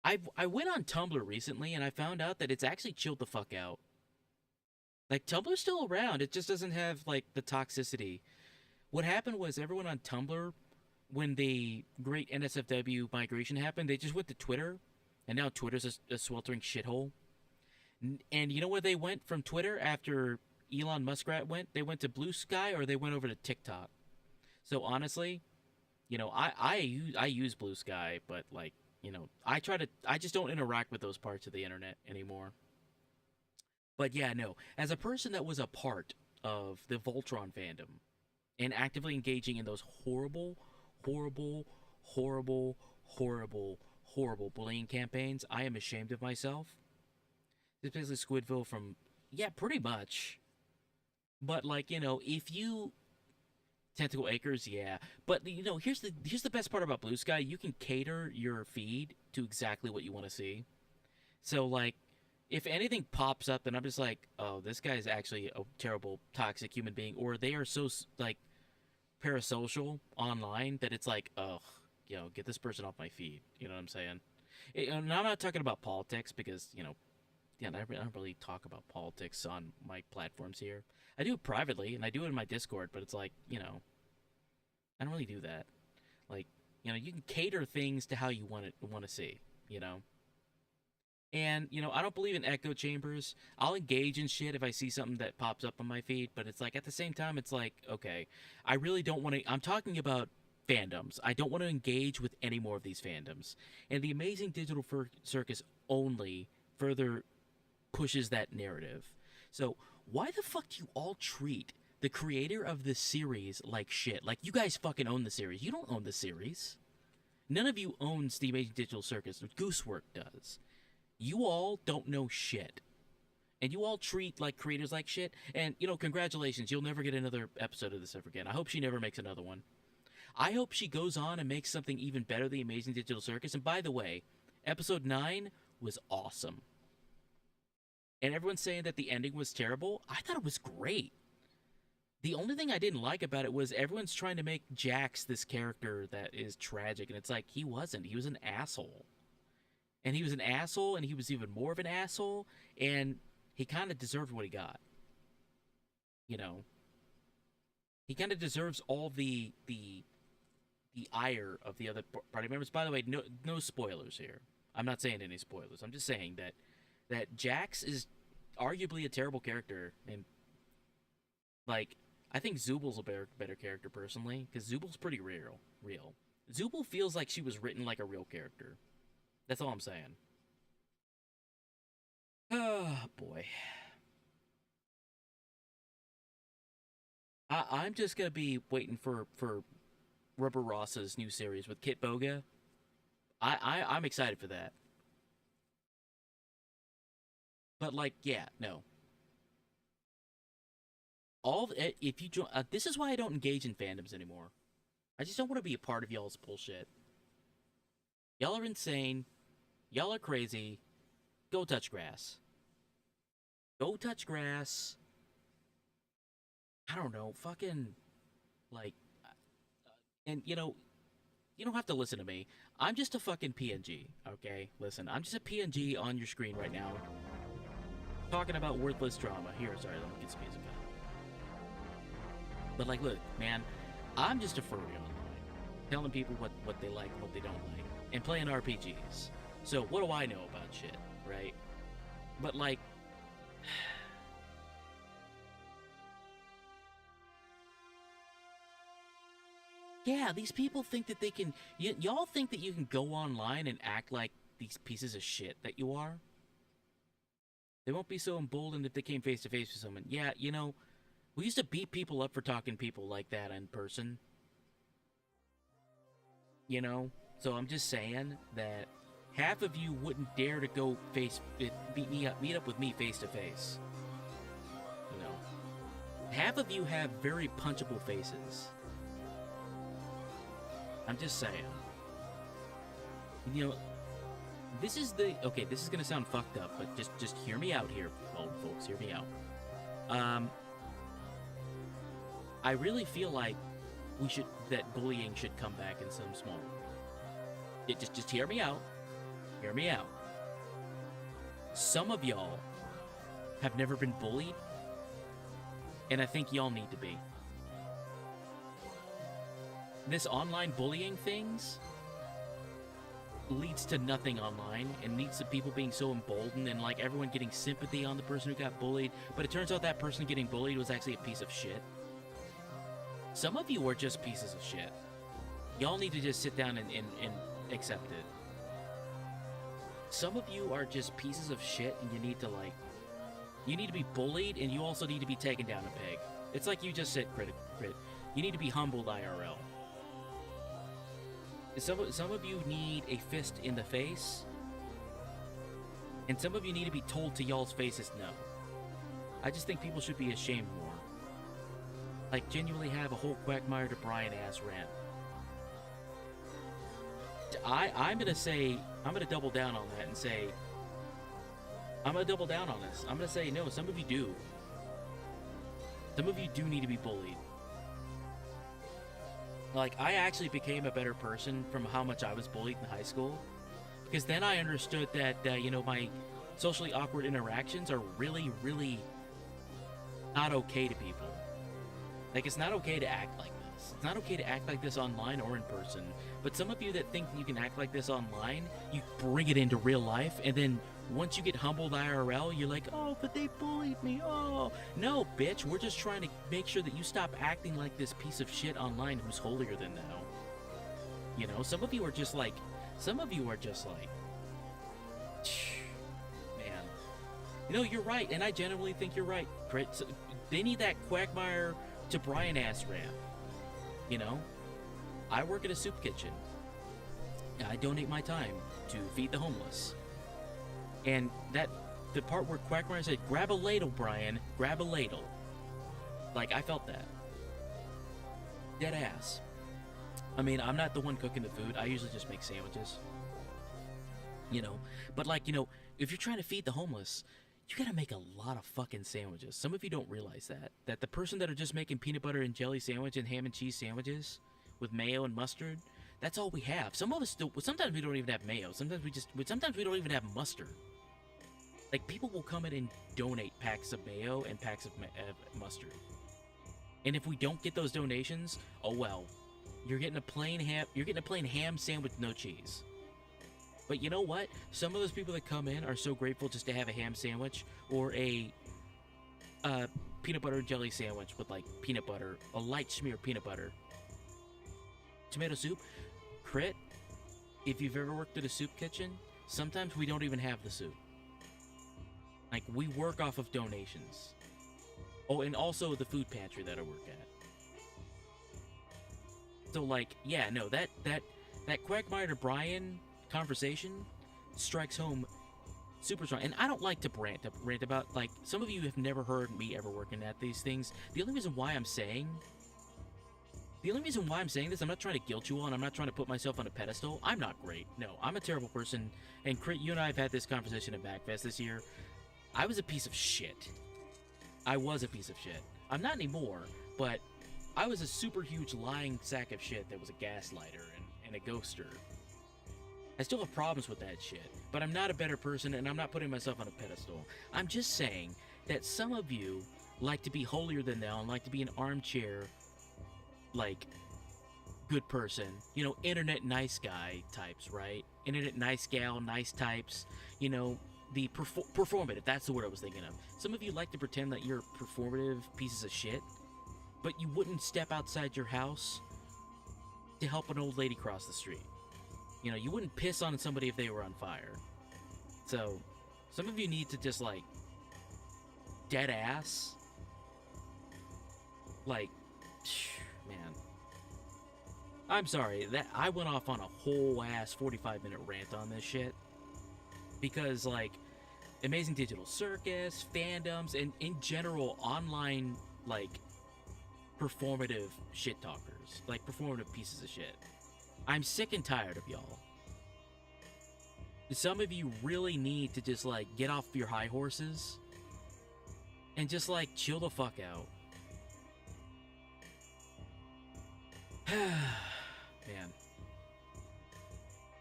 I went on Tumblr recently and I found out that it's actually chilled the fuck out. Like, Tumblr's still around. It just doesn't have, like, the toxicity. What happened was everyone on Tumblr, when the great NSFW migration happened, they just went to Twitter, and now Twitter's a sweltering shithole. And you know where they went from Twitter after Elon Muskrat went? They went to Blue Sky, or they went over to TikTok. So honestly, I use Blue Sky, but, like, I just don't interact with those parts of the internet anymore. But yeah, no, as a person that was a part of the Voltron fandom and actively engaging in those horrible bullying campaigns, I am ashamed of myself. This is basically Squidville from, yeah, pretty much. But, like, if you... Tentacle Acres, yeah. But, here's the best part about Blue Sky. You can cater your feed to exactly what you want to see. So, like, if anything pops up, then I'm just like, oh, this guy's actually a terrible, toxic human being, or they are so like parasocial online that it's like, oh, get this person off my feed. You know what I'm saying? And I'm not talking about politics because I don't really talk about politics on my platforms here. I do it privately and I do it in my Discord, but it's like, I don't really do that. Like, you can cater things to how you want to see, And, I don't believe in echo chambers. I'll engage in shit if I see something that pops up on my feed, but it's like, at the same time, it's like, okay, I really don't want to, I'm talking about fandoms. I don't want to engage with any more of these fandoms. And the Amazing Digital Circus only further pushes that narrative. So, why the fuck do you all treat the creator of this series like shit? Like, you guys fucking own the series. You don't own the series. None of you owns the Amazing Digital Circus. Goosework does. You all don't know shit. And you all treat like creators like shit. And, congratulations. You'll never get another episode of this ever again. I hope she never makes another one. I hope she goes on and makes something even better than the Amazing Digital Circus. And by the way, episode 9 was awesome. And everyone's saying that the ending was terrible. I thought it was great. The only thing I didn't like about it was everyone's trying to make Jax this character that is tragic. And it's like, he wasn't. He was an asshole. And he was an asshole, and he was even more of an asshole, and he kind of deserved what he got. He kind of deserves all the ire of the other party members. By the way, no spoilers here. I'm not saying any spoilers. I'm just saying that Jax is arguably a terrible character, and like, I think Zubal's a better character personally, because Zubal's pretty real. Zubal feels like she was written like a real character. That's all I'm saying. Oh, boy. I'm just going to be waiting for Rubber Ross's new series with Kit Boga. I'm excited for that. But, like, yeah, no. If you join, this is why I don't engage in fandoms anymore. I just don't want to be a part of y'all's bullshit. Y'all are insane. Y'all are crazy. Go touch grass. Go touch grass. I don't know. Fucking, like, and you don't have to listen to me. I'm just a fucking PNG, okay? Listen, I'm just a PNG on your screen right now. Talking about worthless drama. Here, sorry, let me get some music on. But, like, look, man, I'm just a furry online. Telling people what they like and what they don't like. And playing RPGs. So, what do I know about shit, right? But, like... yeah, these people think that they can... y'all think that you can go online and act like these pieces of shit that you are? They won't be so emboldened if they came face-to-face with someone. Yeah, we used to beat people up for talking to people like that in person. So I'm just saying that half of you wouldn't dare to go meet up with me face to face. Half of you have very punchable faces. I'm just saying. This is gonna sound fucked up, but just hear me out here, old folks. Hear me out. I really feel like that bullying should come back in some small way. Just hear me out. Hear me out. Some of y'all have never been bullied, and I think y'all need to be. This online bullying things leads to nothing online, and leads to people being so emboldened and like everyone getting sympathy on the person who got bullied, but it turns out that person getting bullied was actually a piece of shit. Some of you are just pieces of shit. Y'all need to just sit down and accept it. Some of you are just pieces of shit, and you need to be bullied, and you also need to be taken down a peg. It's like you just said, crit. You need to be humbled IRL. Some of you need a fist in the face, and some of you need to be told to y'all's faces no. I just think people should be ashamed more. Like, genuinely have a whole Quagmire to Brian ass rant. I'm gonna double down on that and say, I'm gonna double down on this. I'm gonna say no. Some of you do. Some of you do need to be bullied. Like, I actually became a better person from how much I was bullied in high school. Because then I understood that, you know, my socially awkward interactions are really, really not okay to people. Like, it's not okay to act like this. It's not okay to act like this online or in person. But some of you that think you can act like this online, you bring it into real life, and then once you get humbled IRL, you're like, oh, but they bullied me, oh. No, bitch, we're just trying to make sure that you stop acting like this piece of shit online who's holier than thou. You know, some of you are just like, man. You know, you're right, and I genuinely think you're right. They need that Quagmire to Brian ass ramp. You know, I work at a soup kitchen. I donate my time to feed the homeless. And the part where Quagmire said, grab a ladle, Brian, grab a ladle. Like, I felt that. Dead ass. I mean, I'm not the one cooking the food. I usually just make sandwiches. You know, but like, you know, if you're trying to feed the homeless, you gotta make a lot of fucking sandwiches. Some of you don't realize that. That the person that are just making peanut butter and jelly sandwich and ham and cheese sandwiches with mayo and mustard, that's all we have. Some of us still, sometimes we don't even have mayo. Sometimes we don't even have mustard. Like, people will come in and donate packs of mayo and packs of mustard. And if we don't get those donations, oh well. You're getting a plain ham sandwich with no cheese. But you know what? Some of those people that come in are so grateful just to have a ham sandwich or a peanut butter and jelly sandwich with like peanut butter, a light smear of peanut butter. Tomato soup. Crit, if you've ever worked at a soup kitchen, sometimes we don't even have the soup. Like, we work off of donations. Oh, and also the food pantry that I work at. So, like, yeah, no, that Quagmire to Brian conversation strikes home super strong. And I don't like to rant about, like, some of you have never heard me ever working at these things. The only reason why I'm saying this, I'm not trying to guilt you all, and I'm not trying to put myself on a pedestal. I'm not great. No, I'm a terrible person. And Crit, you and I have had this conversation at Backfest this year. I was a piece of shit. I was a piece of shit. I'm not anymore, but I was a super huge lying sack of shit that was a gaslighter and a ghoster. I still have problems with that shit, but I'm not a better person, and I'm not putting myself on a pedestal. I'm just saying that some of you like to be holier than thou and like to be an armchair, like, good person. You know, internet nice guy types, right? Internet nice gal, nice types. You know, the performative, that's the word I was thinking of. Some of you like to pretend that you're performative pieces of shit, but you wouldn't step outside your house to help an old lady cross the street. You know, you wouldn't piss on somebody if they were on fire. So, some of you need to just, like, dead ass, like, man. I'm sorry, that I went off on a whole ass 45-minute rant on this shit. Because, like, Amazing Digital Circus, fandoms, and in general, online, like, performative shit talkers. Like, performative pieces of shit. I'm sick and tired of y'all. Some of you really need to just, like, get off your high horses and just, like, chill the fuck out. Man.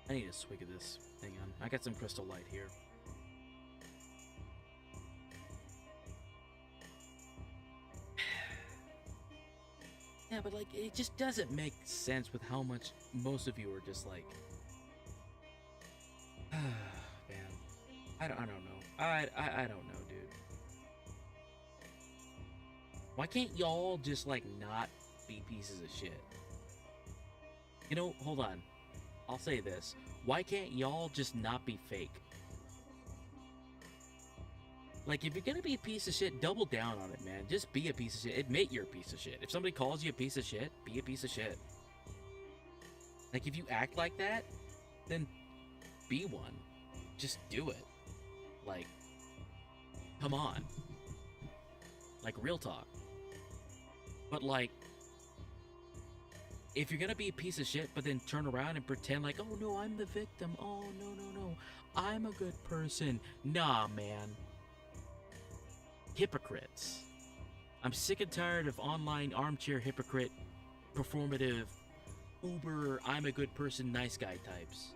I need a swig of this. Hang on. I got some Crystal Light here. Yeah, but, like, it just doesn't make sense with how much most of you are just, like... Man. I don't know. I don't know, dude. Why can't y'all just, like, not be pieces of shit? You know, hold on. I'll say this. Why can't y'all just not be fake? Like, if you're gonna be a piece of shit, double down on it, man. Just be a piece of shit. Admit you're a piece of shit. If somebody calls you a piece of shit, be a piece of shit. Like, if you act like that, then be one. Just do it. Like, come on. Like, real talk. But, like, if you're gonna be a piece of shit, but then turn around and pretend like, oh no, I'm the victim. Oh no. I'm a good person. Nah, man. Hypocrites. I'm sick and tired of online armchair hypocrite, performative, uber, I'm a good person, nice guy types.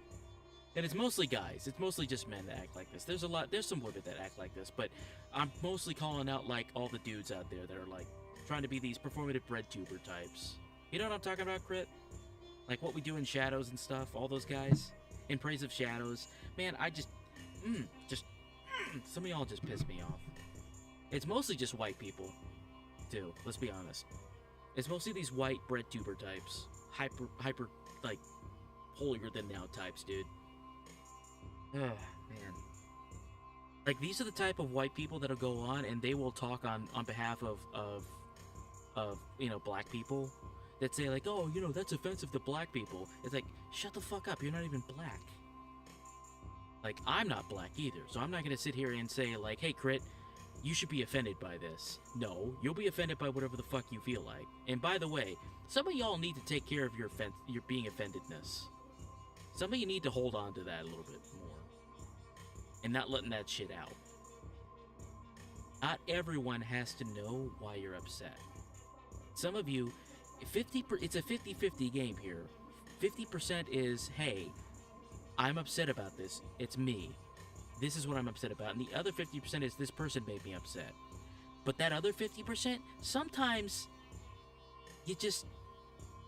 And it's mostly guys. It's mostly just men that act like this. There's some women that act like this, but I'm mostly calling out like all the dudes out there that are like trying to be these performative bread tuber types. You know what I'm talking about, Crit? Like what we do in Shadows and stuff, all those guys. In Praise of Shadows. Man, some of y'all just piss me off. It's mostly just white people, too. Let's be honest. It's mostly these white bread tuber types. Hyper, like, holier than thou types, dude. Oh, man. Like, these are the type of white people that'll go on and they will talk on behalf of, you know, black people. That say, like, oh, you know, that's offensive to black people. It's like, shut the fuck up, you're not even black. Like, I'm not black either, so I'm not gonna sit here and say, like, hey, Crit, you should be offended by this. No, you'll be offended by whatever the fuck you feel like. And by the way, some of y'all need to take care of your being offendedness. Some of you need to hold on to that a little bit more. And not letting that shit out. Not everyone has to know why you're upset. Some of you, it's a 50-50 game here. 50% is, hey, I'm upset about this. It's me. This is what I'm upset about. And the other 50% is this person made me upset. But that other 50%, sometimes you just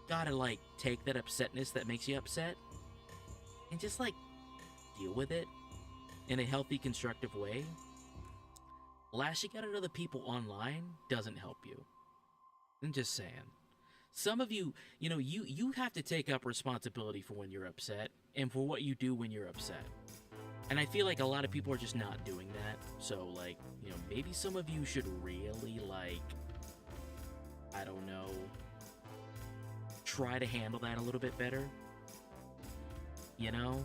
gotta, like, take that upsetness that makes you upset and just, like, deal with it in a healthy, constructive way. Lashing out at other people online doesn't help you. I'm just saying. Some of you, you know, you have to take up responsibility for when you're upset and for what you do when you're upset. And I feel like a lot of people are just not doing that. So, like, you know, maybe some of you should really, like, I don't know, try to handle that a little bit better. You know?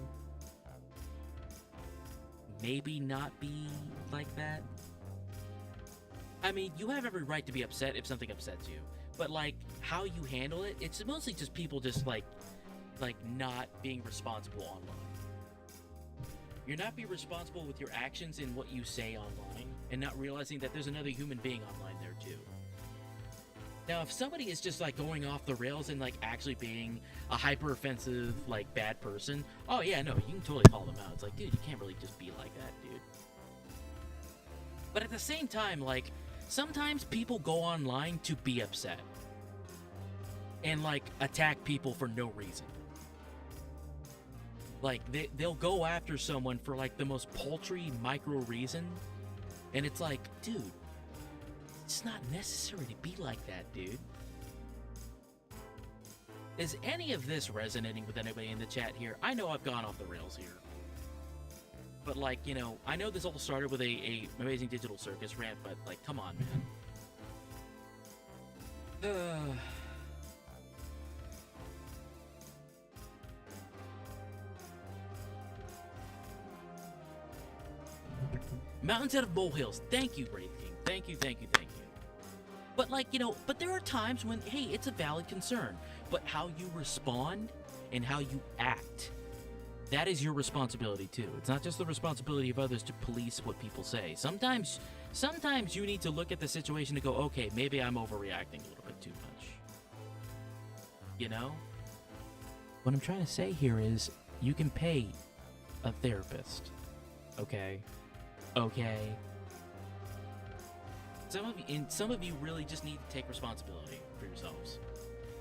Maybe not be like that. I mean, you have every right to be upset if something upsets you. But, like, how you handle it, it's mostly just people just, like not being responsible online. You're not being responsible with your actions and what you say online, and not realizing that there's another human being online there, too. Now, if somebody is just, like, going off the rails and, like, actually being a hyper-offensive, like, bad person, oh, yeah, no, you can totally call them out. It's like, dude, you can't really just be like that, dude. But at the same time, like, sometimes people go online to be upset. And, like, attack people for no reason. Like, they'll go after someone for, like, the most paltry micro reason. And it's like, dude, it's not necessary to be like that, dude. Is any of this resonating with anybody in the chat here? I know I've gone off the rails here. But, like, you know, I know this all started with a Amazing Digital Circus rant, but, like, come on, man. Mountains out of molehills. Thank you, Wraith King. Thank you, thank you, thank you. But, like, you know, but there are times when, hey, it's a valid concern. But how you respond and how you act, that is your responsibility, too. It's not just the responsibility of others to police what people say. Sometimes you need to look at the situation and go, okay, maybe I'm overreacting a little bit too much. You know? What I'm trying to say here is, you can pay a therapist. Okay? Okay. Some of you really just need to take responsibility for yourselves.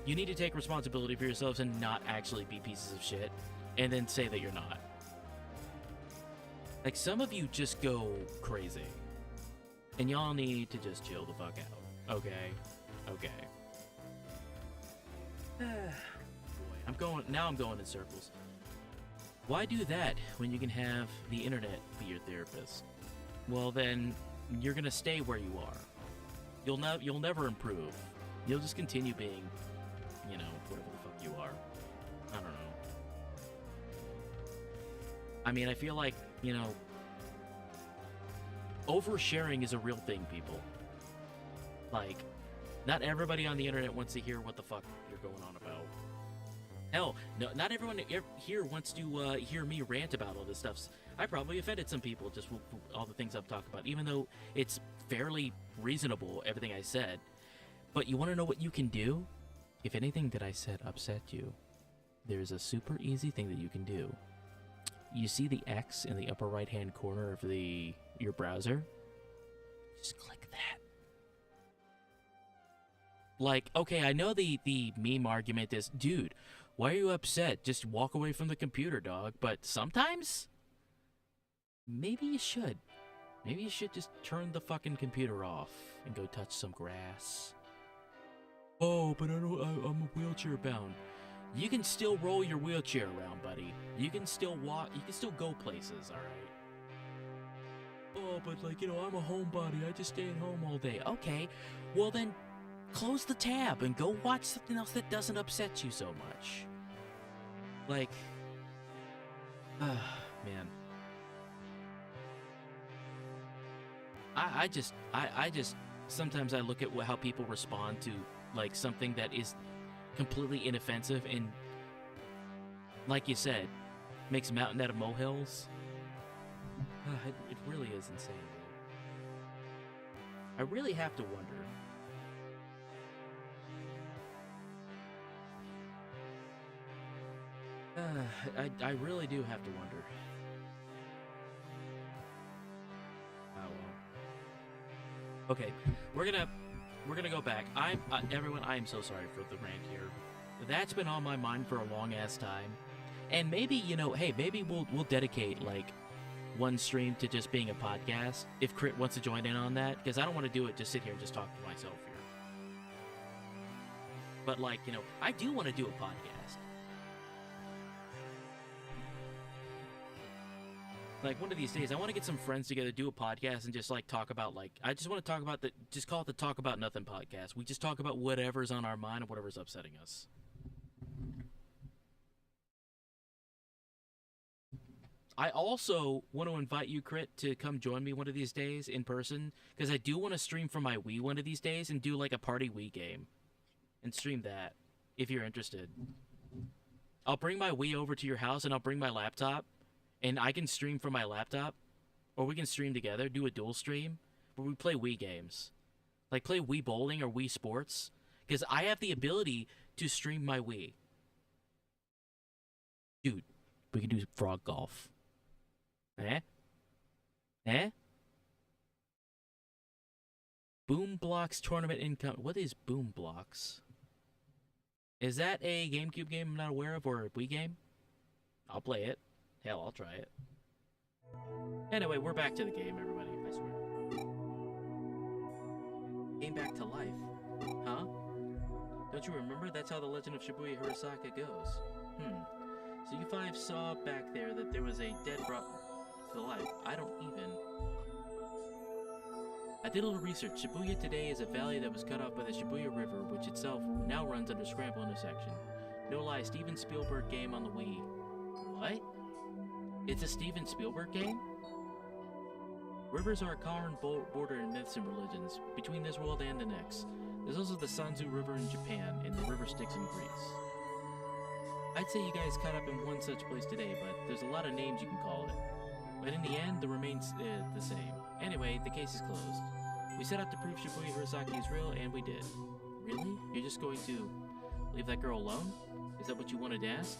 You need to take responsibility for yourselves and not actually be pieces of shit, and then say that you're not. Like, some of you just go crazy, and y'all need to just chill the fuck out. Okay? Okay. Boy, I'm going in circles. Why do that when you can have the internet be your therapist? Well, then you're gonna stay where you are. You'll never improve. You'll just continue being, you know, whatever the fuck you are. I don't know. I mean, I feel like, you know, oversharing is a real thing, people. Like, not everybody on the internet wants to hear what the fuck you're going on about. Hell, no, not everyone here wants to hear me rant about all this stuff. I probably offended some people just with all the things I've talked about, even though it's fairly reasonable, everything I said. But you want to know what you can do? If anything that I said upset you, there's a super easy thing that you can do. You see the X in the upper right-hand corner of your browser? Just click that. Like, okay, I know the meme argument is, dude, why are you upset? Just walk away from the computer, dog. But sometimes, maybe you should. Maybe you should just turn the fucking computer off and go touch some grass. Oh, but I'm wheelchair bound. You can still roll your wheelchair around, buddy. You can still walk. You can still go places, all right? Oh, but like, you know, I'm a homebody. I just stay at home all day. Okay, well then, close the tab and go watch something else that doesn't upset you so much. Like, man. I just, sometimes I look at how people respond to, like, something that is completely inoffensive and, like you said, makes a mountain out of molehills. It really is insane. I really have to wonder. I really do have to wonder. Oh well. Okay, we're gonna go back. Everyone, I am so sorry for the rant here. That's been on my mind for a long ass time, and maybe, you know, hey, maybe we'll dedicate like one stream to just being a podcast if Crit wants to join in on that, because I don't want to do it just sit here and just talk to myself here. But like, you know, I do want to do a podcast. Like, one of these days, I want to get some friends together, do a podcast, and just, like, talk about, like, I just want to talk about just call it the Talk About Nothing podcast. We just talk about whatever's on our mind and whatever's upsetting us. I also want to invite you, Crit, to come join me one of these days in person, because I do want to stream from my Wii one of these days and do, like, a party Wii game. And stream that, if you're interested. I'll bring my Wii over to your house, and I'll bring my laptop. And I can stream from my laptop, or we can stream together, do a dual stream, where we play Wii games. Like, play Wii Bowling or Wii Sports, because I have the ability to stream my Wii. Dude, we can do frog golf. Eh? Eh? Boom Blocks Tournament Income. What is Boom Blocks? Is that a GameCube game I'm not aware of, or a Wii game? I'll play it. Hell, I'll try it. Anyway, we're back to the game, everybody. I swear. Came back to life. Huh? Don't you remember? That's how the legend of Shibuya Hirosaka goes. So you five saw back there that there was a dead brought to life. I don't even... I did a little research. Shibuya today is a valley that was cut off by the Shibuya River, which itself now runs under Scramble intersection. No lie, Steven Spielberg game on the Wii. What? It's a Steven Spielberg game? Rivers are a common border in myths and religions, between this world and the next. There's also the Sanzu River in Japan, and the river Styx in Greece. I'd say you guys caught up in one such place today, but there's a lot of names you can call it. But in the end, the remains the same. Anyway, the case is closed. We set out to prove Shibuya Hirosaki is real, and we did. Really? You're just going to leave that girl alone? Is that what you wanted to ask?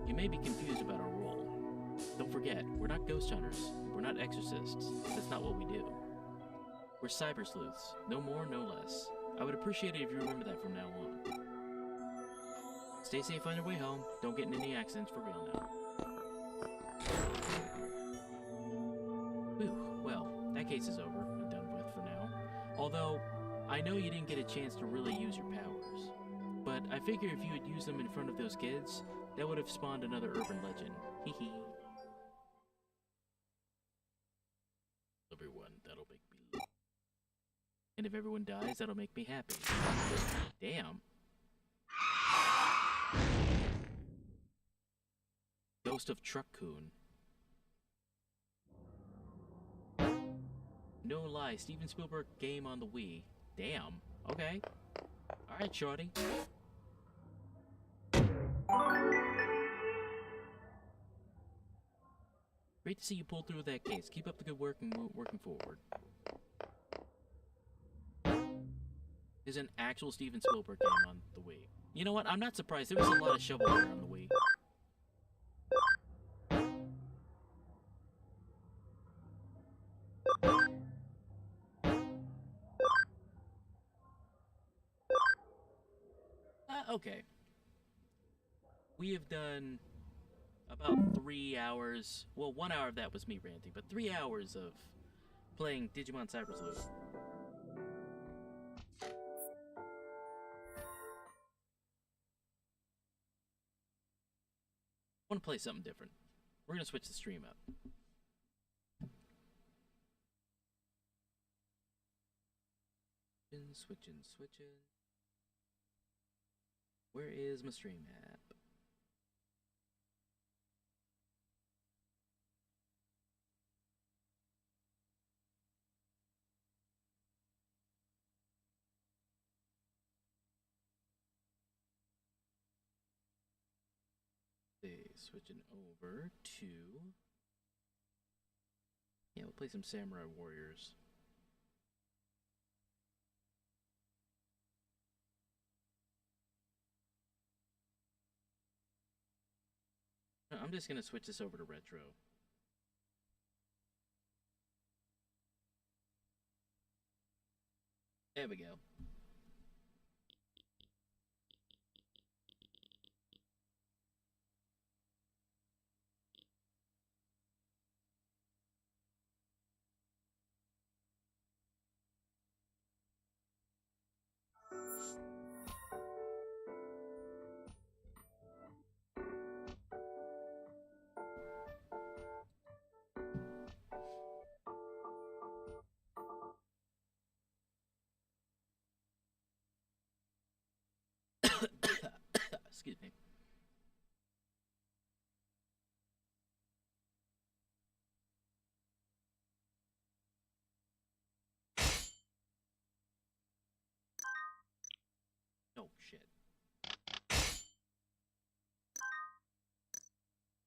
You may be confused about our role. Don't forget, we're not ghost hunters. We're not exorcists. That's not what we do. We're cyber sleuths. No more, no less. I would appreciate it if you remember that from now on. Stay safe on your way home. Don't get in any accidents for real now. Whew, well, that case is over and done with for now. Although, I know you didn't get a chance to really use your powers. But I figure if you had used them in front of those kids, that would have spawned another urban legend. Hee hee. Everyone, that'll make me laugh. And if everyone dies, that'll make me happy. Damn. Ghost of Truck-kun. No lie, Steven Spielberg game on the Wii. Damn. Okay. Alright, shorty. Great to see you pull through that case. Keep up the good work and working forward. There's an actual Steven Spielberg game on the Wii. You know what? I'm not surprised. There was a lot of shovelware on the Wii. Okay. We have done about 3 hours. Well, 1 hour of that was me ranting, but 3 hours of playing Digimon Cyber Sleuth. I want to play something different. We're going to switch the stream up. Switching. Where is my stream app? Switching over to... Yeah, we'll play some Samurai Warriors. I'm just gonna switch this over to retro. There we go. Excuse me. Oh shit.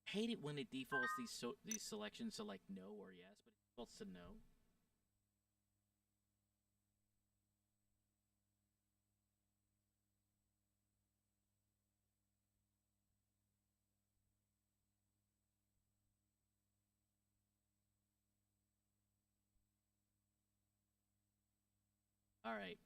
Hate it when it defaults these selections to like no or yes, but it defaults to no. All right.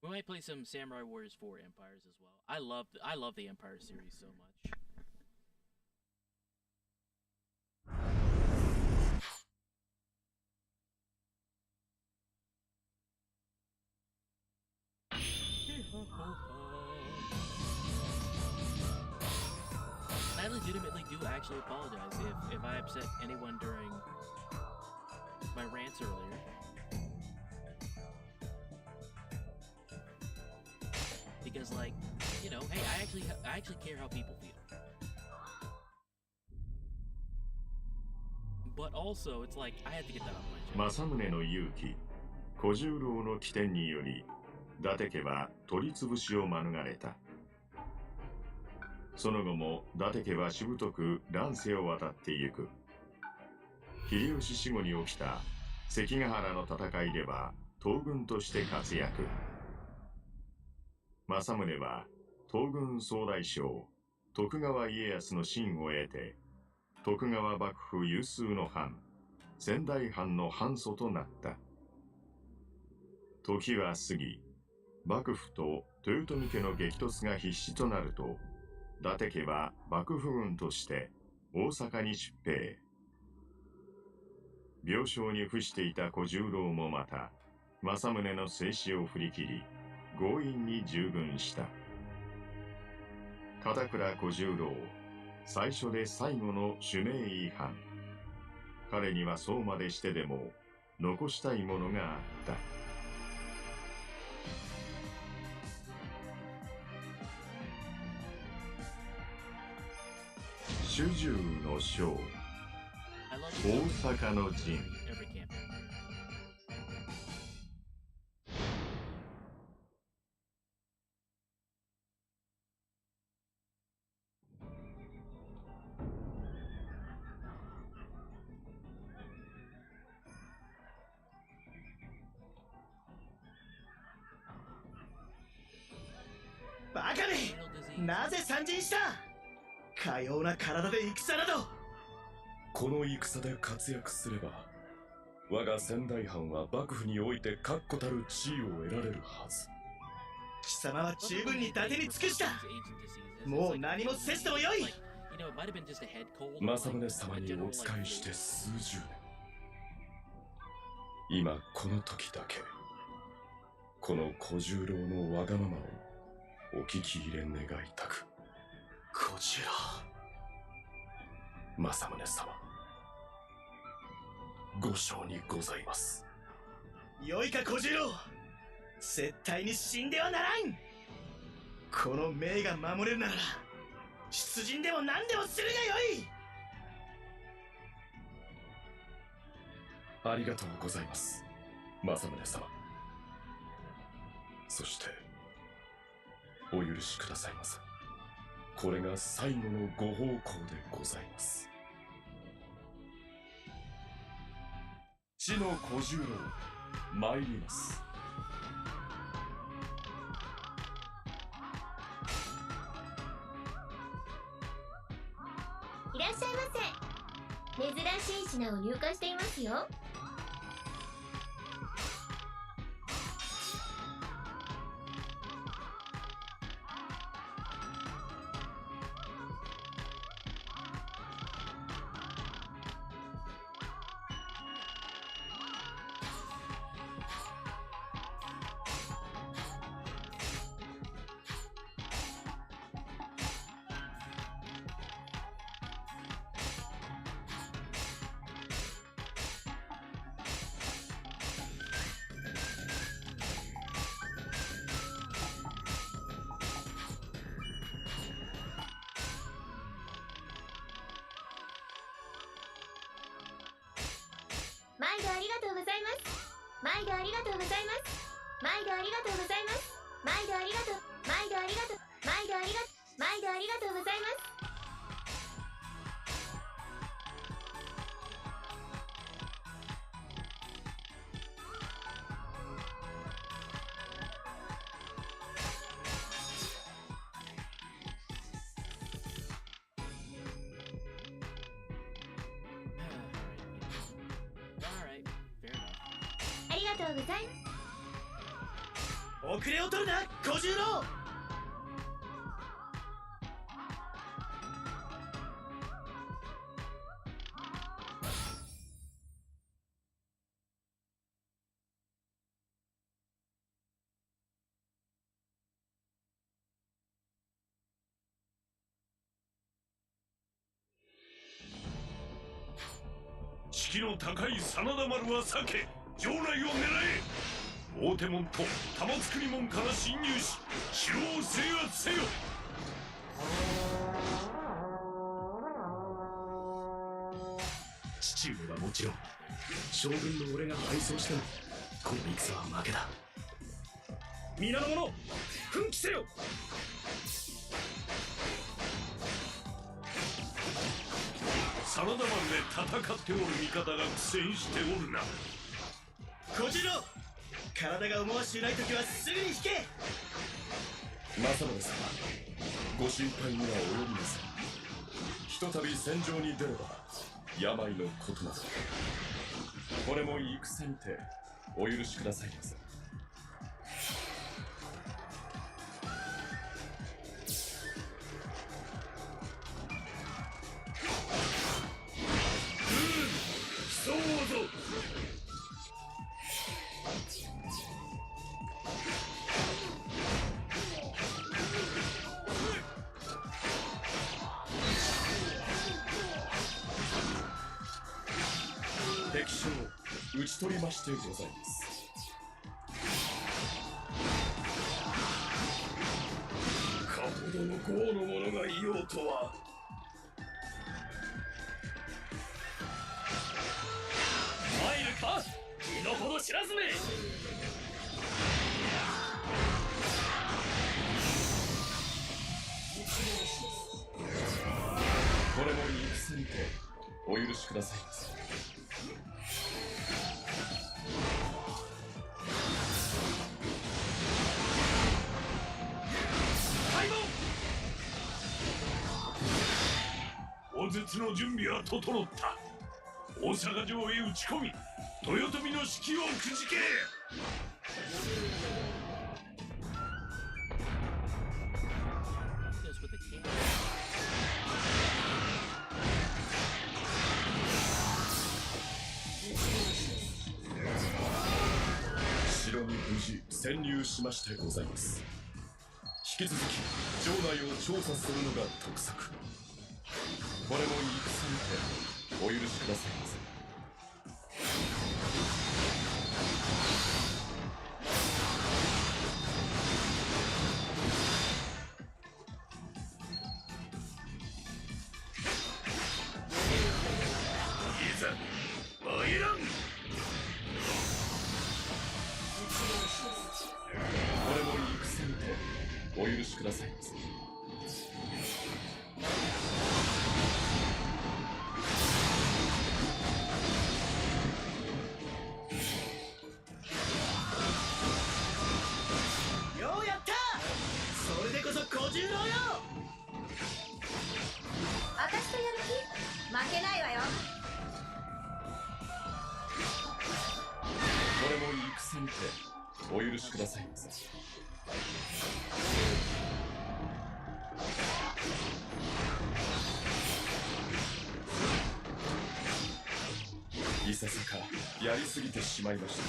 We might play some Samurai Warriors 4 Empires as well. I love the Empire series so much. I legitimately do actually apologize if I upset anyone during my rants earlier. Because, like, you know, hey, I actually care how people feel. But also, it's like, I had to get that off my chest. 政宗の勇気、小十郎の起点により、伊達家は取り潰しを免れた。その後も伊達家はしぶとく乱世を渡ってゆく。秀吉死後に起きた関ヶ原の戦いでは東軍として活躍。政宗は東軍総大将徳川家康の信を得て、徳川幕府有数の藩、仙台藩の藩祖となった。時は過ぎ、幕府と豊臣家の激突が必至となると、伊達家は幕府軍として大阪に出兵。病床に伏していた小十郎もまた、政宗の制止を振り切り、強引に従軍した。片倉小十郎、最初で最後の主命違反。彼にはそうまでしてでも残したいものがあった。主従の将、大阪の陣。なぜ参陣した？かような体で戦など。この戦で活躍すれば我が仙台藩は幕府において確固たる地位を得られるはず。貴様は十分に伊達に尽くした。もう何もせずともよい。政宗様にお仕えして数十年、今この時だけこの小十郎のわがままをお聞き入れ願いたく。小十郎。政宗様、ご承にございます。よいか小十郎、絶対に死んではならん。この命が守れるなら出陣でも何でもするがよい。ありがとうございます、政宗様。そしてお許しくださいませ。これが最後のご奉公でございます。地の小十郎、参ります。いらっしゃいませ。珍しい品を入荷していますよ。毎度ありがとうございます。毎度ありがとうございます。毎度ありがとうございます。毎度ありがとう。毎度ありがとう。毎度ありがとう。毎度ありがとうございます。ありがとうございます。遅れを取るな小十郎。士気の高い真田丸は避け城内を狙え。大手門と玉造門から侵入し城を制圧せよ。父上はもちろん将軍の俺が敗走してもこの戦は負けだ。皆の者奮起せよ。真田丸で戦っておる味方が苦戦しておるな。小十郎、体が思わしゅうない時はすぐに引け。政宗様、ご心配には及びません。ひとたび戦場に出れば病のことなどこれも戦にてお許しくださいませ。競うぞ。敵将討ち取りましてございます。かほどの豪の者がいようとは。参るか身の程知らずめ。これも戦にてお許しくださいませ。開門。術の準備は整った。大阪城へ打ち込み、豊臣の士気をくじけ。 This with the king. 城に無事潜入しましてございます。引き続き城内を調査するのが得策。これも戦にてお許しくださいませ。いざ参らん。これも戦にてお許しくださいませ。ようやった。それでこそ小十郎よ。私とやる気負けないわよ。これも戦にてお許しくださいませ。いささかやりすぎてしまいました。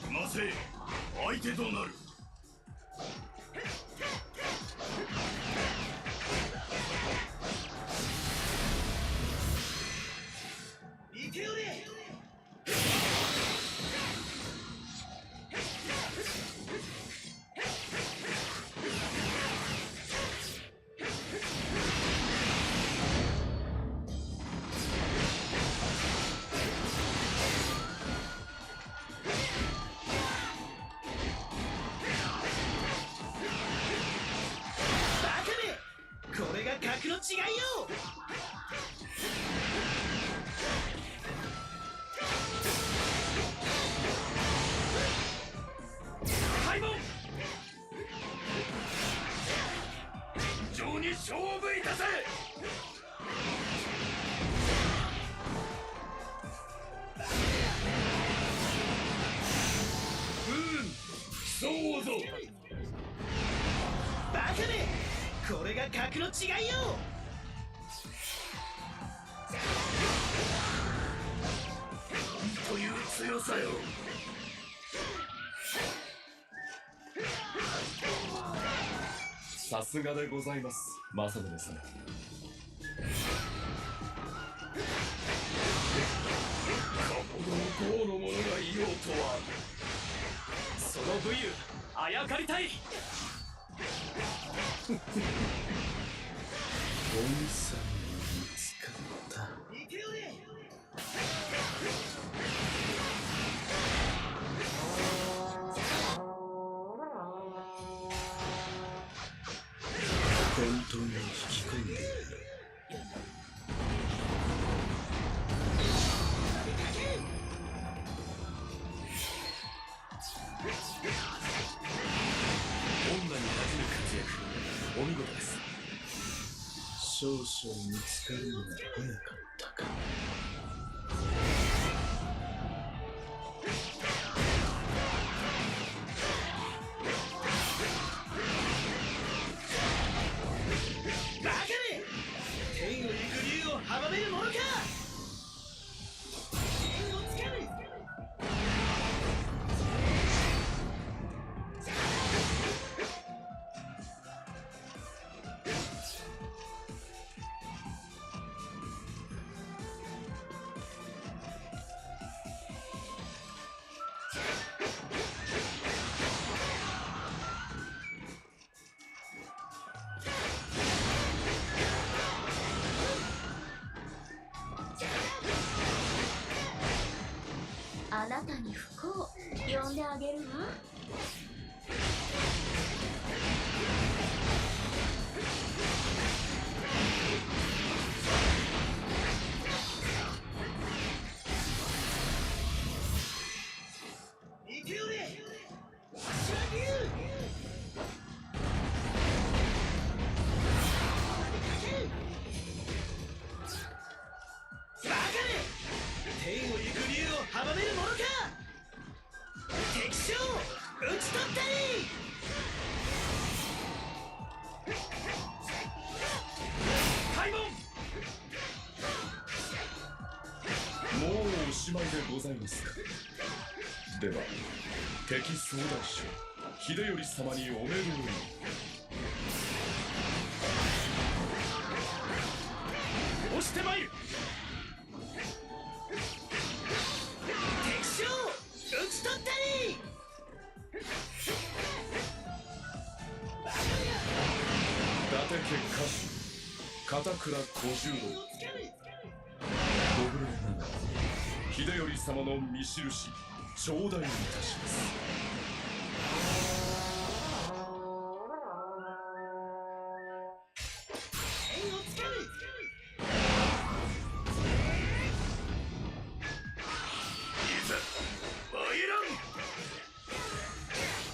待せ、相手となる。見ておれ。これが格の違いよ。開門。尋常に勝負いたせ。競うぞ。バカめ。これが格の違いよ。という強さよ。さすがでございます、政宗様。かほどの豪の者がいようとは。その武勇あやかりたい。ゴンさんに見つかった。見ておれ。本当に引き込んでいる。女に恥じぬ活躍、お見事です。少々見つかるのが早かったか。バカめ。天を行く竜を阻めるものか。天をつかむ。なたに不幸呼んであげるわ。行くよね。わしは竜。バカめ、天を行く竜を阻めるものか。敵将討ち取ったり。開門。もうおしまいでございますか。では敵総大将秀頼様にお目通り。押してまいる。敵将討ち取ったり。伊達家家主片倉小十郎。ご無礼ながら秀頼様の見印頂戴いたします。剣をつける。いざ参らん。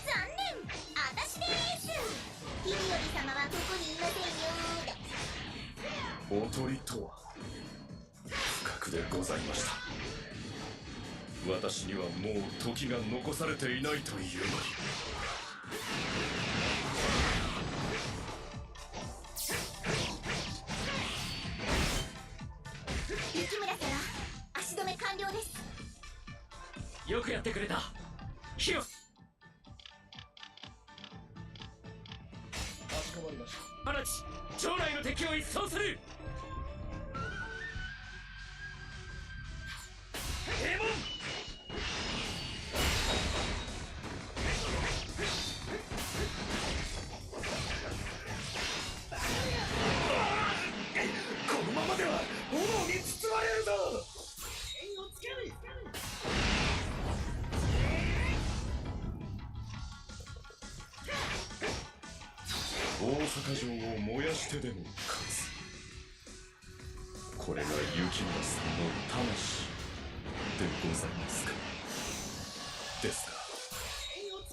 残念、私でーす。秀頼様はここにいませんよ。おとりとは不覚でございました。私にはもう時が残されていないというのに。雪村様、足止め完了です。よくやってくれた。ヒロ。かしこまりました。放ち、将来の敵を一掃する。閉門。このままでは炎に包まれるぞ。剣をつける。大阪城を燃やしてでも勝つ。これが雪村さんの魂でございますか。です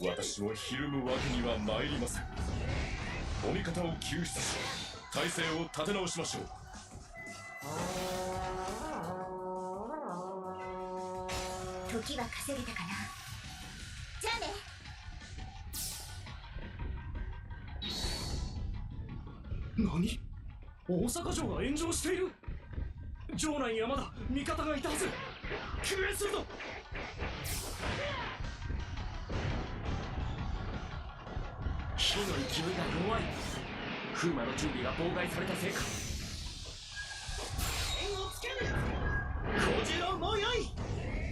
が私をひるむわけには参りません。お味方を救出し体勢を立て直しましょう。時は稼げたかな。じゃあね。何？大阪城が炎上している。城内にはまだ味方がいたはず。救援するぞ。火の勢いが弱い。風魔の準備が妨害されたせいか。剣をつける。小次郎もうよい。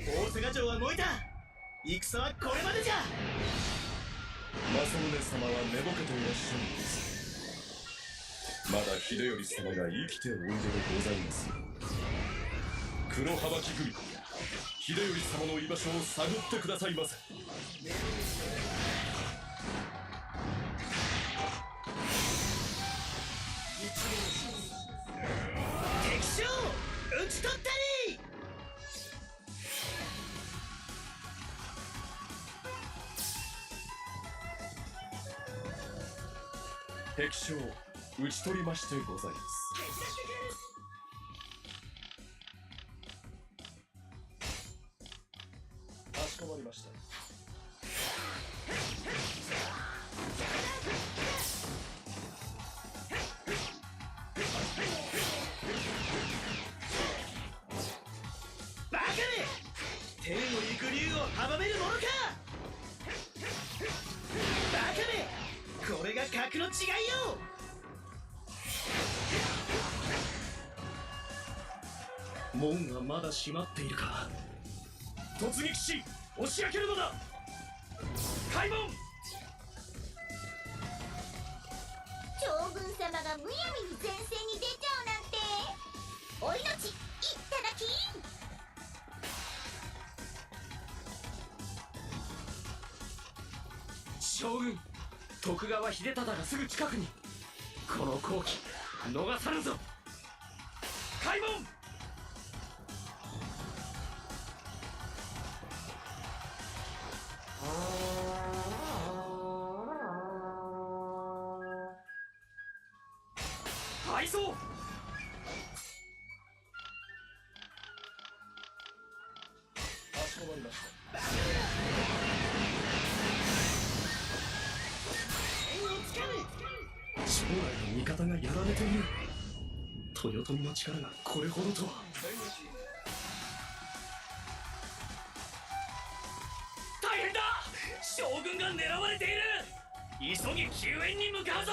大阪城は燃えた。戦はこれまでじゃ。政宗様は寝ぼけていらっしゃるんです。まだ秀頼様が生きておいででございます。黒羽巻組、秀頼様の居場所を探ってくださいませ。敵将討ち取ったり。敵将討ち取りましてございます。かしこまりました。バカめ、天を行く竜を阻めるものか。バカめ、これが格の違いよ。門はまだ閉まっているか。突撃し押し上げるのだ。開門。将軍様がむやみに前線に出ちゃうなんて。お命いただき。将軍徳川秀忠がすぐ近くに。この好機逃さぬぞ。開門。敗走。かしこまりました。将来の味方がやられている。豊臣の力がこれほどとは。大変だ、将軍が狙われている。急ぎ救援に向かうぞ。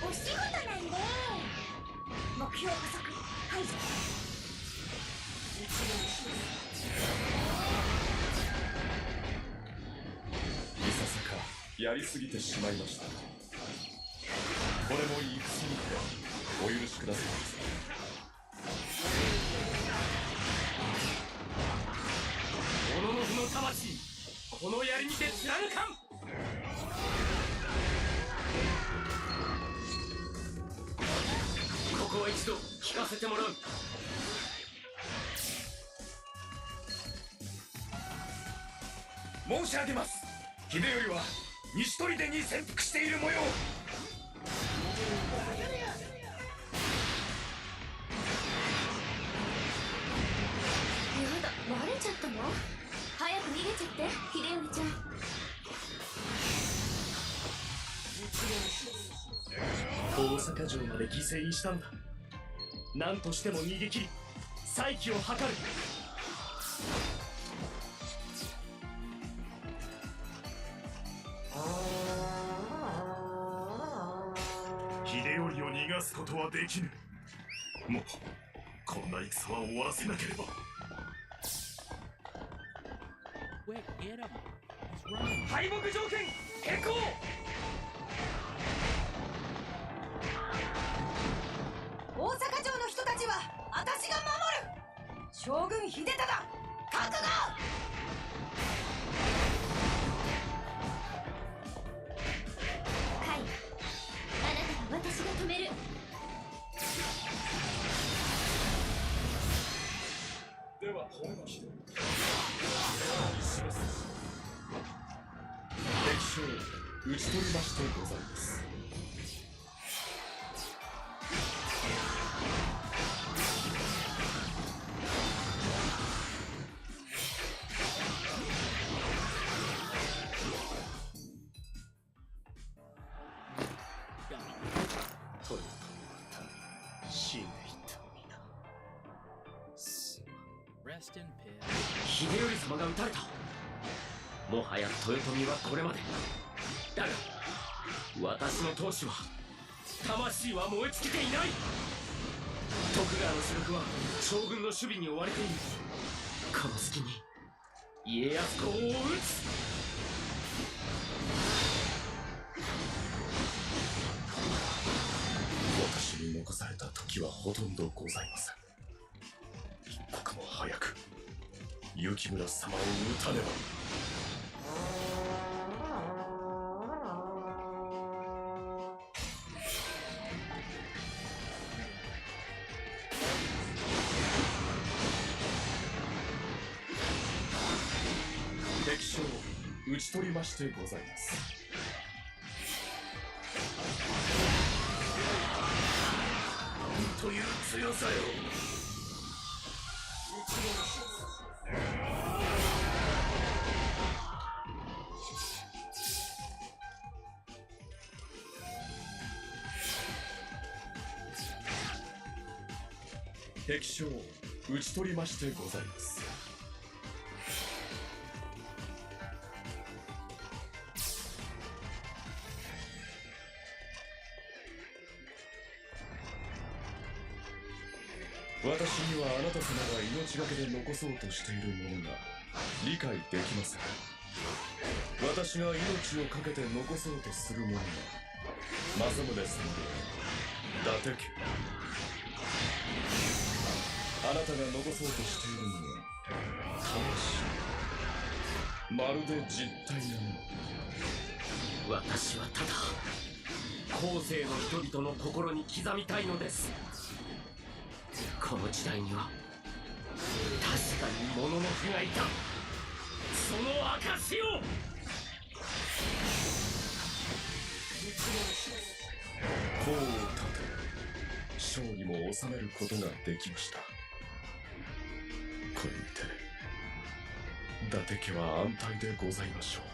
お仕事なんで目標加速解除。いささかやりすぎてしまいました。これも戦にてお許しください。おののふの魂、この槍にて貫かん。ここは一度聞かせてもらう。申し上げます。秀頼は西砦に潜伏している模様。やだ、バレちゃったの？早く逃げちゃって秀頼ちゃん。大阪城まで犠牲にしたんだ。何としても逃げ切り再起を図る。秀頼を逃がすことはできぬ。もうこんな戦は終わらせなければ。 Quick, get him. He's running. 敗北条件変更。大阪城の人たちは私が守る。将軍秀忠覚悟。カイ、あなたは私が止める。では本気でお願いします。敵将討ち取りましてございます。というとまた死んでいった身だ。すまん。 Rest in peace. 秀頼様が撃たれた。もはや豊臣はこれまで。だが私の闘志は魂は燃え尽きていない。徳川の主力は将軍の守備に追われている。この隙に家康公を討つ。私に残された時はほとんどございません。一刻も早く幸村様を討たねば。敵将討ち取りましてございます。という強さよ。敵将討ち取りましてございます。私にはあなた様が命がけで残そうとしているものが理解できません。私が命を懸けて残そうとするものが政宗様で伊達家あなたが残そうとしているのは魂、まるで実体なもの。私はただ後世の人々の心に刻みたいのです。この時代には確かに物の不がいた。その証を。功を立て勝利も収めることができました。これにて伊達家は安泰でございましょう。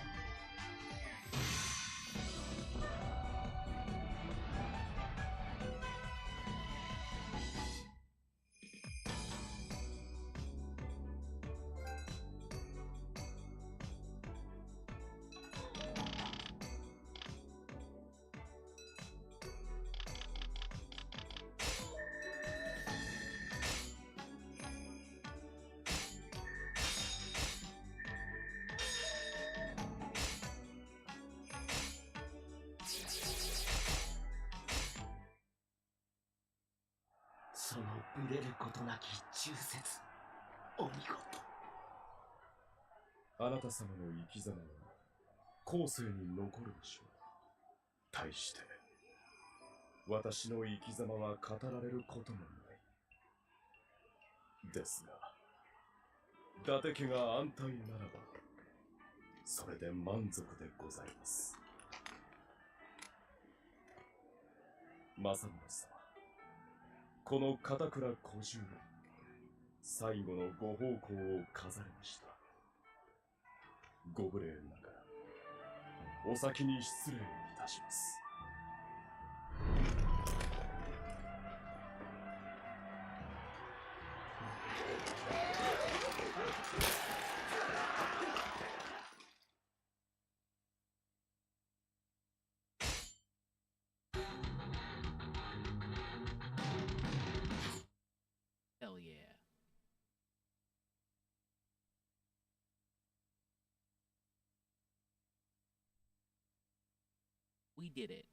そのブレることなき忠節、お見事。あなた様の生き様は後世に残るでしょう。対して私の生き様は語られることもない。ですが伊達家が安泰ならばそれで満足でございます。政宗様、この片倉小十郎、最後のご奉公を飾れました。ご無礼ながらお先に失礼いたします。Hell yeah. We did it.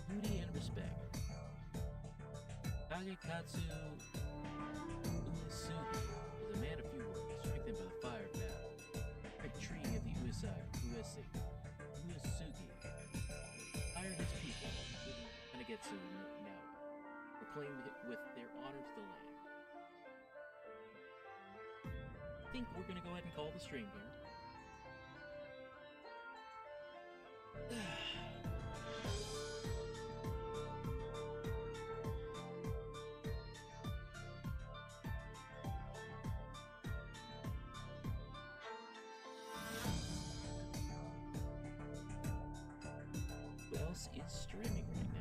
Duty and respect. Kagekatsu Uesugi was a man of few words, strengthened by the fire of battle. Great tree of the Uesugi hired his people, including Kanegetsu now, proclaimed with their honor to the land. I think we're gonna go ahead and call the stream here. Who else is streaming right now?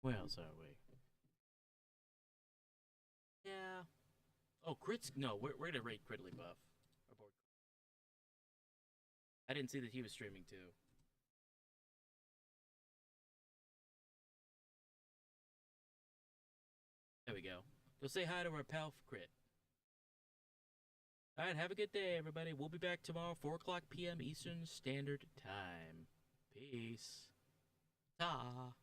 Where else are we? Yeah. Oh, Crit's. No, we're gonna rate Critically Buff. Our boy. I didn't see that he was streaming too. There we go. Go say hi to our pal Crit. Alright, have a good day, everybody. We'll be back tomorrow, 4 o'clock p.m. Eastern Standard Time. Peace. Ta.